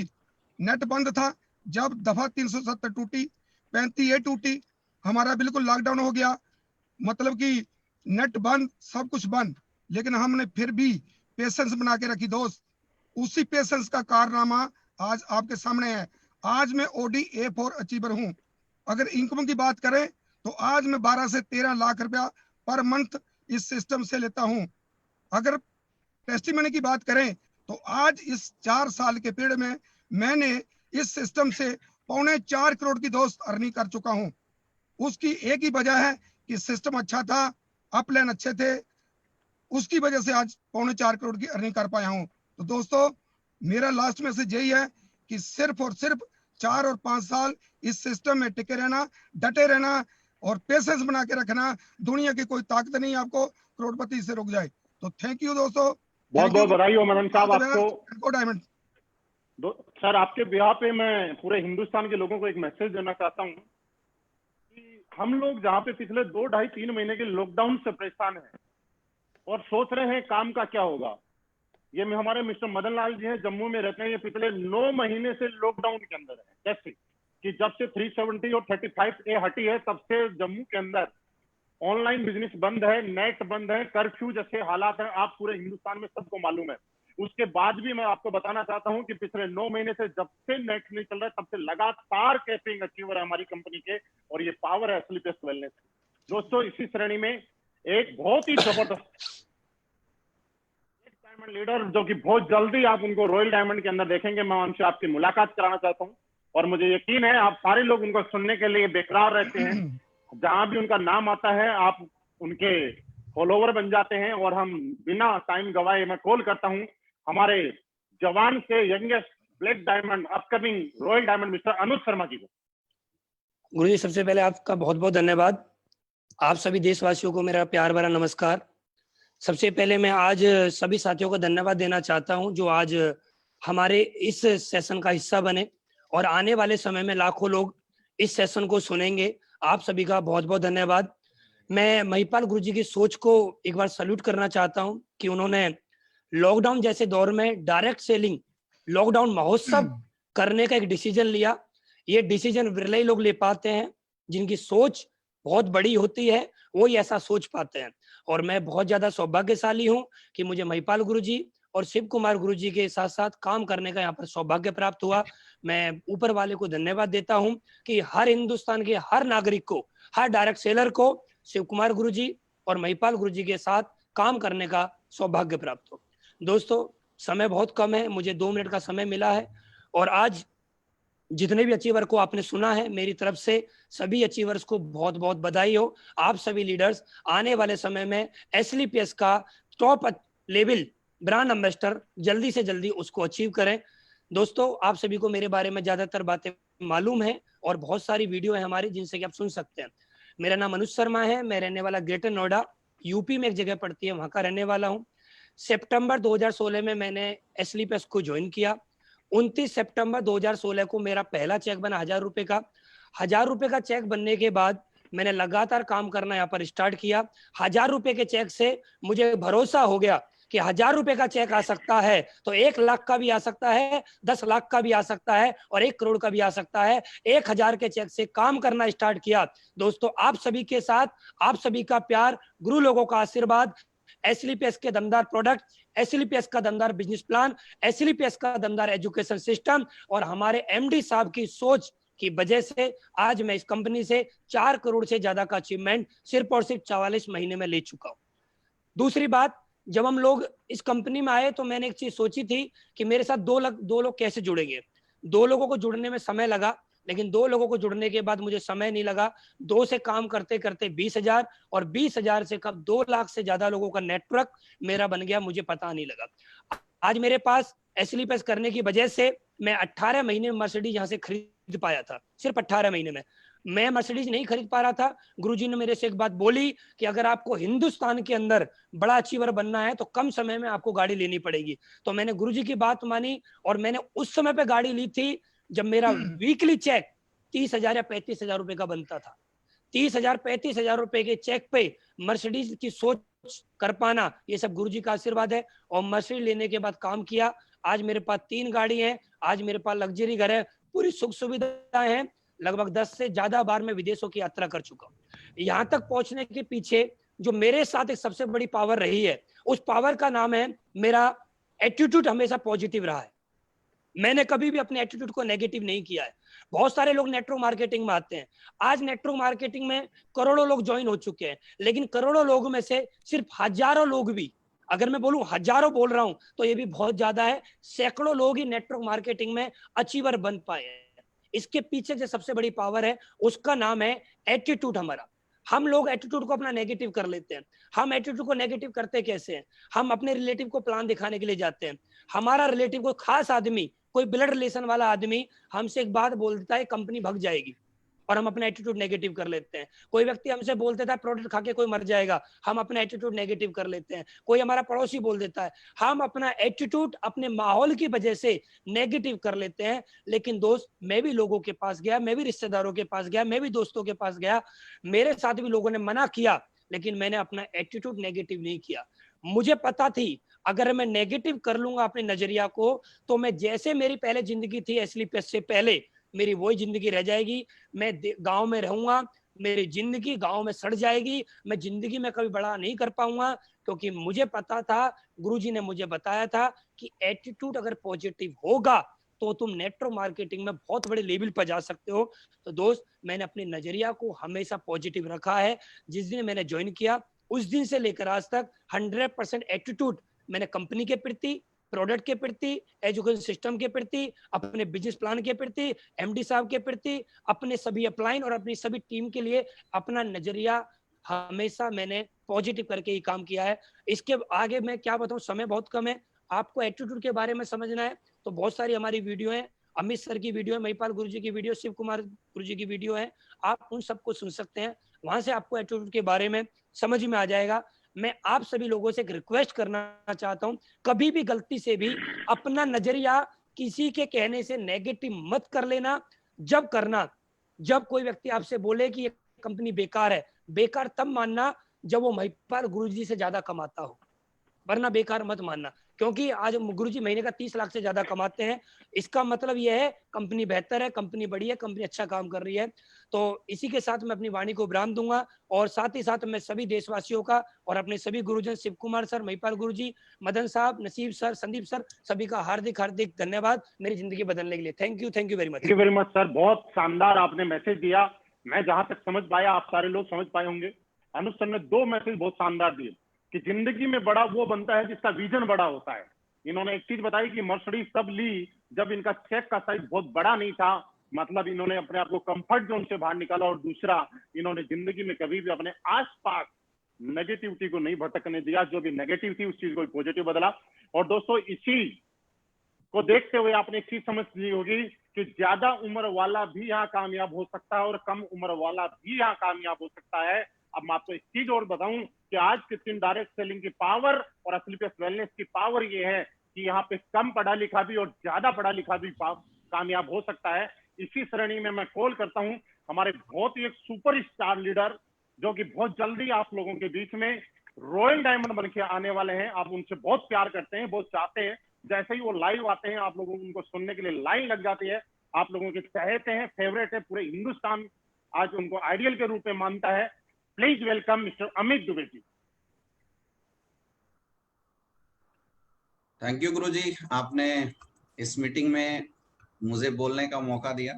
नेट बंद था। जब दफा 370 टूटी, 35 ये टूटी, हमारा बिल्कुल लॉकडाउन हो गया, मतलब कि नेट बंद, सब कुछ बंद, लेकिन हमने फिर भी पेशेंस बना के रखी दोस्त। उसी पेशेंस का कारनामा आज आपके सामने है। आज मैं ओडी A4 अचीवर हूं। अगर इनकम की बात करें तो आज मैं 12 से 13 लाख रुपया पर मंथ इस सिस्टम से लेता हूं। अगर टेस्टिमनी की बात करें तो आज इस 4 साल के पीरियड में मैंने इस सिस्टम से 4.25 करोड़ की दोस्त अर्निंग कर चुका हूं। उसकी एक ही वजह है कि सिस्टम अच्छा था, अपलाइन अच्छे थे, उसकी वजह से आज 4.25 करोड़ की अर्निंग कर पाया हूं। तो दोस्तों मेरा लास्ट मैसेज यही है कि सिर्फ और सिर्फ 4 और 5 साल इस सिस्टम में टिके रहना, डटे रहना और पेशेंस बना के रखना। दुनिया की कोई ताकत नहीं आपको करोड़पति से रुक जाए। तो थैंक यू दोस्तों, बहुत बहुत बधाई हो मदन साहब आपको। डायमंड सर, आपके बिहार पे मैं पूरे हिंदुस्तान के लोगों को एक मैसेज देना चाहता हूँ कि हम लोग जहाँ पे पिछले 2, 2.5, 3 महीने के लॉकडाउन से परेशान हैं और सोच रहे हैं काम का क्या होगा। ये हमारे मिस्टर मदन लाल जी हैं, जम्मू में रहते हैं। ये पिछले 9 महीने से लॉकडाउन के अंदर है। जैसे कि जब से 370 और 35A हटी है तब से जम्मू के अंदर ऑनलाइन बिजनेस बंद है, नेट बंद है, कर्फ्यू जैसे हालात हैं, आप पूरे हिंदुस्तान में सबको मालूम है। उसके बाद भी मैं आपको बताना चाहता हूं कि पिछले 9 महीने से जब से नेट नहीं चल रहा है तब से लगातार कैपिंग अचीवर है हमारी कंपनी के, और ये पावर है एसलीपीएस वेलनेस। दोस्तों इसी श्रेणी में एक बहुत ही जबरदस्त डायमंड लीडर, जो कि बहुत जल्दी आप उनको रॉयल डायमंड के अंदर देखेंगे, मैं उनसे आपकी मुलाकात कराना चाहता हूँ। और मुझे यकीन है आप सारे लोग उनको सुनने के लिए बेकरार रहते हैं। जहां भी उनका नाम आता है आप उनके फॉलोवर बन जाते हैं। और हम बिना टाइम गवाए मैं कॉल करता हूं हमारे जवान से youngest black diamond upcoming royal diamond mister Anuj Sharma ji को। गुरुजी सबसे पहले आपका बहुत बहुत धन्यवाद। आप सभी देशवासियों को मेरा प्यार भरा नमस्कार। सबसे पहले मैं आज सभी साथियों को धन्यवाद देना चाहता हूं जो आज हमारे इस सेशन का हिस्सा बने और आने वाले समय में लाखों लोग इस सेशन को सुनेंगे। आप सभी का बहुत बहुत धन्यवाद। मैं महिपाल गुरुजी की सोच को एक बार सैल्यूट करना चाहता हूं कि उन्होंने लॉकडाउन जैसे दौर में डायरेक्ट सेलिंग लॉकडाउन महोत्सव करने का एक डिसीजन लिया। ये डिसीजन विरले लोग ले पाते हैं, जिनकी सोच बहुत बड़ी होती है वो ही ऐसा सोच पाते हैं। और मैं बहुत ज्यादा सौभाग्यशाली हूं कि मुझे महिपाल गुरुजी और शिव कुमार गुरुजी के साथ साथ काम करने का यहाँ पर सौभाग्य प्राप्त हुआ। मैं ऊपर वाले को धन्यवाद देता हूं कि हर हिंदुस्तान के हर नागरिक को, हर डायरेक्ट सेलर को शिव कुमार गुरुजी और महिपाल गुरुजी के साथ काम करने का सौभाग्य प्राप्त हो। दोस्तों समय बहुत कम है, मुझे 2 मिनट का समय मिला है और आज जितने भी अचीवर को आपने सुना है, मेरी तरफ से सभी अचीवर्स को बहुत बहुत बधाई हो। आप सभी लीडर्स आने वाले समय में एसलीपीएस का टॉप लेवल ब्रांड एम्बेसडर जल्दी से जल्दी उसको अचीव करें। दोस्तों आप सभी को मेरे बारे में ज्यादातर बातें मालूम है और बहुत सारी वीडियो है हमारी जिनसे कि आप सुन सकते हैं। मेरा नाम अनुज शर्मा है, मैं रहने वाला ग्रेटर नोएडा यूपी में एक जगह पड़ती है, वहां का रहने वाला हूँ। सितंबर 2016 में मैंने एसलीपीएस को ज्वाइन किया। 29 सितंबर 2016 को मेरा पहला चेक बना 1000 रुपए का। 1000 रुपए का चेक बनने के बाद मैंने लगातार काम करना यहाँ पर स्टार्ट किया। 1000 रुपए के चेक से मुझे भरोसा हो गया कि 1000 रुपए का चेक आ सकता है तो 1 लाख का भी आ सकता है, 10 लाख का भी आ सकता है और 1 करोड़ का भी आ सकता है। 1000 के चेक से काम करना स्टार्ट किया। दोस्तों आप सभी के साथ, आप सभी का प्यार, गुरु लोगों का आशीर्वाद, एसलीपीएस के दमदार प्रोडक्ट, एसलीपीएस का दमदार बिजनेस प्लान, एसलीपीएस का दमदार एजुकेशन सिस्टम और हमारे एमडी साहब की सोच की वजह से आज मैं इस कंपनी से 4 करोड़ से ज्यादा का अचीवमेंट सिर्फ और सिर्फ 44 महीने में ले चुका हूं। दूसरी बात, जब हम लोग इस कंपनी में आए तो मैंने एक चीज सोची थी कि मेरे साथ दो लोग कैसे जुड़ेंगे। 2 लोगों को जुड़ने में समय लगा, लेकिन 2 लोगों को जुड़ने के बाद मुझे समय नहीं लगा। 2 से काम करते करते 20,000 और 20,000 से कब 2 लाख से ज्यादा लोगों का नेटवर्क मेरा बन गया, मुझे पता नहीं लगा। आज मेरे पास एसलीपीएस करने की वजह से मैं 18 महीने में मर्सिडीज यहाँ से खरीद पाया था। सिर्फ 18 महीने में मैं मर्सिडीज नहीं खरीद पा रहा था। गुरुजी ने मेरे से एक बात बोली कि अगर आपको हिंदुस्तान के अंदर बड़ा अचीवर बनना है तो कम समय में आपको गाड़ी लेनी पड़ेगी। तो मैंने गुरुजी की बात मानी और मैंने उस समय पे गाड़ी ली थी जब मेरा वीकली चेक 30,000 या 35,000 रुपए का बनता था। 30,000 35,000 रुपए के चेक पे मर्सिडीज की सोच कर पाना, ये सब गुरुजी का आशीर्वाद है। और मर्सिडीज लेने के बाद काम किया। आज मेरे पास 3 गाड़ी है, आज मेरे पास लग्जरी घर है, पूरी सुख सुविधाएं हैं। लगभग 10 से ज्यादा बार मैं विदेशों की यात्रा कर चुका हूँ। यहाँ तक पहुंचने के पीछे जो मेरे साथ एक सबसे बड़ी पावर रही है, उस पावर का नाम है मेरा एटीट्यूड हमेशा पॉजिटिव रहा है। मैंने कभी भी अपने एटीट्यूड को नेगेटिव नहीं किया है। बहुत सारे लोग नेटवर्क मार्केटिंग में आते हैं। आज नेटवर्क मार्केटिंग में करोड़ों लोग ज्वाइन हो चुके हैं, लेकिन करोड़ों लोगों में से सिर्फ हजारों लोग भी अगर मैं बोलूं हजारों बोल रहा हूं तो ये भी बहुत ज्यादा है। सैकड़ों लोग ही नेटवर्क मार्केटिंग में अचीवर बन पाए हैं। इसके पीछे जो सबसे बड़ी पावर है उसका नाम है एटीट्यूड हमारा। हम लोग एटीट्यूड को अपना नेगेटिव कर लेते हैं। हम एटीट्यूड को नेगेटिव करते कैसे हैं? हम अपने रिलेटिव को प्लान दिखाने के लिए जाते हैं। हमारा रिलेटिव कोई खास आदमी, कोई ब्लड रिलेशन वाला आदमी हमसे एक बात बोल देता है कंपनी भग जाएगी, और हम अपना एटीट्यूड नेगेटिव कर लेते हैं। कोई व्यक्ति हमसे बोल देता है प्रोडक्ट खा के कोई मर जाएगा, हम अपना एटीट्यूड नेगेटिव कर लेते हैं। कोई हमारा पड़ोसी बोल देता है, हम अपना एटीट्यूड अपने माहौल की वजह से नेगेटिव कर लेते हैं। लेकिन दोस्त, मैं भी लोगों के पास गया, मैं भी रिश्तेदारों के पास गया, मैं भी दोस्तों के पास गया, मेरे साथ भी लोगों ने मना किया, लेकिन मैंने अपना एटीट्यूड नेगेटिव नहीं किया। मुझे पता थी अगर मैं नेगेटिव कर लूंगा अपने नजरिया को, तो मैं जैसे मेरी पहले जिंदगी थी एसलीपीएस से पहले, मेरी वही जिंदगी रह जाएगी। मैं गांव में रहूंगा, मेरी जिंदगी गांव में सड़ जाएगी, मैं जिंदगी में कभी बड़ा नहीं कर पाऊंगा। क्योंकि मुझे पता था, गुरुजी ने मुझे बताया था कि एटीट्यूड अगर पॉजिटिव होगा तो तुम नेटवर्क मार्केटिंग में बहुत बड़े लेवल पर जा सकते हो। तो दोस्त, मैंने अपने नजरिया को हमेशा पॉजिटिव रखा है। जिस दिन मैंने ज्वाइन किया उस दिन से लेकर आज तक 100% एटीट्यूड मैंने कंपनी के प्रति, प्रोडक्ट के प्रति, एजुकेशन सिस्टम के प्रति, अपने बिजनेस प्लान के प्रति, एमडी साहब के प्रति, अपने सभी अपलाइन और अपनी सभी टीम के लिए अपना नजरिया हमेशा मैंने पॉजिटिव करके ही काम किया है। इसके आगे मैं क्या बताऊं, समय बहुत कम है। आपको एटीट्यूड के बारे में समझना है तो बहुत सारी हमारी वीडियो है, अमित सर की वीडियो है, महिपाल गुरुजी की वीडियो, शिव कुमार गुरुजी की वीडियो है, आप उन सबको सुन सकते हैं। वहां से आपको एटीट्यूड के बारे में समझ में आ जाएगा। मैं आप सभी लोगों से एक रिक्वेस्ट करना चाहता हूं, कभी भी गलती से भी अपना नजरिया किसी के कहने से नेगेटिव मत कर लेना। जब करना, जब कोई व्यक्ति आपसे बोले कि ये कंपनी बेकार है, बेकार तब मानना जब वो महिपाल गुरुजी से ज्यादा कमाता हो, वरना बेकार मत मानना। क्योंकि आज गुरुजी महीने का 30 लाख से ज्यादा कमाते हैं, इसका मतलब यह है कंपनी बेहतर है, कंपनी बड़ी है, कंपनी अच्छा काम कर रही है। तो इसी के साथ मैं अपनी वाणी को विराम दूंगा, और साथ ही साथ मैं सभी देशवासियों का और अपने सभी गुरुजन शिव कुमार सर, महिपाल गुरुजी, मदन साहब, नसीब सर, संदीप सर, सभी का हार्दिक हार्दिक धन्यवाद मेरी जिंदगी बदलने के लिए। Thank you very much. Thank you very much sir, बहुत शानदार आपने मैसेज दिया। मैं जहां तक समझ पाया, आप सारे लोग समझ पाए होंगे। अनुज सर ने 2 मैसेज बहुत शानदार दिए कि जिंदगी में बड़ा वो बनता है जिसका विजन बड़ा होता है। इन्होंने एक चीज बताई कि मर्सिडीज तब ली जब इनका चेक का साइज बहुत बड़ा नहीं था, मतलब इन्होंने अपने आप को कंफर्ट जोन से बाहर निकाला। और दूसरा, इन्होंने जिंदगी में कभी भी अपने आसपास नेगेटिविटी को नहीं भटकने दिया, जो भी नेगेटिव थी उस चीज को पॉजिटिव बदला। और दोस्तों, इसी को देखते हुए आपने एक चीज समझ ली होगी कि ज्यादा उम्र वाला भी यहाँ कामयाब हो सकता है और कम उम्र वाला भी यहाँ कामयाब हो सकता है। अब मैं आपको एक चीज और बताऊं कि आज के दिन डायरेक्ट सेलिंग की पावर और एसलीपीएस वेलनेस की पावर ये है कि यहाँ पे कम पढ़ा लिखा भी और ज्यादा पढ़ा लिखा भी कामयाब हो सकता है। इसी श्रेणी में मैं कॉल करता हूँ हमारे बहुत ही एक सुपर स्टार लीडर, जो कि बहुत जल्दी आप लोगों के बीच में रॉयल डायमंड बन के आने वाले हैं। आप उनसे बहुत प्यार करते हैं, बहुत चाहते हैं। जैसे ही वो लाइव आते हैं, आप लोगों को उनको सुनने के लिए लाइन लग जाती है। आप लोगों के चहेते हैं, फेवरेट है, पूरे हिंदुस्तान आज उनको आइडियल के रूप में मानता है। Please welcome mister Amit Dubey ji. Thank you guruji, आपने इस मीटिंग में मुझे बोलने का मौका दिया।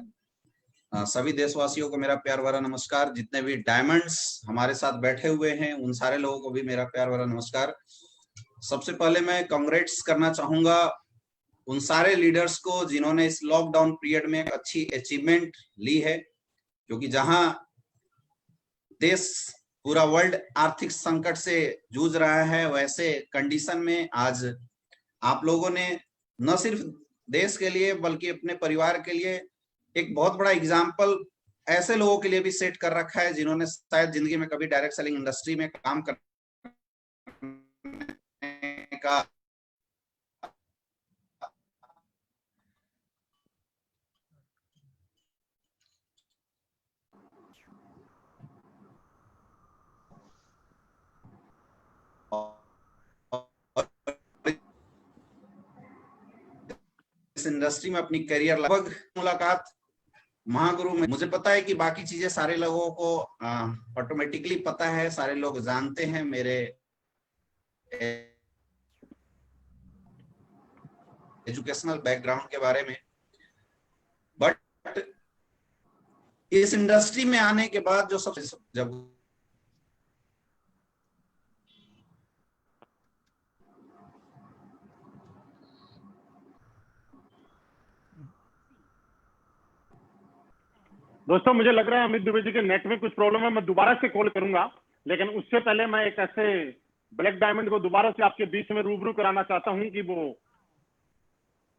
सभी देशवासियों को मेरा प्यार भरा नमस्कार। जितने भी डायमंड्स हमारे साथ बैठे हुए हैं उन सारे लोगों को भी मेरा प्यार भरा नमस्कार। सबसे पहले मैं कांग्रेट्स करना चाहूंगा उन सारे लीडर्स को जिन्होंने इस लॉकडाउन पीरियड में एक अच्छी अचीवमेंट ली है, क्योंकि जहां देश पूरा वर्ल्ड आर्थिक संकट से जूझ रहा है, वैसे कंडीशन में आज आप लोगों ने न सिर्फ देश के लिए बल्कि अपने परिवार के लिए एक बहुत बड़ा एग्जाम्पल ऐसे लोगों के लिए भी सेट कर रखा है जिन्होंने शायद जिंदगी में कभी डायरेक्ट सेलिंग इंडस्ट्री में काम करने का इस इंडस्ट्री में अपनी करियर लगभग मुलाकात महागुरु में। मुझे पता है कि बाकी चीजें सारे लोगों को ऑटोमेटिकली पता है, सारे लोग जानते हैं मेरे एजुकेशनल बैकग्राउंड के बारे में, बट इस इंडस्ट्री में आने के बाद जो जब दोस्तों मुझे लग रहा है अमित दुबे जी के नेट में कुछ प्रॉब्लम है, मैं दोबारा से कॉल करूंगा, लेकिन उससे पहले मैं एक ऐसे ब्लैक डायमंड को दोबारा से आपके बीच में रूबरू कराना चाहता हूं कि वो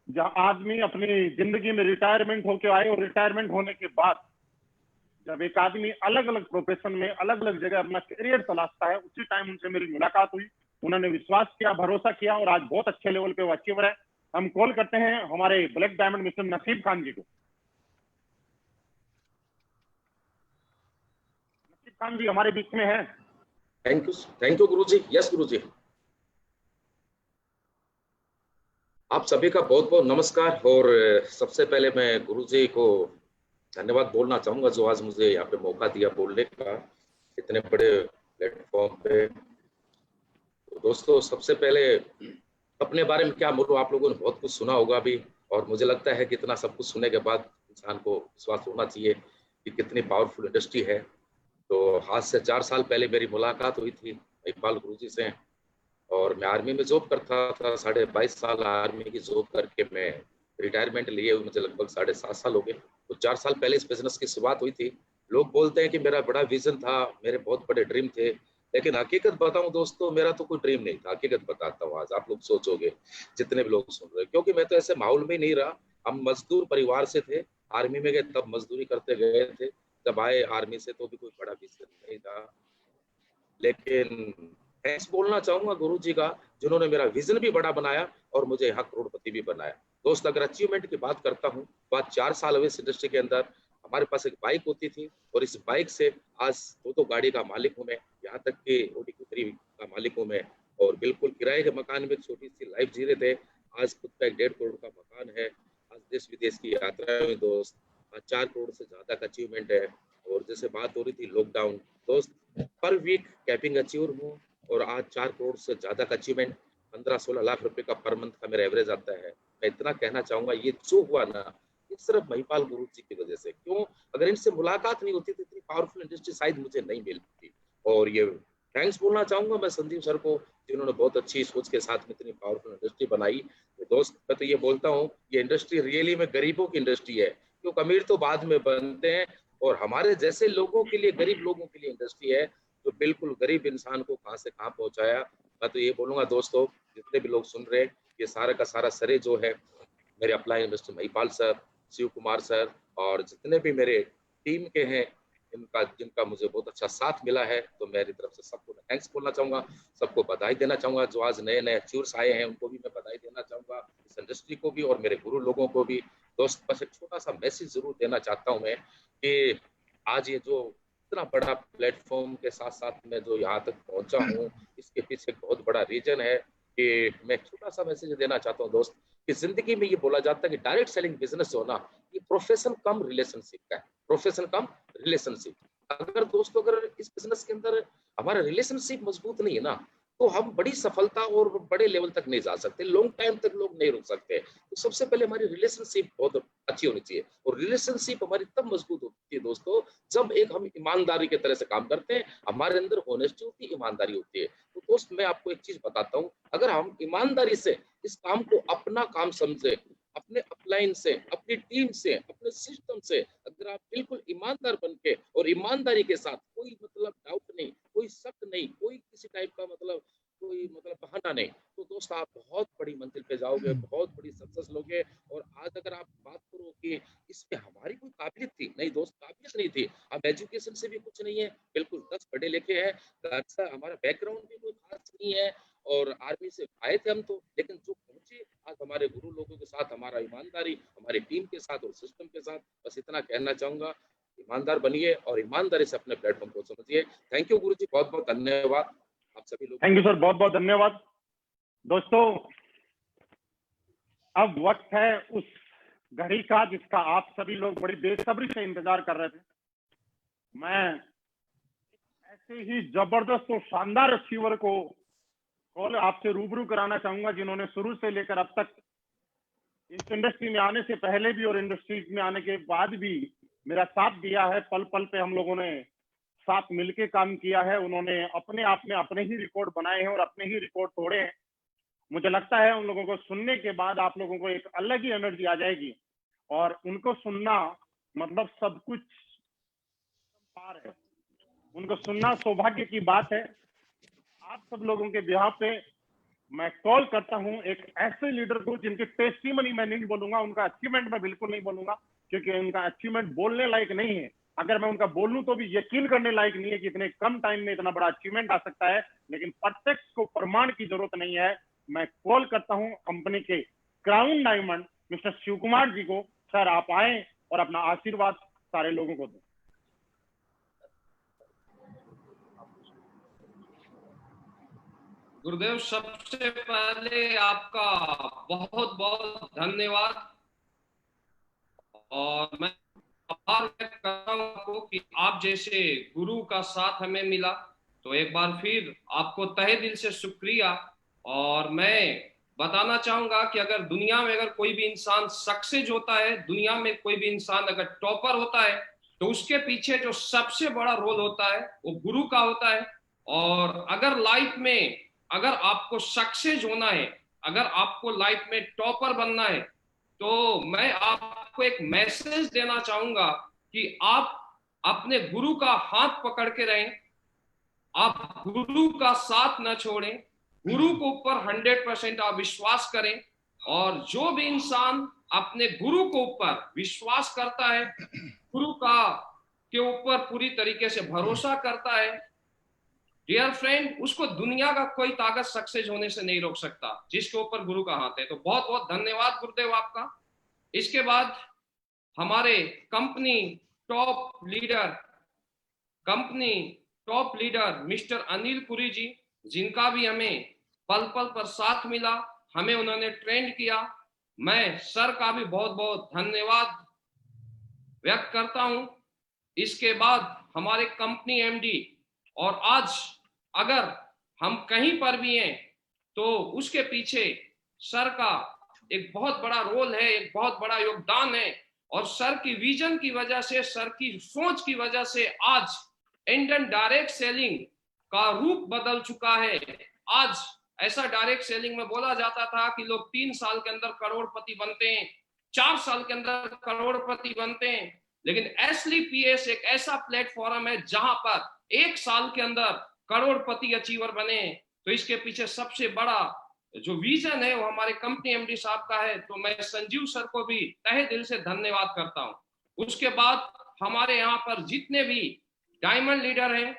जहां आदमी अपनी जिंदगी में रिटायरमेंट होके आए और रिटायरमेंट होने के बाद जब एक आदमी अलग अलग प्रोफेशन में अलग अलग जगह अपना करियर तलाशता है, उसी टाइम उनसे मेरी मुलाकात हुई, उन्होंने विश्वास किया, भरोसा किया और आज बहुत अच्छे लेवल पे वो अचीवर है। हम कॉल करते हैं हमारे black diamond mister Naseeb Khan जी को। नसीब खान जी हमारे बीच में है। Thank you Guruji. यस गुरुजी, आप सभी का बहुत बहुत नमस्कार। और सबसे पहले मैं गुरुजी को धन्यवाद बोलना चाहूंगा जो आज मुझे यहाँ पे मौका दिया बोलने का इतने बड़े प्लेटफॉर्म पे। तो दोस्तों सबसे पहले अपने बारे में क्या बोलूं, आप लोगों ने बहुत कुछ सुना होगा अभी, और मुझे लगता है कि इतना सब कुछ सुनने के बाद इंसान को विश्वास होना चाहिए कि कितनी पावरफुल इंडस्ट्री है। तो आज से 4 साल पहले मेरी मुलाकात हुई थी महिपाल गुरुजी से, और मैं आर्मी में जॉब करता था। 22.5 साल आर्मी की जॉब करके मैं रिटायरमेंट लिए हुए मुझे लगभग 7.5 साल हो गए। तो 4 साल पहले इस बिजनेस की शुरुआत हुई थी। लोग बोलते हैं कि मेरा बड़ा विजन था, मेरे बहुत बड़े ड्रीम थे, लेकिन हकीकत बताऊं दोस्तों, मेरा तो कोई ड्रीम नहीं था। हकीकत बताता हूँ, आज आप लोग सोचोगे जितने भी लोग सुन रहे हैं, क्योंकि मैं तो ऐसे माहौल में ही नहीं रहा। हम मजदूर परिवार से थे, आर्मी में गए तब मजदूरी करते गए थे, जब आए आर्मी से तो भी कोई बड़ा विजन नहीं था। लेकिन थैंक्स बोलना चाहूंगा गुरुजी का, जिन्होंने मेरा विजन भी बड़ा बनाया और मुझे यहाँ करोड़पति भी बनाया। दोस्त अगर अचीवमेंट की बात करता हूँ, बात 4 साल हुए इस इंडस्ट्री के अंदर। हमारे पास एक बाइक होती थी और इस बाइक से आज 2 गाड़ी का मालिक हूँ मैं, यहाँ तक कि ओडी कुतरी का मालिक हूँ मैं। और बिल्कुल किराए के मकान में एक छोटी सी लाइफ जी रहे थे, आज खुद का एक 1.5 करोड़ का मकान है। आज देश विदेश की यात्रा में दोस्त, आज 4 करोड़ से ज्यादा का अचीवमेंट है। और जैसे बात हो रही थी लॉकडाउन, दोस्त पर वीक कैपिंग अचीवर हूँ और आज 4 करोड़ से ज्यादा का अचीवमेंट, 15-16 लाख रुपए का पर मंथ का मेरा एवरेज आता है। मैं इतना कहना चाहूंगा, ये जो हुआ ना, ये सिर्फ महिपाल गुरु जी की वजह से। क्यों? अगर इनसे मुलाकात नहीं होती तो इतनी पावरफुल इंडस्ट्री शायद मुझे नहीं मिलती। और ये थैंक्स बोलना चाहूंगा मैं संदीप सर को, जिन्होंने बहुत अच्छी सोच के साथ में इतनी पावरफुल इंडस्ट्री बनाई। तो दोस्त मैं तो ये बोलता हूँ, ये इंडस्ट्री रियली में गरीबों की इंडस्ट्री है, क्योंकि अमीर तो बाद में बनते हैं और हमारे जैसे लोगों के लिए, गरीब लोगों के लिए इंडस्ट्री है, तो बिल्कुल गरीब इंसान को कहां से कहां पहुंचाया। मैं तो ये बोलूंगा दोस्तों, जितने भी लोग सुन रहे हैं, ये सारा का सारा श्रेय जो है मेरे upline mister Mahipal sir, Shiv Kumar sir और जितने भी मेरे टीम के हैं, जिनका मुझे बहुत अच्छा साथ मिला है। तो मेरी तरफ से सबको थैंक्स बोलना चाहूंगा, सबको बधाई देना चाहूंगा। जो आज नए नए अचीवर्स आए हैं उनको भी मैं बधाई देना चाहूंगा, इस इंडस्ट्री को भी और मेरे गुरु लोगों को भी। दोस्त बस एक छोटा सा मैसेज जरूर देना चाहता हूँ मैं, कि आज ये जो इतना बड़ा प्लेटफॉर्म के साथ साथ मैं जो यहाँ तक पहुंचा हूँ, इसके पीछे बहुत बड़ा रीजन है। कि मैं छोटा सा मैसेज देना चाहता हूँ दोस्त, कि जिंदगी में ये बोला जाता है कि डायरेक्ट सेलिंग बिजनेस जो ना, ये प्रोफेशन कम रिलेशनशिप का है, प्रोफेशन कम रिलेशनशिप। अगर दोस्तों अगर इस बिजनेस के अंदर हमारा रिलेशनशिप मजबूत नहीं है ना, तो हम बड़ी सफलता और बड़े लेवल तक नहीं जा सकते, लॉन्ग टाइम तक लोग नहीं रुक सकते। तो सबसे पहले हमारी रिलेशनशिप बहुत अच्छी होनी चाहिए, और रिलेशनशिप हमारी तब मजबूत होती है दोस्तों, जब एक हम ईमानदारी की तरह से काम करते हैं, हमारे अंदर होनेस्टी होती है, ईमानदारी होती है। तो दोस्त मैं आपको एक चीज बताता हूँ, अगर हम ईमानदारी से इस काम को अपना काम समझे, अपने अपलाइन से, अपनी टीम से, अपने सिस्टम से, अगर आप बिल्कुल ईमानदार बन के और ईमानदारी के साथ, कोई मतलब डाउट नहीं, कोई शक नहीं, कोई किसी टाइप का मतलब कोई मतलब बहाना नहीं, तो दोस्त आप बहुत बड़ी मंजिल पे जाओगे, बहुत बड़ी सक्सेस लोगे। और आज अगर आप बात करो कि इसमें हमारी कोई काबिलियत थी, नहीं दोस्त, काबिलियत नहीं थी। अब एजुकेशन से भी कुछ नहीं है, बिल्कुल 10 पढ़े लिखे हैं, अच्छा हमारा बैकग्राउंड भी कोई खास नहीं है, और आर्मी से आए थे हम तो, लेकिन जो पहुंचे आज हमारे गुरु लोगों के साथ, हमारा ईमानदारी, हमारी टीम के साथ और सिस्टम के साथ। बस इतना कहना चाहूंगा, ईमानदार बनिए और ईमानदारी से अपने प्लेटफॉर्म को समझिए। थैंक यू गुरु जी, बहुत बहुत धन्यवाद आप सभी लोग। थैंक यू सर, बहुत बहुत धन्यवाद। दोस्तों अब वक्त है उस घड़ी का जिसका आप सभी लोग बड़ी बेसब्री से इंतजार कर रहे थे। मैं ऐसे ही जबरदस्त और शानदार अचीवर को कॉल आपसे रूबरू कराना चाहूंगा, जिन्होंने शुरू से लेकर अब तक इस इंडस्ट्री में आने से पहले भी और इंडस्ट्री में आने के बाद भी मेरा साथ दिया है। पल पल पे हम लोगों ने साथ मिलके काम किया है। उन्होंने अपने आप में अपने ही रिकॉर्ड बनाए हैं और अपने ही रिकॉर्ड तोड़े हैं। मुझे लगता है उन लोगों को सुनने के बाद आप लोगों को एक अलग ही एनर्जी आ जाएगी, और उनको सुनना मतलब सब कुछ पार है, उनको सुनना सौभाग्य की बात है। आप सब लोगों के बिहाफ पे मैं कॉल करता हूं एक ऐसे लीडर को जिनकी टेस्टिमनी मैं नहीं बोलूंगा, उनका अचीवमेंट मैं बिल्कुल नहीं बोलूंगा, क्योंकि उनका अचीवमेंट बोलने लायक नहीं है। अगर मैं उनका बोलूं तो भी यकीन करने लायक नहीं है कि इतने कम टाइम में इतना बड़ा अचीवमेंट आ सकता है, लेकिन प्रत्यक्ष को प्रमाण की जरूरत नहीं है। मैं कॉल करता हूं कंपनी के crown diamond mister Shiv Kumar ji को। सर आप आए और अपना आशीर्वाद सारे लोगों को दें। गुरुदेव, सबसे पहले आपका बहुत बहुत धन्यवाद, और मैं आभार व्यक्त करता हूं आपको कि आप जैसे गुरु का साथ हमें मिला। तो एक बार फिर आपको तहे दिल से शुक्रिया। और मैं बताना चाहूंगा कि अगर दुनिया में अगर कोई भी इंसान सक्सेस होता है, दुनिया में कोई भी इंसान अगर टॉपर होता है, तो उसके पीछे जो सबसे बड़ा रोल होता है वो गुरु का होता है। और अगर लाइफ में अगर आपको सक्सेस होना है, अगर आपको लाइफ में टॉपर बनना है, तो मैं आपको एक मैसेज देना चाहूंगा कि आप अपने गुरु का हाथ पकड़ के रहें, आप गुरु का साथ न छोड़ें, गुरु के ऊपर 100% आप विश्वास करें। और जो भी इंसान अपने गुरु के ऊपर विश्वास करता है, गुरु का के ऊपर पूरी तरीके से भरोसा करता है, डियर फ्रेंड, उसको दुनिया का कोई ताकत सक्सेस होने से नहीं रोक सकता, जिसके ऊपर गुरु का हाथ है। तो बहुत बहुत धन्यवाद गुरुदेव आपका। इसके बाद हमारे company top leader mister Anil Puri ji, जिनका भी हमें पल पल पर साथ मिला, हमें उन्होंने ट्रेंड किया। मैं सर का भी बहुत बहुत धन्यवाद व्यक्त करता हूं। इसके बाद हमारे कंपनी एमडी, और आज अगर हम कहीं पर भी हैं तो उसके पीछे सर का एक बहुत बड़ा रोल है, एक बहुत बड़ा योगदान है। और सर की विजन की वजह से, सर की सोच की वजह से आज इंडियन डायरेक्ट सेलिंग का रूप बदल चुका है। आज ऐसा डायरेक्ट सेलिंग में बोला जाता था कि लोग 3 साल के अंदर करोड़पति बनते हैं, 4 साल के अंदर करोड़पति बनते हैं, लेकिन एसलीपीएस एक ऐसा प्लेटफॉर्म है जहां पर 1 साल के अंदर करोड़पति अचीवर बने। तो इसके पीछे सबसे बड़ा जो विजन है वो हमारे कंपनी एमडी साहब का है। तो मैं संजीव सर को भी तहे दिल से धन्यवाद करता हूं। उसके बाद हमारे यहाँ पर जितने भी डायमंड लीडर हैं,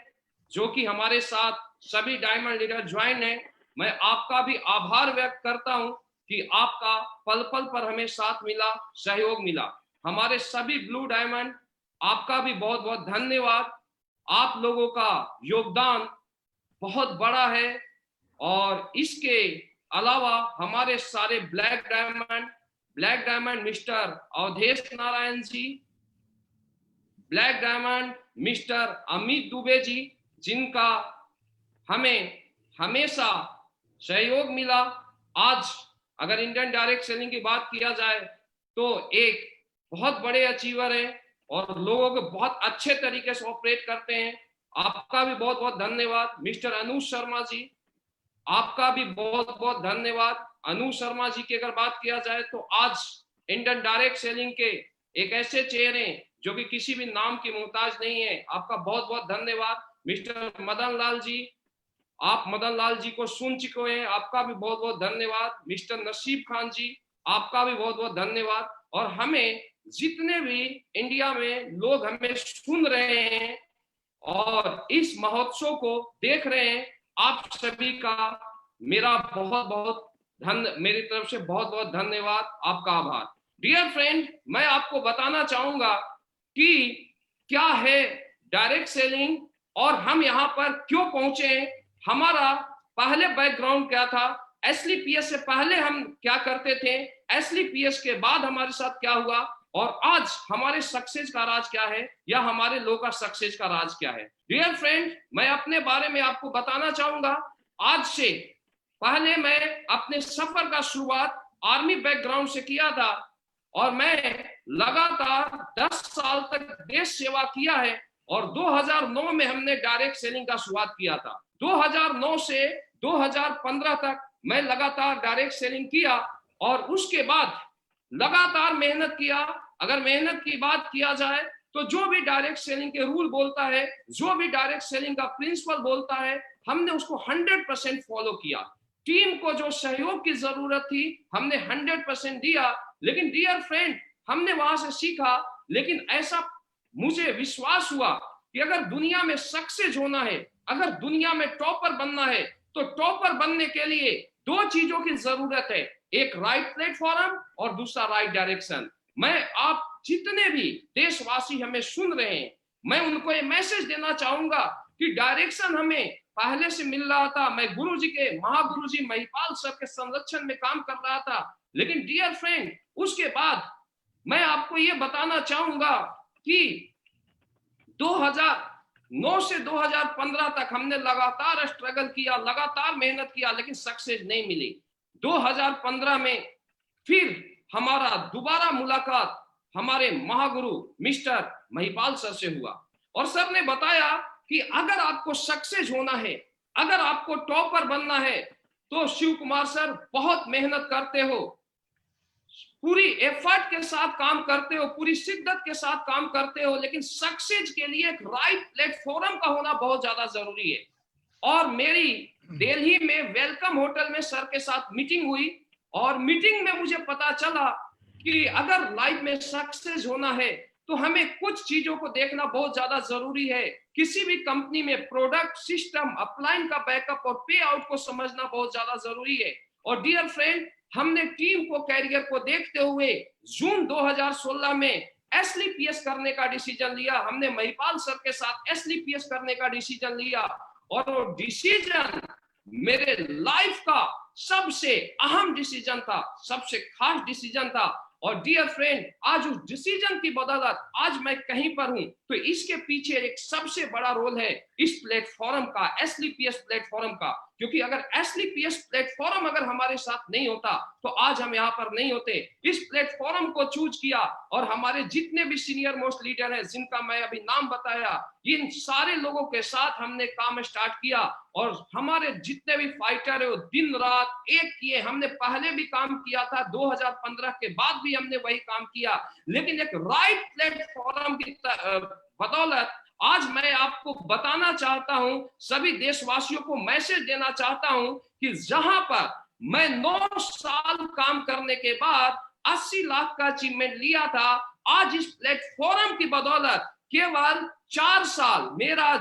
जो कि हमारे साथ सभी डायमंड लीडर ज्वाइन हैं, मैं आपका भी आभार व्यक्त करता हूं कि आपका पल पल पर हमें साथ मिला, सहयोग मिला। हमारे सभी ब्लू डायमंड, आपका भी बहुत बहुत धन्यवाद। आप लोगों का योगदान बहुत बड़ा है। और इसके अलावा हमारे सारे black diamond mister Awadhesh Narayan ji, black diamond mister Amit Dubey ji, जिनका हमें हमेशा सहयोग मिला। आज अगर इंडियन डायरेक्ट सेलिंग की बात किया जाए तो एक बहुत बड़े अचीवर है और लोगों को बहुत अच्छे तरीके से ऑपरेट करते हैं। आपका भी बहुत बहुत धन्यवाद। मिस्टर अनु शर्मा जी, आपका भी बहुत बहुत धन्यवाद। अनु शर्मा जी की अगर बात किया जाए तो आज इंडियन डायरेक्ट सेलिंग के एक ऐसे चेहरे जो कि किसी भी नाम की मोहताज नहीं है, आपका बहुत बहुत धन्यवाद। मिस्टर मदन लाल जी, आप मदन लाल जी को सुन चुके हैं, आपका भी बहुत बहुत धन्यवाद। मिस्टर नसीब खान जी, आपका भी बहुत बहुत धन्यवाद। और हमें जितने भी इंडिया में लोग हमें सुन रहे हैं और इस महोत्सव को देख रहे हैं, आप सभी का मेरा बहुत बहुत मेरी तरफ से बहुत बहुत धन्यवाद, आपका आभार। डियर फ्रेंड, मैं आपको बताना चाहूंगा कि क्या है डायरेक्ट सेलिंग और हम यहाँ पर क्यों पहुंचे हैं। हमारा पहले बैकग्राउंड क्या था, एसलीपीएस से पहले हम क्या करते थे, एसलीपीएस के बाद हमारे साथ क्या हुआ, और आज हमारे सक्सेस का राज क्या है या हमारे लोगों का सक्सेस का राज क्या है। डियर फ्रेंड, मैं अपने बारे में आपको बताना चाहूंगा। आज से पहले मैं अपने सफर का शुरुआत आर्मी बैकग्राउंड से किया था और मैं लगातार 10 साल तक देश सेवा किया है और 2009 में हमने डायरेक्ट सेलिंग का शुरुआत किया था। 2009 से 2015 तक मैं लगातार डायरेक्ट सेलिंग किया और उसके बाद लगातार मेहनत किया। अगर मेहनत की बात किया जाए तो जो भी डायरेक्ट सेलिंग के रूल बोलता है, जो भी डायरेक्ट सेलिंग का प्रिंसिपल बोलता है, हमने उसको 100% फॉलो किया। टीम को जो सहयोग की जरूरत थी हमने 100% दिया। लेकिन डियर फ्रेंड, हमने वहां से सीखा, लेकिन ऐसा मुझे विश्वास हुआ कि अगर दुनिया में सक्सेस होना है, अगर दुनिया में टॉपर बनना है, तो टॉपर बनने के लिए दो चीजों की जरूरत है, एक राइट प्लेटफॉर्म और दूसरा राइट डायरेक्शन। मैं आप जितने भी देशवासी हमें सुन रहे हैं, मैं उनको ये मैसेज देना चाहूंगा कि डायरेक्शन हमें पहले से मिल रहा था। मैं गुरुजी के, महागुरुजी महिपाल सर के संरक्षण में काम कर रहा था। लेकिन डियर फ्रेंड, उसके बाद मैं आपको ये बताना चाहूंगा कि 2009 से 2015 तक हमने लगातार स्ट्रगल किया, लगातार मेहनत किया, लेकिन सक्सेस नहीं मिली। 2015 में फिर हमारा दोबारा मुलाकात हमारे महागुरु मिस्टर महिपाल सर से हुआ, और सर ने बताया कि अगर आपको सक्सेस होना है, अगर आपको टॉपर बनना है, तो शिव कुमार सर बहुत मेहनत करते हो, पूरी एफर्ट के साथ काम करते हो, पूरी शिद्दत के साथ काम करते हो, लेकिन सक्सेस के लिए एक राइट प्लेटफॉर्म का होना बहुत ज्यादा जरूरी है। और मेरी दिल्ली में वेलकम होटल में सर के साथ मीटिंग हुई, और मीटिंग में मुझे पता चला कि अगर लाइफ में सक्सेस होना है तो हमें कुछ चीजों को देखना बहुत ज्यादा जरूरी है। किसी भी कंपनी में प्रोडक्ट, सिस्टम, अपलाइन का बैकअप और पे आउट को समझना बहुत ज्यादा जरूरी है। और डियर फ्रेंड, हमने टीम को, कैरियर को देखते हुए जून 2016 में एसलीपीएस करने का डिसीजन लिया। हमने महिपाल सर के साथ एसलीपीएस करने का डिसीजन लिया, और वो डिसीजन मेरे लाइफ का सबसे अहम डिसीजन था, सबसे खास डिसीजन था। और डियर फ्रेंड, आज उस डिसीजन की बदौलत आज मैं कहीं पर हूं, तो इसके पीछे एक सबसे बड़ा रोल है इस प्लेटफॉर्म का, एसलीपीएस प्लेटफॉर्म का। क्योंकि अगर एसलीपीएस प्लेटफॉर्म अगर हमारे साथ नहीं होता तो आज हम यहाँ पर नहीं होते। इस प्लेटफॉर्म को चूज किया, और हमारे जितने भी सीनियर मोस्ट लीडर हैं, जिनका मैं अभी नाम बताया, इन सारे लोगों के साथ हमने काम स्टार्ट किया। और हमारे जितने भी फाइटर है वो दिन रात एक किए। हमने पहले भी काम किया था, 2015 के बाद भी हमने वही काम किया, लेकिन एक राइट प्लेटफॉर्म की बदौलत आज मैं आपको बताना चाहता हूं, सभी देशवासियों को मैसेज देना चाहता हूं कि जहां पर मैं 9 साल काम करने के बाद 80 लाख का अचीवमेंट लिया था, आज इस प्लेटफॉर्म की बदौलत केवल 4 साल, मेरा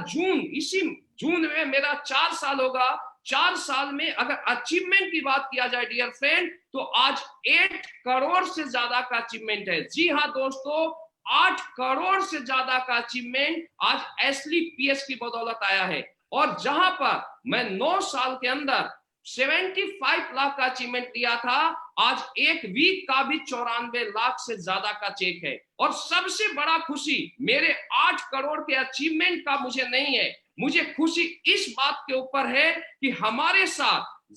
इसी जून में मेरा 4 साल होगा। 4 साल में अगर अचीवमेंट की बात किया जाए डियर फ्रेंड, तो आज 8 करोड़ से ज्यादा का अचीवमेंट है। जी हाँ दोस्तों, 8 करोड़ से ज्यादा का अचीवमेंट आज एसलीपीएस की बदौलत आया है। और जहां पर मैं 9 साल के अंदर 75 लाख का अचीवमेंट लिया था, आज एक वीक का भी 94 लाख से ज्यादा का चेक है। और सबसे बड़ा खुशी मेरे 8 करोड़ के अचीवमेंट का मुझे नहीं है, मुझे खुशी इस बात के ऊपर है कि हमारे साथ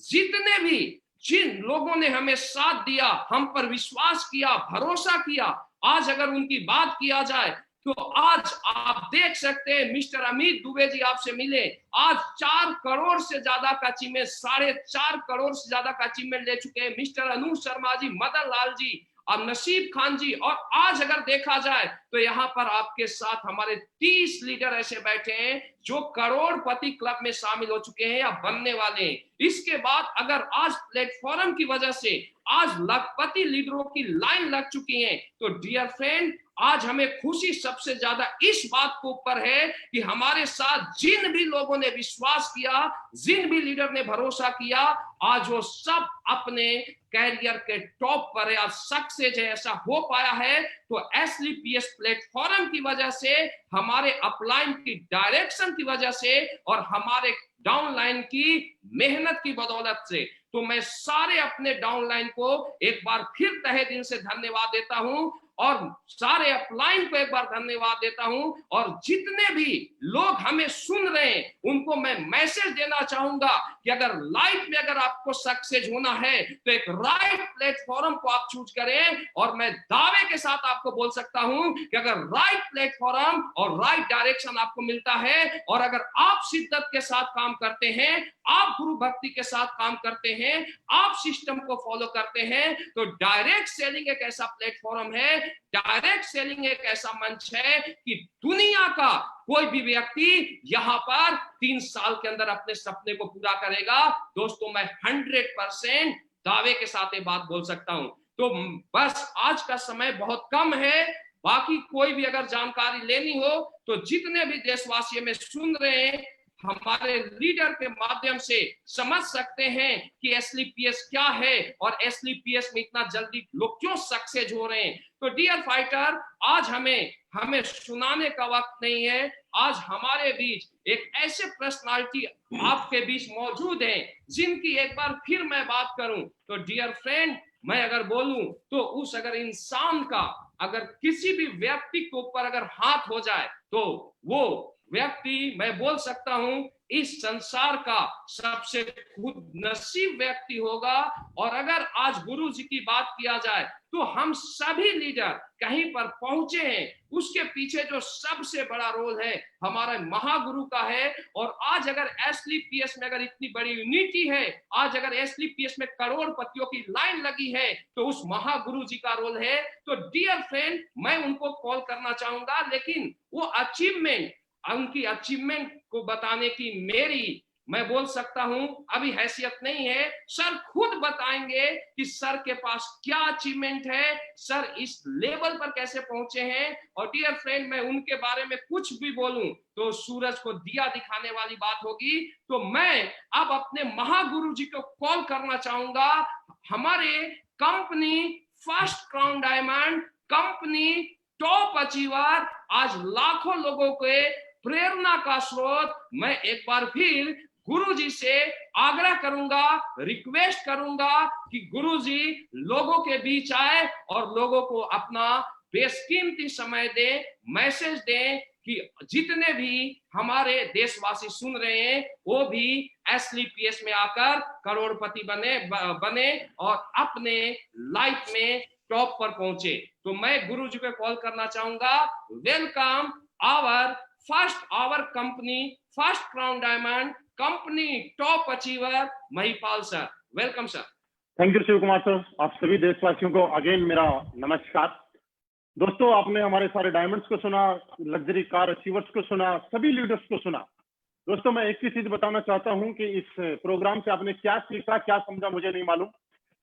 जिन लोगों ने हमें साथ दिया, हम पर विश्वास किया, भरोसा किया, आज अगर उनकी बात किया जाए तो आज आप देख सकते हैं मिस्टर अमित दुबे जी आपसे मिले, आज 4 करोड़ से ज्यादा का अचीवमेंट, 4.5 करोड़ से ज्यादा का अचीवमेंट ले चुके हैं। मिस्टर अनु शर्मा जी, मदन लाल जी और नसीब खान जी, और आज अगर देखा जाए तो यहाँ पर आपके साथ हमारे 30 लीडर ऐसे बैठे हैं जो करोड़पति क्लब में शामिल हो चुके हैं या बनने वाले हैं। इसके बाद अगर आज प्लेटफॉर्म की वजह से आज लखपति लीडरों की लाइन लग चुकी है, तो डियर फ्रेंड, आज हमें खुशी सबसे ज्यादा इस बात के ऊपर है कि हमारे साथ जिन भी लोगों ने विश्वास किया, जिन भी लीडर ने भरोसा किया, आज वो सब अपने कैरियर के टॉप पर है, आज सक्सेस है। ऐसा हो पाया है तो एसलीपीएस प्लेटफॉर्म की वजह से, हमारे अपलाइन की डायरेक्शन की वजह से, और हमारे डाउनलाइन की मेहनत की बदौलत से। तो मैं सारे अपने डाउनलाइन को एक बार फिर तहे दिल से धन्यवाद देता हूं, और सारे अपलाइन को एक बार धन्यवाद देता हूं। और जितने भी लोग हमें सुन रहे हैं उनको मैं मैसेज देना चाहूंगा कि अगर लाइफ में अगर आपको सक्सेस होना है तो एक राइट प्लेटफॉर्म को आप चूज करें। और मैं दावे के साथ आपको बोल सकता हूं कि अगर राइट प्लेटफॉर्म और राइट डायरेक्शन आपको मिलता है, और अगर आप शिद्दत के साथ काम करते हैं, आप गुरु भक्ति के साथ काम करते हैं, आप सिस्टम को फॉलो करते हैं, तो डायरेक्ट सेलिंग एक ऐसा प्लेटफॉर्म है, डायरेक्ट सेलिंग एक ऐसा मंच है कि दुनिया का कोई भी व्यक्ति यहाँ पर 3 साल के अंदर अपने सपने को पूरा करेगा। दोस्तों, मैं 100% दावे के साथ ये बात बोल सकता हूं। तो बस आज का समय बहुत कम है, बाकी कोई भी अगर जानकारी लेनी हो तो जितने भी देशवासी में सुन रहे हैं, हमारे लीडर के माध्यम से समझ सकते हैं कि एसलीपीएस क्या है और एसलीपीएस में इतना जल्दी लोग क्यों सक्सेस हो रहे हैं। तो डियर फाइटर, आज हमें सुनाने का वक्त नहीं है। आज हमारे बीच एक ऐसे पर्सनालिटी आपके बीच मौजूद हैं जिनकी एक बार फिर मैं बात करूं तो डियर फ्रेंड, मैं अगर बोलूं तो उस अगर इंसान का अगर किसी भी व्यक्ति के ऊपर अगर हाथ हो जाए तो वो व्यक्ति, मैं बोल सकता हूं, इस संसार का सबसे खुद नसीब व्यक्ति होगा। और अगर आज गुरु जी की बात किया जाए तो हम सभी लीडर कहीं पर पहुंचे हैं, उसके पीछे जो सबसे बड़ा रोल है हमारे महागुरु का है। और आज अगर एसलीपीएस में अगर इतनी बड़ी यूनिटी है, आज अगर एसलीपीएस में करोड़पतियों की लाइन लगी है, तो उस महागुरु जी का रोल है। तो डियर फ्रेंड, मैं उनको कॉल करना चाहूंगा, लेकिन वो अचीवमेंट, उनकी अचीवमेंट को बताने की मेरी, मैं बोल सकता हूं, अभी हैसियत नहीं है। सर खुद बताएंगे कि सर के पास क्या अचीवमेंट है, सर इस लेवल पर कैसे पहुंचे हैं। और डियर फ्रेंड, मैं उनके बारे में कुछ भी बोलूं तो सूरज को दिया दिखाने वाली बात होगी। तो मैं अब अपने महागुरु जी को कॉल करना चाहूंगा। हमारे company first crown diamond, company top achiever, आज लाखों लोगों के प्रेरणा का स्रोत, मैं एक बार फिर गुरुजी से आग्रह करूंगा, रिक्वेस्ट करूंगा कि गुरुजी लोगों के बीच आए और लोगों को अपना बेशकीमती समय दें, मैसेज दें कि जितने भी हमारे देशवासी सुन रहे हैं वो भी एसलीपीएस में आकर करोड़पति बने और अपने लाइफ में टॉप पर पहुंचे। तो मैं गुरुजी को कॉल करना चाहूंगा। Welcome our company first crown diamond, company top achiever Mahipal sir. Welcome sir. Thank you Shiv Kumar sir. आप सभी देशवासियों को अगेन मेरा नमस्कार। दोस्तों, आपने हमारे सारे डायमंड्स को सुना, लग्जरी कार अचीवर्स को सुना, सभी लीडर्स को सुना। दोस्तों, मैं एक ही चीज बताना चाहता हूं कि इस प्रोग्राम से आपने क्या सीखा, क्या समझा, मुझे नहीं मालूम।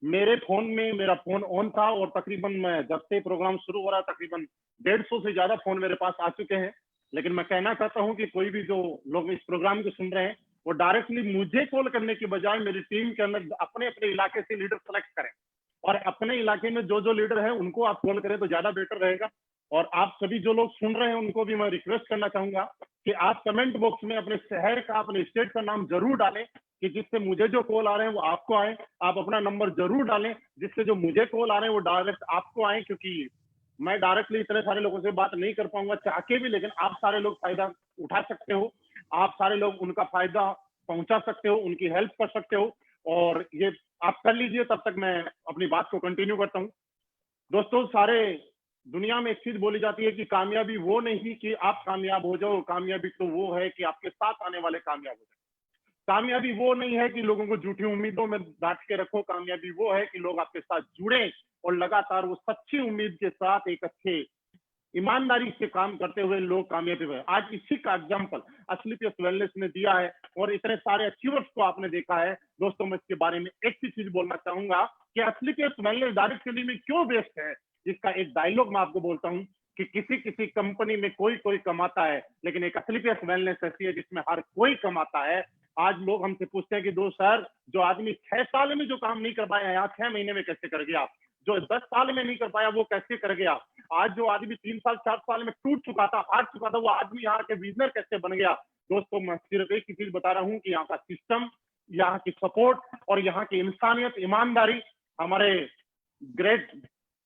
मेरे फोन में मेरा फोन ऑन था और तकरीबन मैं जब से प्रोग्राम शुरू हो रहा तकरीबन 150 से ज्यादा फोन मेरे पास आ चुके हैं। लेकिन मैं कहना चाहता हूं कि कोई भी जो लोग इस प्रोग्राम को सुन रहे हैं वो डायरेक्टली मुझे कॉल करने के बजाय मेरी टीम के अंदर अपने अपने इलाके से लीडर सेलेक्ट करें और अपने इलाके में जो जो लीडर है उनको आप कॉल करें तो ज्यादा बेटर रहेगा। और आप सभी जो लोग सुन रहे हैं उनको भी मैं रिक्वेस्ट करना चाहूंगा कि आप कमेंट बॉक्स में अपने शहर का, अपने स्टेट का नाम जरूर डालें कि जिससे मुझे जो कॉल आ रहे हैं वो आपको आए। आप अपना नंबर जरूर डालें जिससे जो मुझे कॉल आ रहे हैं वो डायरेक्ट आपको आए, क्योंकि मैं डायरेक्टली इतने सारे लोगों से बात नहीं कर पाऊंगा चाह के भी, लेकिन आप सारे लोग फायदा उठा सकते हो, आप सारे लोग उनका फायदा पहुंचा सकते हो, उनकी हेल्प कर सकते हो। और ये आप कर लीजिए, तब तक मैं अपनी बात को कंटिन्यू करता हूँ। दोस्तों, सारे दुनिया में एक चीज बोली जाती है कि कामयाबी वो नहीं कि आप कामयाब हो जाओ, कामयाबी तो वो है कि आपके साथ आने वाले कामयाब हो जाए। कामयाबी वो नहीं है कि लोगों को झूठी उम्मीदों में डांट के रखो, कामयाबी वो है कि लोग आपके साथ जुड़े और लगातार वो सच्ची उम्मीद के साथ एक अच्छे ईमानदारी से काम करते हुए लोग कामयाबी हुए। आज इसी का एग्जाम्पल एसलीपीएस वेलनेस ने दिया है और इतने सारे अचीवर्स को आपने देखा है। दोस्तों, मैं इसके बारे में एक ही चीज बोलना चाहूंगा कि एसलीपीएस वेलनेस डायरेक्ट सेलिंग में क्यों बेस्ट है। इसका एक डायलॉग मैं आपको बोलता हूँ कि किसी कंपनी में कोई कमाता है, लेकिन एक एसलीपीएस वेलनेस ऐसी है जिसमें हर कोई कमाता है। आज लोग हमसे पूछते हैं कि दो सर, जो आदमी 6 साल में जो काम नहीं कर पाया यहाँ 6 महीने में कैसे कर गया, जो 10 साल में नहीं कर पाया वो कैसे कर गया, आज जो आदमी 3 साल 4 साल में टूट चुका था, हार चुका था, वो आदमी यहाँ के विजनर कैसे बन गया। दोस्तों, मैं सिर्फ एक ही चीज बता रहा हूँ कि यहाँ का सिस्टम, यहाँ की सपोर्ट और यहाँ की इंसानियत, ईमानदारी, हमारे ग्रेट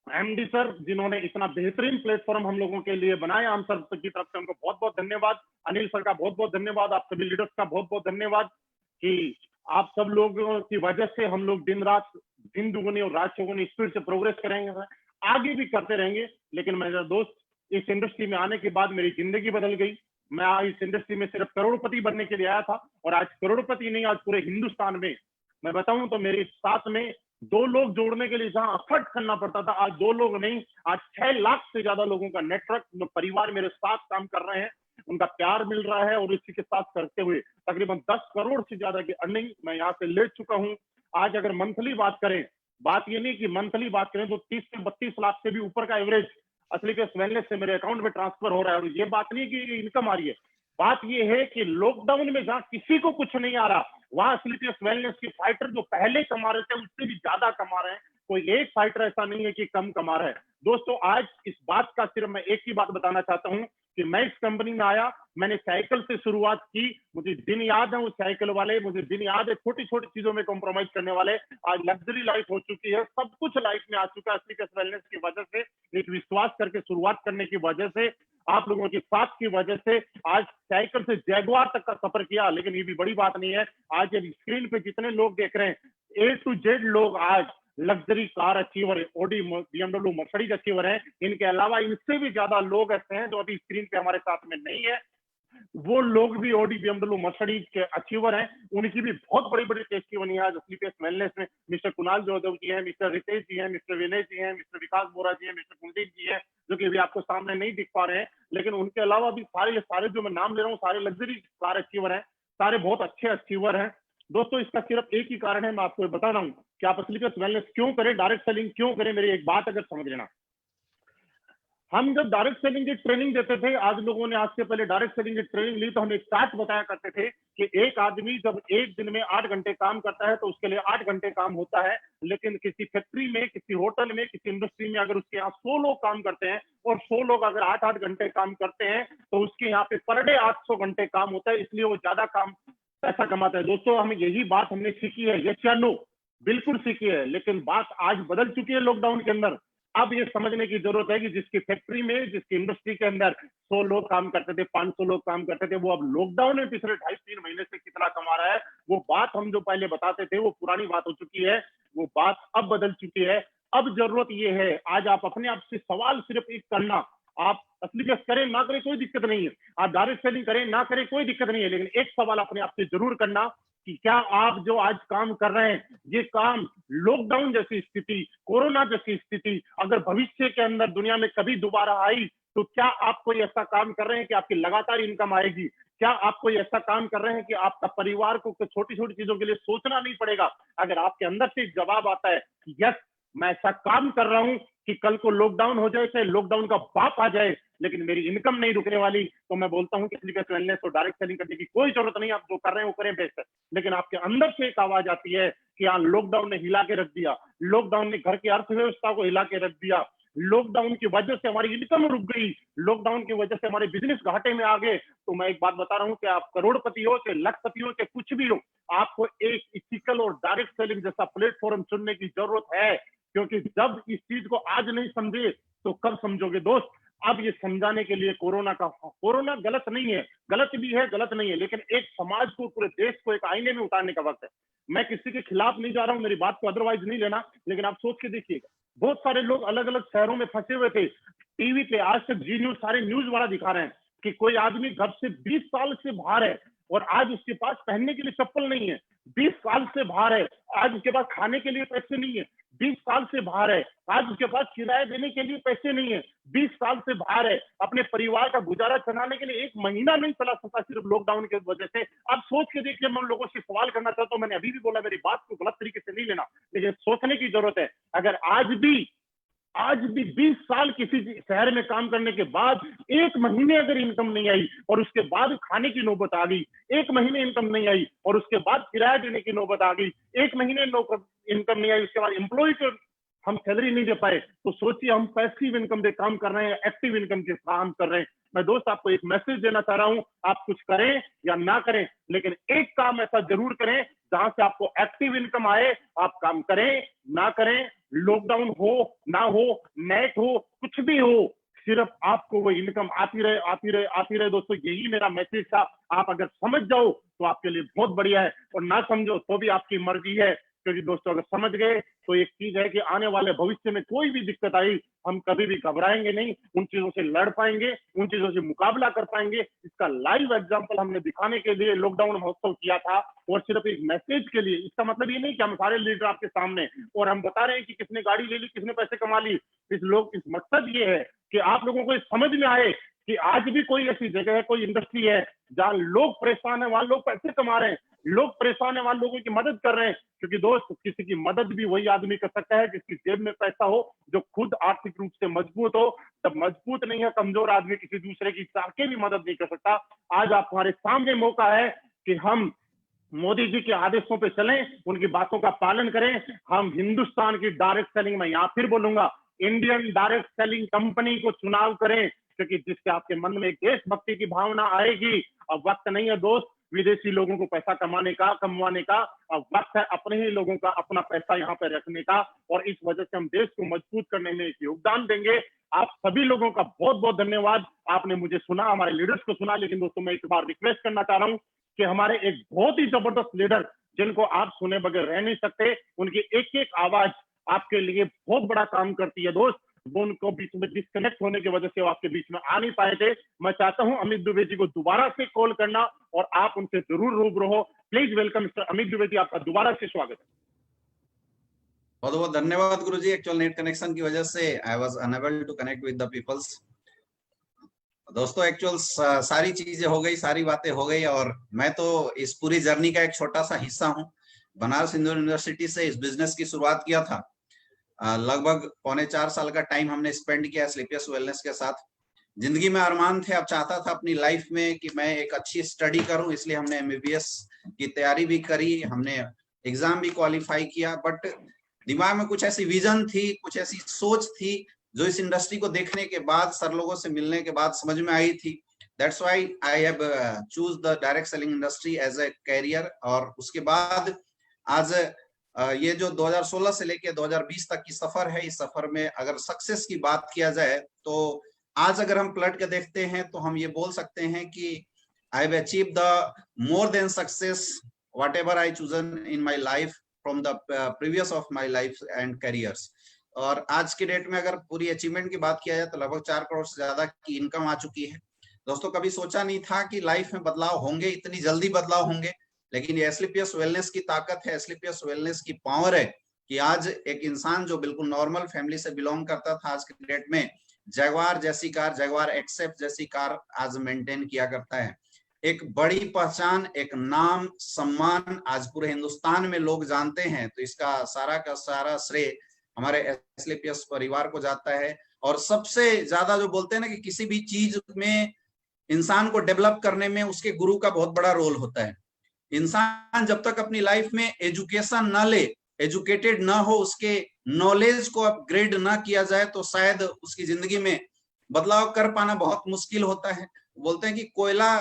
एमडी सर जिन्होंने इतना बेहतरीन प्लेटफॉर्म हम लोगों के लिए बनाया, हम सब की तरफ से उनको बहुत बहुत धन्यवाद। अनिल सर का बहुत बहुत धन्यवाद, आप सभी लीडर्स का बहुत बहुत धन्यवाद कि आप सब लोगों की वजह से हम लोग दिन रात, दिन दुगुनी और रात चौगुनी स्पीड से प्रोग्रेस करेंगे, आगे भी करते रहेंगे। लेकिन मेरा दोस्त, इस इंडस्ट्री में आने के बाद मेरी जिंदगी बदल गई। मैं इस इंडस्ट्री में सिर्फ करोड़पति बनने के लिए आया था, और आज करोड़पति नहीं, आज पूरे हिंदुस्तान में मैं बताऊं तो मेरे साथ में 2 लोग जोड़ने के लिए जहां एफर्ट करना पड़ता था, आज 2 लोग नहीं, आज 6 लाख से ज्यादा लोगों का नेटवर्क, परिवार मेरे साथ काम कर रहे हैं, उनका प्यार मिल रहा है, और इसी के साथ करते हुए तकरीबन 10 करोड़ से ज्यादा की अर्निंग मैं यहाँ से ले चुका हूँ। आज अगर मंथली बात करें, बात ये नहीं कि मंथली बात करें तो 30 से 32 लाख से भी ऊपर का एवरेज असलीपियस वेलनेस से मेरे अकाउंट में ट्रांसफर हो रहा है। और ये बात नहीं कि इनकम आ रही है, बात ये है कि लॉकडाउन में जहां किसी को कुछ नहीं आ रहा, वहां असलीपियस वेलनेस के फाइटर जो पहले कमा रहे थे उससे भी ज्यादा कमा रहे हैं। कोई एक फाइटर ऐसा नहीं है कि कम कमा रहा है। दोस्तों, आज इस बात का सिर्फ मैं एक ही बात बताना चाहता हूं कि मैं इस कंपनी में आया, मैंने साइकिल से शुरुआत की, मुझे दिन याद है, वो साइकिल वाले मुझे दिन याद है, छोटी छोटी चीजों में कॉम्प्रोमाइज करने वाले। आज लग्जरी लाइफ हो चुकी है, सब कुछ लाइफ में आ चुका है असलीपियस वेलनेस की वजह से, एक विश्वास करके शुरुआत करने की वजह से, आप लोगों के साथ की वजह से। आज साइकिल से जैगुआर तक का सफर किया, लेकिन ये भी बड़ी बात नहीं है। आज ये स्क्रीन पे जितने लोग देख रहे हैं, A to Z लोग आज luxury car achiever, Audi, BMW, Mercedes achiever हैं। इनके अलावा इनसे भी ज्यादा लोग ऐसे हैं जो अभी स्क्रीन पे हमारे साथ में नहीं है, वो लोग भी ऑडी, BMW, मर्सिडीज के अचीवर हैं। उनकी भी बहुत बड़ी बड़ी टेस्टिमनी है आज असलीपियस वेलनेस में। मिस्टर कुणाल जोदव जी हैं, मिस्टर रितेश जी हैं, मिस्टर विनय जी हैं, मिस्टर विकास बोरा जी हैं, मिस्टर कुलदीप जी हैं, जो कि अभी आपको सामने नहीं दिख पा रहे हैं, लेकिन उनके अलावा भी सारे जो मैं नाम ले रहा हूँ, सारे लग्जरी कार अचीवर हैं, सारे बहुत अच्छे अचीवर हैं। दोस्तों, इसका सिर्फ एक ही कारण है, मैं आपको बता रहा हूँ कि आप असलीपियस वेलनेस क्यों करें, डायरेक्ट सेलिंग क्यों करें। मेरी एक बात अगर समझ लेना, हम जब डायरेक्ट सेलिंग की ट्रेनिंग देते थे, आज लोगों ने आज से पहले डायरेक्ट सेलिंग की ट्रेनिंग ली, तो हम एक स्टार्ट बताया करते थे कि एक आदमी जब एक दिन में 8 घंटे काम करता है तो उसके लिए 8 घंटे काम होता है। लेकिन किसी फैक्ट्री में, किसी होटल में, किसी इंडस्ट्री में अगर उसके यहाँ 100 लोग काम करते हैं और 100 लोग अगर 8-8 घंटे काम करते हैं तो उसके यहाँ पे पर डे 800 घंटे काम होता है, इसलिए वो ज्यादा काम पैसा कमाता है। दोस्तों, हमें यही बात हमने सीखी है, यस या नो, बिल्कुल सीखी है, लेकिन बात आज बदल चुकी है लॉकडाउन के अंदर। अब ये समझने की जरूरत है कि जिसकी फैक्ट्री में, जिसकी इंडस्ट्री के अंदर 100 लोग काम करते थे, 500 लोग काम करते थे, वो अब लॉकडाउन में पिछले 2.5-3 महीने से कितना कमा रहा है। वो बात हम जो पहले बताते थे वो पुरानी बात हो चुकी है, वो बात अब बदल चुकी है। अब जरूरत ये है, आज आप अपने आप से सवाल सिर्फ एक करना, आप असलीपियस करें ना करें कोई दिक्कत नहीं है, आप डायरेक्ट सेलिंग करें ना करें कोई दिक्कत नहीं है, लेकिन एक सवाल अपने आप से जरूर करना कि क्या आप जो आज काम कर रहे हैं, ये काम लॉकडाउन जैसी स्थिति, कोरोना जैसी स्थिति अगर भविष्य के अंदर दुनिया में कभी दोबारा आई तो क्या आप कोई ऐसा काम कर रहे हैं कि आपकी लगातार इनकम आएगी? क्या आप कोई ऐसा काम कर रहे हैं कि आपका परिवार को छोटी छोटी चीजों के लिए सोचना नहीं पड़ेगा? अगर आपके अंदर से जवाब आता है कि यस, मैं ऐसा काम कर रहा हूं कि कल को लॉकडाउन हो जाए, चाहे लॉकडाउन का बाप आ जाए, लेकिन मेरी इनकम नहीं रुकने वाली, तो मैं बोलता हूं कि असलीपियस वेलनेस को डायरेक्ट सेलिंग करने की कोई जरूरत नहीं। आप जो कर रहे हैं वो करें बेस्ट है, लेकिन आपके अंदर से एक आवाज आती है कि हाँ, लॉकडाउन ने हिला के रख दिया, लॉकडाउन ने घर की अर्थव्यवस्था को हिला के रख दिया, लॉकडाउन की वजह से हमारी इनकम रुक गई, लॉकडाउन की वजह से हमारे बिजनेस घाटे में आ गए। तो मैं एक बात बता रहा हूं कि आप करोड़पति हो, चाहे लखपति हो, चाहे कुछ भी हो, आपको एक इथिकल और डायरेक्ट सेलिंग जैसा प्लेटफॉर्म चुनने की जरूरत है, क्योंकि जब इस चीज को आज नहीं समझे तो कब समझोगे दोस्त। अब ये समझाने के लिए कोरोना गलत नहीं है, गलत भी है, गलत नहीं है, लेकिन एक समाज को, पूरे देश को एक आईने में उतारने का वक्त है। मैं किसी के खिलाफ नहीं जा रहा हूं, मेरी बात को अदरवाइज नहीं लेना, लेकिन आप सोच के देखिएगा, बहुत सारे लोग अलग अलग शहरों में फंसे हुए थे, टीवी पे आज तक जी न्यूज, सारे न्यूज वाला दिखा रहे हैं कि कोई आदमी घर से 20 साल से बाहर है और आज उसके पास पहनने के लिए चप्पल नहीं है, 20 साल से बाहर है, आज उसके पास खाने के लिए पैसे नहीं है, 20 साल से बाहर है, आज उसके पास किराया देने के लिए पैसे नहीं है, 20 साल से बाहर है, अपने परिवार का गुजारा चलाने के लिए 1 महीना नहीं चला सकता सिर्फ लॉकडाउन की वजह से। अब सोच के देखिए, मैं उन लोगों से सवाल करना चाहता हूं, मैंने अभी भी बोला, मेरी बात को गलत तरीके से नहीं लेना, लेकिन सोचने की जरूरत है। अगर आज भी 20 साल किसी शहर में काम करने के बाद 1 महीने अगर इनकम नहीं आई और उसके बाद खाने की नौबत आ गई, 1 महीने इनकम नहीं आई और उसके बाद किराया देने की नौबत आ गई, 1 महीने इनकम नहीं आई, उसके बाद एम्प्लॉय को हम सैलरी नहीं दे पाए, तो सोचिए हम पैसिव इनकम पे काम कर रहे हैं, एक्टिव इनकम के काम कर रहे हैं। मैं दोस्त आपको एक मैसेज देना चाह रहा हूं, आप कुछ करें या ना करें, लेकिन एक काम ऐसा जरूर करें जहां से आपको एक्टिव इनकम आए। आप काम करें ना करें, लॉकडाउन हो ना हो, नेट हो, कुछ भी हो, सिर्फ आपको वो इनकम आती रहे, आती रहे, आती रहे। दोस्तों, यही मेरा मैसेज था। आप अगर समझ जाओ तो आपके लिए बहुत बढ़िया है, और ना समझो तो भी आपकी मर्जी है। क्योंकि दोस्तों अगर समझ गए तो एक चीज है कि आने वाले भविष्य में कोई भी दिक्कत आई, हम कभी भी घबराएंगे नहीं, उन चीजों से लड़ पाएंगे, उन चीजों से मुकाबला कर पाएंगे। इसका लाइव एग्जांपल हमने दिखाने के लिए लॉकडाउन महोत्सव किया था, और सिर्फ एक मैसेज के लिए। इसका मतलब ये नहीं कि हम सारे लीडर आपके सामने और हम बता रहे हैं कि किसने गाड़ी ले ली, किसने पैसे कमा ली। इस मकसद ये है कि आप लोगों को समझ में आए कि आज भी कोई ऐसी जगह है, कोई इंडस्ट्री है जहां लोग परेशान है, वहां लोग पैसे कमा रहे हैं, लोग परेशान है वहां लोगों की मदद कर रहे हैं। क्योंकि दोस्त, किसी की मदद भी वही आदमी कर सकता है जिसकी जेब में पैसा हो, जो खुद आर्थिक रूप से मजबूत हो। जब मजबूत नहीं है, कमजोर आदमी किसी दूसरे की चाह के भी मदद नहीं कर सकता। आज आप हमारे सामने मौका है कि हम मोदी जी के आदेशों पे चलें, उनकी बातों का पालन करें। हम हिंदुस्तान की डायरेक्ट सेलिंग में, यहाँ फिर बोलूंगा, इंडियन डायरेक्ट सेलिंग कंपनी को चुनाव करें, क्योंकि जिससे आपके मन में एक देशभक्ति की भावना आएगी। अब वक्त नहीं है दोस्त विदेशी लोगों को पैसा कमवाने का, अब वक्त है अपने ही लोगों का अपना पैसा यहाँ पे रखने का, और इस वजह से हम देश को मजबूत करने में एक योगदान देंगे। आप सभी लोगों का बहुत बहुत धन्यवाद। आपने मुझे सुना, हमारे लीडर्स को सुना, लेकिन दोस्तों मैं एक बार रिक्वेस्ट करना चाह रहा हूँ कि हमारे एक बहुत ही जबरदस्त लीडर, जिनको आप सुने बगैर रह नहीं सकते, उनकी एक एक आवाज आपके लिए बहुत बड़ा काम करती है दोस्त। वो उनको बीच में डिस्कनेक्ट होने की वजह से वो आपके बीच में आ नहीं पाए थे। मैं चाहता हूं अमित दुबे जी को दोबारा से कॉल करना और आप उनसे जरूर रूबरू हो। Please welcome mister Amit Dubey ji, आपका दोबारा से स्वागत है। बहुत बहुत धन्यवाद गुरुजी। एक्चुअल नेट कनेक्शन की वजह से I was unable to connect with the peoples. दोस्तों एक्चुअल सारी चीजें हो गई, सारी बातें हो गई, और मैं तो इस पूरी जर्नी का एक छोटा सा हिस्सा हूँ। बनारस हिंदू यूनिवर्सिटी से इस बिजनेस की शुरुआत किया था। लगभग 3.25 साल का टाइम हमने स्पेंड किया स्लीपियस वेलनेस के साथ। जिंदगी में अरमान थे, अब चाहता था अपनी लाइफ में कि मैं एक अच्छी स्टडी करूं, इसलिए हमने MBBS की तैयारी भी करी, हमने एग्जाम भी क्वालिफाई किया। बट दिमाग में कुछ ऐसी विजन थी, कुछ ऐसी सोच थी जो इस इंडस्ट्री को देखने के बाद, सर लोगों से मिलने के बाद समझ में आई थी। That's why I have choose the direct selling industry as a career. और उसके बाद आज ये जो 2016 से लेके 2020 तक की सफर है, इस सफर में अगर सक्सेस की बात किया जाए तो आज अगर हम पलट के देखते हैं तो हम ये बोल सकते हैं कि I have achieve the more than success what ever I chosen in my life from the previous of my life and careers. और आज के डेट में अगर पूरी अचीवमेंट की बात किया जाए तो लगभग 4 करोड़ से ज्यादा की इनकम आ चुकी है। दोस्तों कभी सोचा नहीं था कि लाइफ में बदलाव होंगे, इतनी जल्दी बदलाव होंगे, लेकिन ये एस्क्लेपियस वेलनेस की ताकत है, एस्क्लेपियस वेलनेस की पावर है कि आज एक इंसान जो बिल्कुल नॉर्मल फैमिली से बिलोंग करता था, आज के डेट में जगवार जैसी कार, जगवार एक्सेप्ट जैसी कार आज मेंटेन किया करता है। एक बड़ी पहचान, एक नाम, सम्मान आज पूरे हिंदुस्तान में लोग जानते हैं। तो इसका सारा का सारा श्रेय हमारे एस्क्लेपियस परिवार को जाता है। और सबसे ज्यादा जो बोलते हैं ना कि किसी भी चीज में इंसान को डेवलप करने में उसके गुरु का बहुत बड़ा रोल होता है। इंसान जब तक अपनी लाइफ में एजुकेशन ना ले, एजुकेटेड ना हो, उसके नॉलेज को अपग्रेड ना किया जाए तो शायद उसकी जिंदगी में बदलाव कर पाना बहुत मुश्किल होता है। बोलते हैं कि कोयला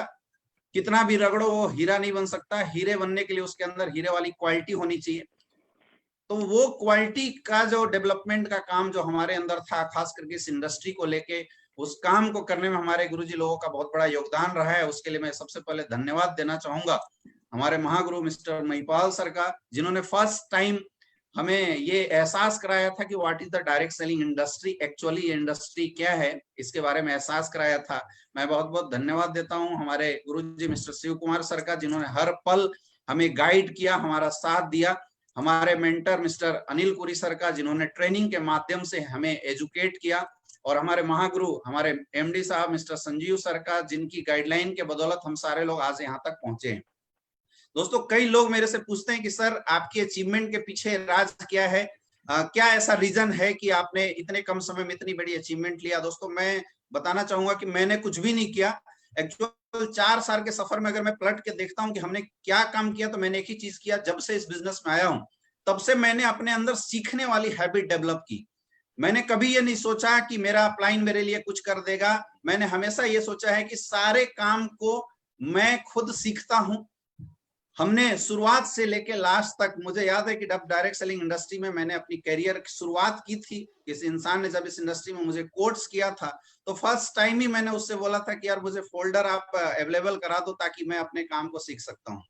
कितना भी रगड़ो वो हीरा नहीं बन सकता, हीरे बनने के लिए उसके अंदर हीरे वाली क्वालिटी होनी चाहिए। तो वो क्वालिटी का जो डेवलपमेंट का काम जो हमारे अंदर था, खास करके इस इंडस्ट्री को लेके, उस काम को करने में हमारे गुरुजी लोगों का बहुत बड़ा योगदान रहा है। उसके लिए मैं सबसे पहले धन्यवाद देना चाहूंगा हमारे महागुरु मिस्टर महिपाल सर का, जिन्होंने फर्स्ट टाइम हमें ये एहसास कराया था कि what is the direct selling industry, actually ये इंडस्ट्री क्या है, इसके बारे में एहसास कराया था। मैं बहुत बहुत धन्यवाद देता हूँ हमारे गुरुजी मिस्टर शिव कुमार सर का, जिन्होंने हर पल हमें गाइड किया, हमारा साथ दिया। हमारे mentor mister Anil Puri sir का, जिन्होंने ट्रेनिंग के माध्यम से हमें एजुकेट किया। और हमारे महागुरु हमारे MD साहब मिस्टर संजीव सर का, जिनकी गाइडलाइन के बदौलत हम सारे लोग आज यहाँ तक पहुंचे हैं। दोस्तों कई लोग मेरे से पूछते हैं कि सर आपकी अचीवमेंट के पीछे राज क्या है, क्या ऐसा रीजन है कि आपने इतने कम समय में इतनी बड़ी अचीवमेंट लिया। दोस्तों मैं बताना चाहूंगा कि मैंने कुछ भी नहीं किया। एक्चुअल 4 साल के सफर में अगर मैं पलट के देखता हूं कि हमने क्या काम किया, तो मैंने एक ही चीज किया। जब से इस बिजनेस में आया हूं तब से मैंने अपने अंदर सीखने वाली हैबिट डेवलप की। मैंने कभी ये नहीं सोचा कि मेरा अपलाइन मेरे लिए कुछ कर देगा। मैंने हमेशा ये सोचा है कि सारे काम को मैं खुद सीखता हूं। हमने शुरुआत से लेके लास्ट तक, मुझे याद है कि जब डायरेक्ट सेलिंग इंडस्ट्री में मैंने अपनी करियर की शुरुआत की थी, किस इंसान ने जब इस इंडस्ट्री में मुझे कोर्स किया था तो फर्स्ट टाइम ही मैंने उससे बोला था कि यार मुझे फोल्डर आप अवेलेबल करा दो ताकि मैं अपने काम को सीख सकता हूँ।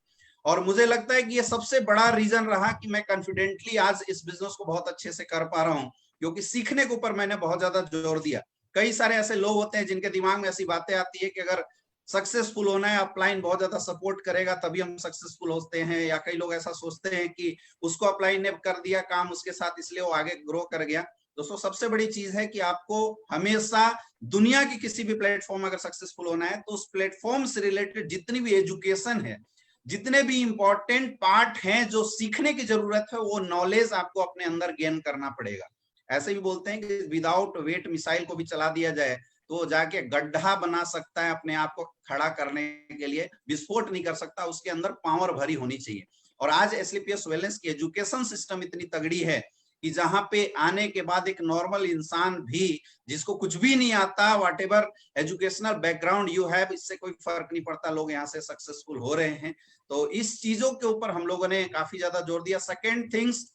और मुझे लगता है कि ये सबसे बड़ा रीजन रहा कि मैं कॉन्फिडेंटली आज इस बिजनेस को बहुत अच्छे से कर पा रहा हूँ, क्योंकि सीखने के ऊपर मैंने बहुत ज्यादा जोर दिया। कई सारे ऐसे लोग होते हैं जिनके दिमाग में ऐसी बातें आती है कि अगर सक्सेसफुल होना है, अपलाइन बहुत ज्यादा सपोर्ट करेगा तभी हम सक्सेसफुल होते हैं, या कई लोग ऐसा सोचते हैं कि उसको अपलाइन ने कर दिया काम उसके साथ इसलिए वो आगे ग्रो कर गया। दोस्तों सबसे बड़ी चीज है कि आपको हमेशा दुनिया की किसी भी प्लेटफॉर्म अगर सक्सेसफुल होना है तो उस प्लेटफॉर्म से रिलेटेड जितनी भी एजुकेशन है, जितने भी इंपॉर्टेंट पार्ट हैं जो सीखने की जरूरत है, वो नॉलेज आपको अपने अंदर गेन करना पड़ेगा। ऐसे भी बोलते हैं कि विदाउट वेट मिसाइल को भी चला दिया जाए तो जाके गड्ढा बना सकता है, अपने आप को खड़ा करने के लिए विस्फोट नहीं कर सकता, उसके अंदर पावर भरी होनी चाहिए। और आज एसलीपीएस वेलनेस की एजुकेशन सिस्टम इतनी तगड़ी है कि जहां पे आने के बाद एक नॉर्मल इंसान भी जिसको कुछ भी नहीं आता, what ever educational background you have, इससे कोई फर्क नहीं पड़ता, लोग यहाँ से सक्सेसफुल हो रहे हैं। तो इस चीजों के ऊपर हम लोगों ने काफी ज्यादा जोर दिया। सेकेंड थिंग्स,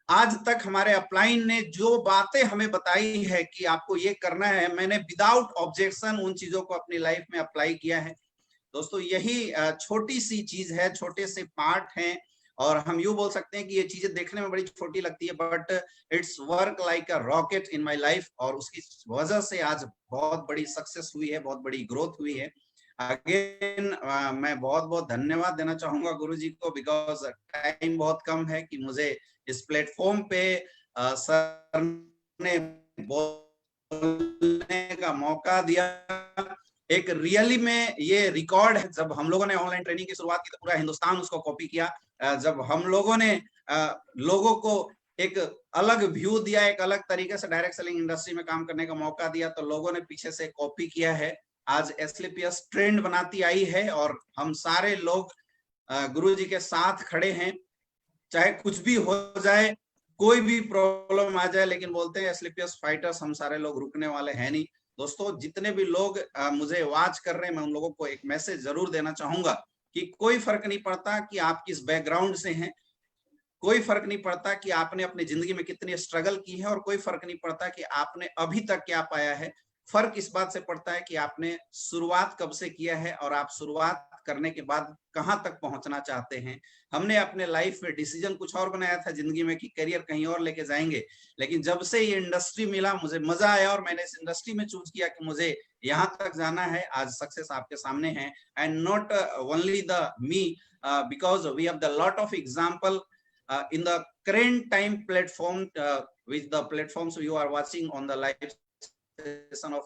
आज तक हमारे अपलाइन ने जो बातें हमें बताई है कि आपको ये करना है, मैंने विदाउट ऑब्जेक्शन उन चीजों को अपनी लाइफ में अप्लाई किया है। दोस्तों यही छोटी सी चीज है, छोटे से पार्ट हैं, और हम यूं बोल सकते हैं कि ये चीजें देखने में बड़ी छोटी लगती है, but it's work like a rocket in my life, और उसकी वजह से आज बहुत बड़ी सक्सेस हुई है, बहुत बड़ी ग्रोथ हुई है। अगेन मैं बहुत बहुत धन्यवाद देना चाहूंगा गुरुजी को, बिकॉज टाइम बहुत कम है कि मुझे इस प्लेटफॉर्म पे सर ने बोलने का मौका दिया। एक रियली में ये रिकॉर्ड है, जब हम लोगों ने ऑनलाइन ट्रेनिंग की शुरुआत की तो पूरा हिंदुस्तान उसको कॉपी किया। जब हम लोगों ने लोगों को एक अलग व्यू दिया, एक अलग तरीके से डायरेक्ट सेलिंग इंडस्ट्री में काम करने का मौका दिया, तो लोगों ने पीछे से कॉपी किया है। आज एसलीपीएस ट्रेंड बनाती आई है और हम सारे लोग गुरुजी के साथ खड़े हैं, चाहे कुछ भी हो जाए, कोई भी प्रॉब्लम आ जाए, लेकिन बोलते हैं एसलीपीएस फाइटर्स, हम सारे लोग रुकने वाले हैं नहीं। दोस्तों जितने भी लोग मुझे वॉच कर रहे हैं, मैं उन लोगों को एक मैसेज जरूर देना चाहूंगा कि कोई फर्क नहीं पड़ता कि आप किस बैकग्राउंड से हैं, कोई फर्क नहीं पड़ता कि आपने अपनी जिंदगी में कितनी स्ट्रगल की है, और कोई फर्क नहीं पड़ता कि आपने अभी तक क्या पाया है। फर्क इस बात से पड़ता है कि आपने शुरुआत कब से किया है और आप शुरुआत करने के बाद कहां तक पहुंचना चाहते हैं। हमने अपने लाइफ में डिसीजन कुछ और बनाया था जिंदगी में कि करियर कहीं और लेके जाएंगे, लेकिन जब से ये इंडस्ट्री मिला मुझे मजा आया और मैंने इस इंडस्ट्री में चूज किया कि मुझे यहाँ तक जाना है। आज सक्सेस आपके सामने है, and not only the me, because we have the lot of example in the current time platform, with the platforms you are watching on the live session of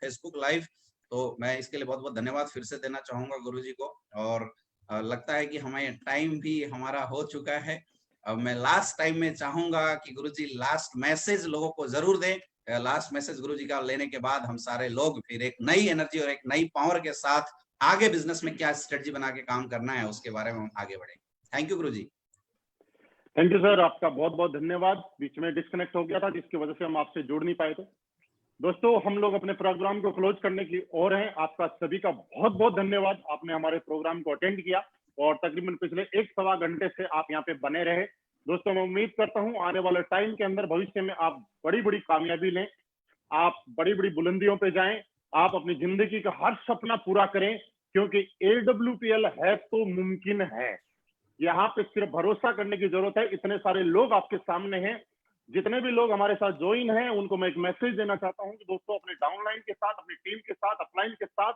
Facebook live। तो मैं इसके लिए बहुत बहुत धन्यवाद फिर से देना चाहूंगा गुरुजी को, और लगता है कि हमें टाइम भी हमारा हो चुका है। अब मैं लास्ट टाइम में चाहूंगा कि गुरुजी लास्ट मैसेज लोगों को जरूर दें। लास्ट मैसेज गुरुजी का लेने के बाद हम सारे लोग फिर एक नई एनर्जी और एक नई पावर के साथ आगे बिजनेस में क्या स्ट्रेटजी बना के काम करना है उसके बारे में हम आगे बढ़ेंगे। Thank you Guruji. Thank you sir, आपका बहुत बहुत धन्यवाद। बीच में डिस्कनेक्ट हो गया था जिसकी वजह से हम आपसे जुड़ नहीं पाए थे। दोस्तों हम लोग अपने प्रोग्राम को क्लोज करने की ओर हैं। आपका सभी का बहुत बहुत धन्यवाद, आपने हमारे प्रोग्राम को अटेंड किया और तकरीबन पिछले 1-1.25 घंटे से आप यहाँ पे बने रहे। दोस्तों मैं उम्मीद करता हूँ आने वाले टाइम के अंदर भविष्य में आप बड़ी बड़ी कामयाबी लें, आप बड़ी बड़ी बुलंदियों पे जाएं, आप अपनी जिंदगी का हर सपना पूरा करें, क्योंकि AWPL है तो मुमकिन है। यहाँ पे सिर्फ भरोसा करने की जरूरत है। इतने सारे लोग आपके सामने हैं, जितने भी लोग हमारे साथ ज्वाइन हैं उनको मैं एक मैसेज देना चाहता हूँ कि दोस्तों अपने डाउनलाइन के साथ, अपनी टीम के साथ, अपलाइन के साथ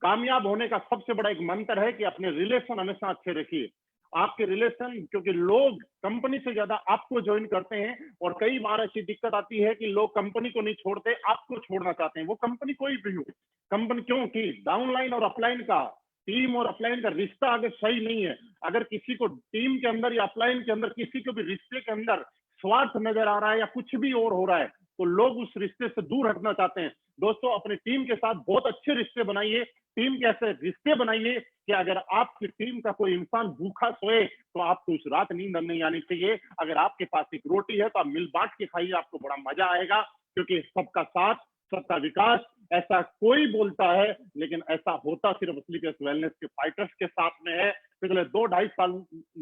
कामयाब होने का सबसे बड़ा एक मंत्र है कि अपने रिलेशन हमेशा अच्छे रखिए। आपके रिलेशन, क्योंकि लोग कंपनी से ज्यादा आपको ज्वाइन करते हैं, और कई बार ऐसी दिक्कत आती है कि लोग कंपनी को नहीं छोड़ते, आपको छोड़ना चाहते हैं। वो कंपनी कोई भी हो, कंपनी क्योंकि डाउनलाइन और अपलाइन का, टीम और अपलाइन का रिश्ता अगर सही नहीं है, अगर किसी को टीम के अंदर या अपलाइन के अंदर किसी को भी रिश्ते के अंदर स्वार्थ नजर आ रहा है या कुछ भी और हो रहा है, तो लोग उस रिश्ते से दूर हटना चाहते हैं। दोस्तों अपनी टीम के साथ बहुत अच्छे रिश्ते बनाइए। टीम के ऐसे रिश्ते बनाइए कि अगर आपकी टीम का कोई इंसान भूखा सोए तो आपको उस रात नींद नहीं आनी चाहिए। अगर आपके पास एक रोटी है तो आप मिल बांट के खाइए, आपको बड़ा मजा आएगा, क्योंकि सबका साथ सबका विकास ऐसा कोई बोलता है, लेकिन ऐसा होता सिर्फ एसलीपीएस वेलनेस के फाइटर्स के साथ में है। पिछले 2-2.5 साल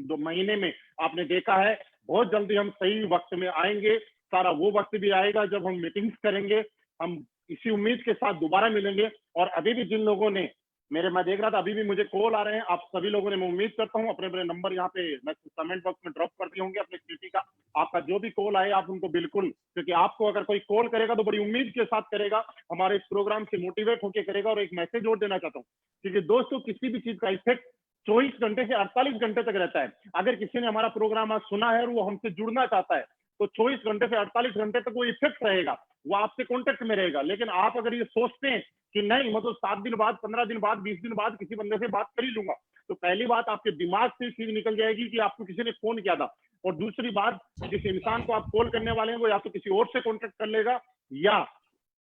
2 महीने में आपने देखा है, बहुत जल्दी हम सही वक्त में आएंगे। सारा वो वक्त भी आएगा जब हम मीटिंग्स करेंगे। हम इसी उम्मीद के साथ दोबारा मिलेंगे। और अभी भी जिन लोगों ने मैं देख रहा था अभी भी मुझे कॉल आ रहे हैं आप सभी लोगों ने। मैं उम्मीद करता हूँ अपने अपने नंबर यहाँ पे मैं कमेंट बॉक्स में ड्रॉप कर दिए होंगे अपने सिटी का। आपका जो भी कॉल आए आप उनको बिल्कुल, क्योंकि आपको अगर कोई कॉल करेगा तो बड़ी उम्मीद के साथ करेगा, हमारे इस प्रोग्राम से मोटिवेट होकर करेगा। और एक मैसेज और देना चाहता हूँ, क्योंकि दोस्तों किसी भी चीज का इफेक्ट 24 घंटे से 48 घंटे तक रहता है। अगर किसी ने हमारा प्रोग्राम आज सुना है और वो हमसे जुड़ना चाहता है तो 24 घंटे से 48 घंटे तक वो इफेक्ट रहेगा, वो आपसे कांटेक्ट में रहेगा। लेकिन आप अगर ये सोचते हैं कि नहीं मतलब 7 दिन बाद, 15 दिन बाद, 20 दिन बाद किसी बंदे से बात कर ही लूंगा, तो पहली बात आपके दिमाग से चीज निकल जाएगी कि आपको किसी ने फोन किया था। और दूसरी बात, जिस इंसान को आप कॉल करने वाले हैं वो या तो किसी और से कांटेक्ट कर लेगा या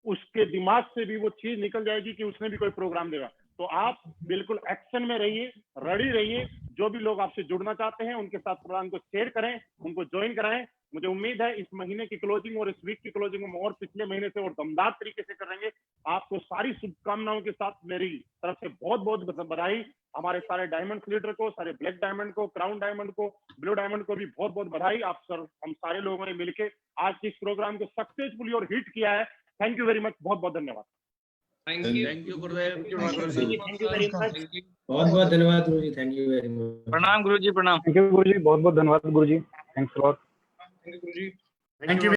उसके दिमाग से भी वो चीज निकल जाएगी कि उसने भी कोई प्रोग्राम देगा। तो आप बिल्कुल एक्शन में रहिए, रेडी रहिए। जो भी लोग आपसे जुड़ना चाहते हैं उनके साथ प्रोग्राम को शेयर करें, उनको ज्वाइन कराएं। मुझे उम्मीद है इस महीने की क्लोजिंग और इस वीक की क्लोजिंग हम और पिछले महीने से और दमदार तरीके से करेंगे। आपको सारी शुभकामनाओं के साथ मेरी तरफ से बहुत बहुत बधाई। हमारे सारे डायमंड लीडर को, सारे ब्लैक डायमंड को, क्राउन डायमंड को, ब्लू डायमंड को भी बहुत बहुत बधाई। आप सर हम सारे लोगों ने मिलकर आज के इस प्रोग्राम को सक्सेसफुली और हिट किया है। थैंक यू वेरी मच, बहुत बहुत धन्यवाद। Thank you Gurudev, thank you very much. बहुत बहुत धन्यवाद गुरु ji, thank you very much. प्रणाम गुरु जी, प्रणाम। थैंक यू गुरु जी, बहुत बहुत धन्यवाद गुरु जी, thanks lot. Guru ji. Thank you.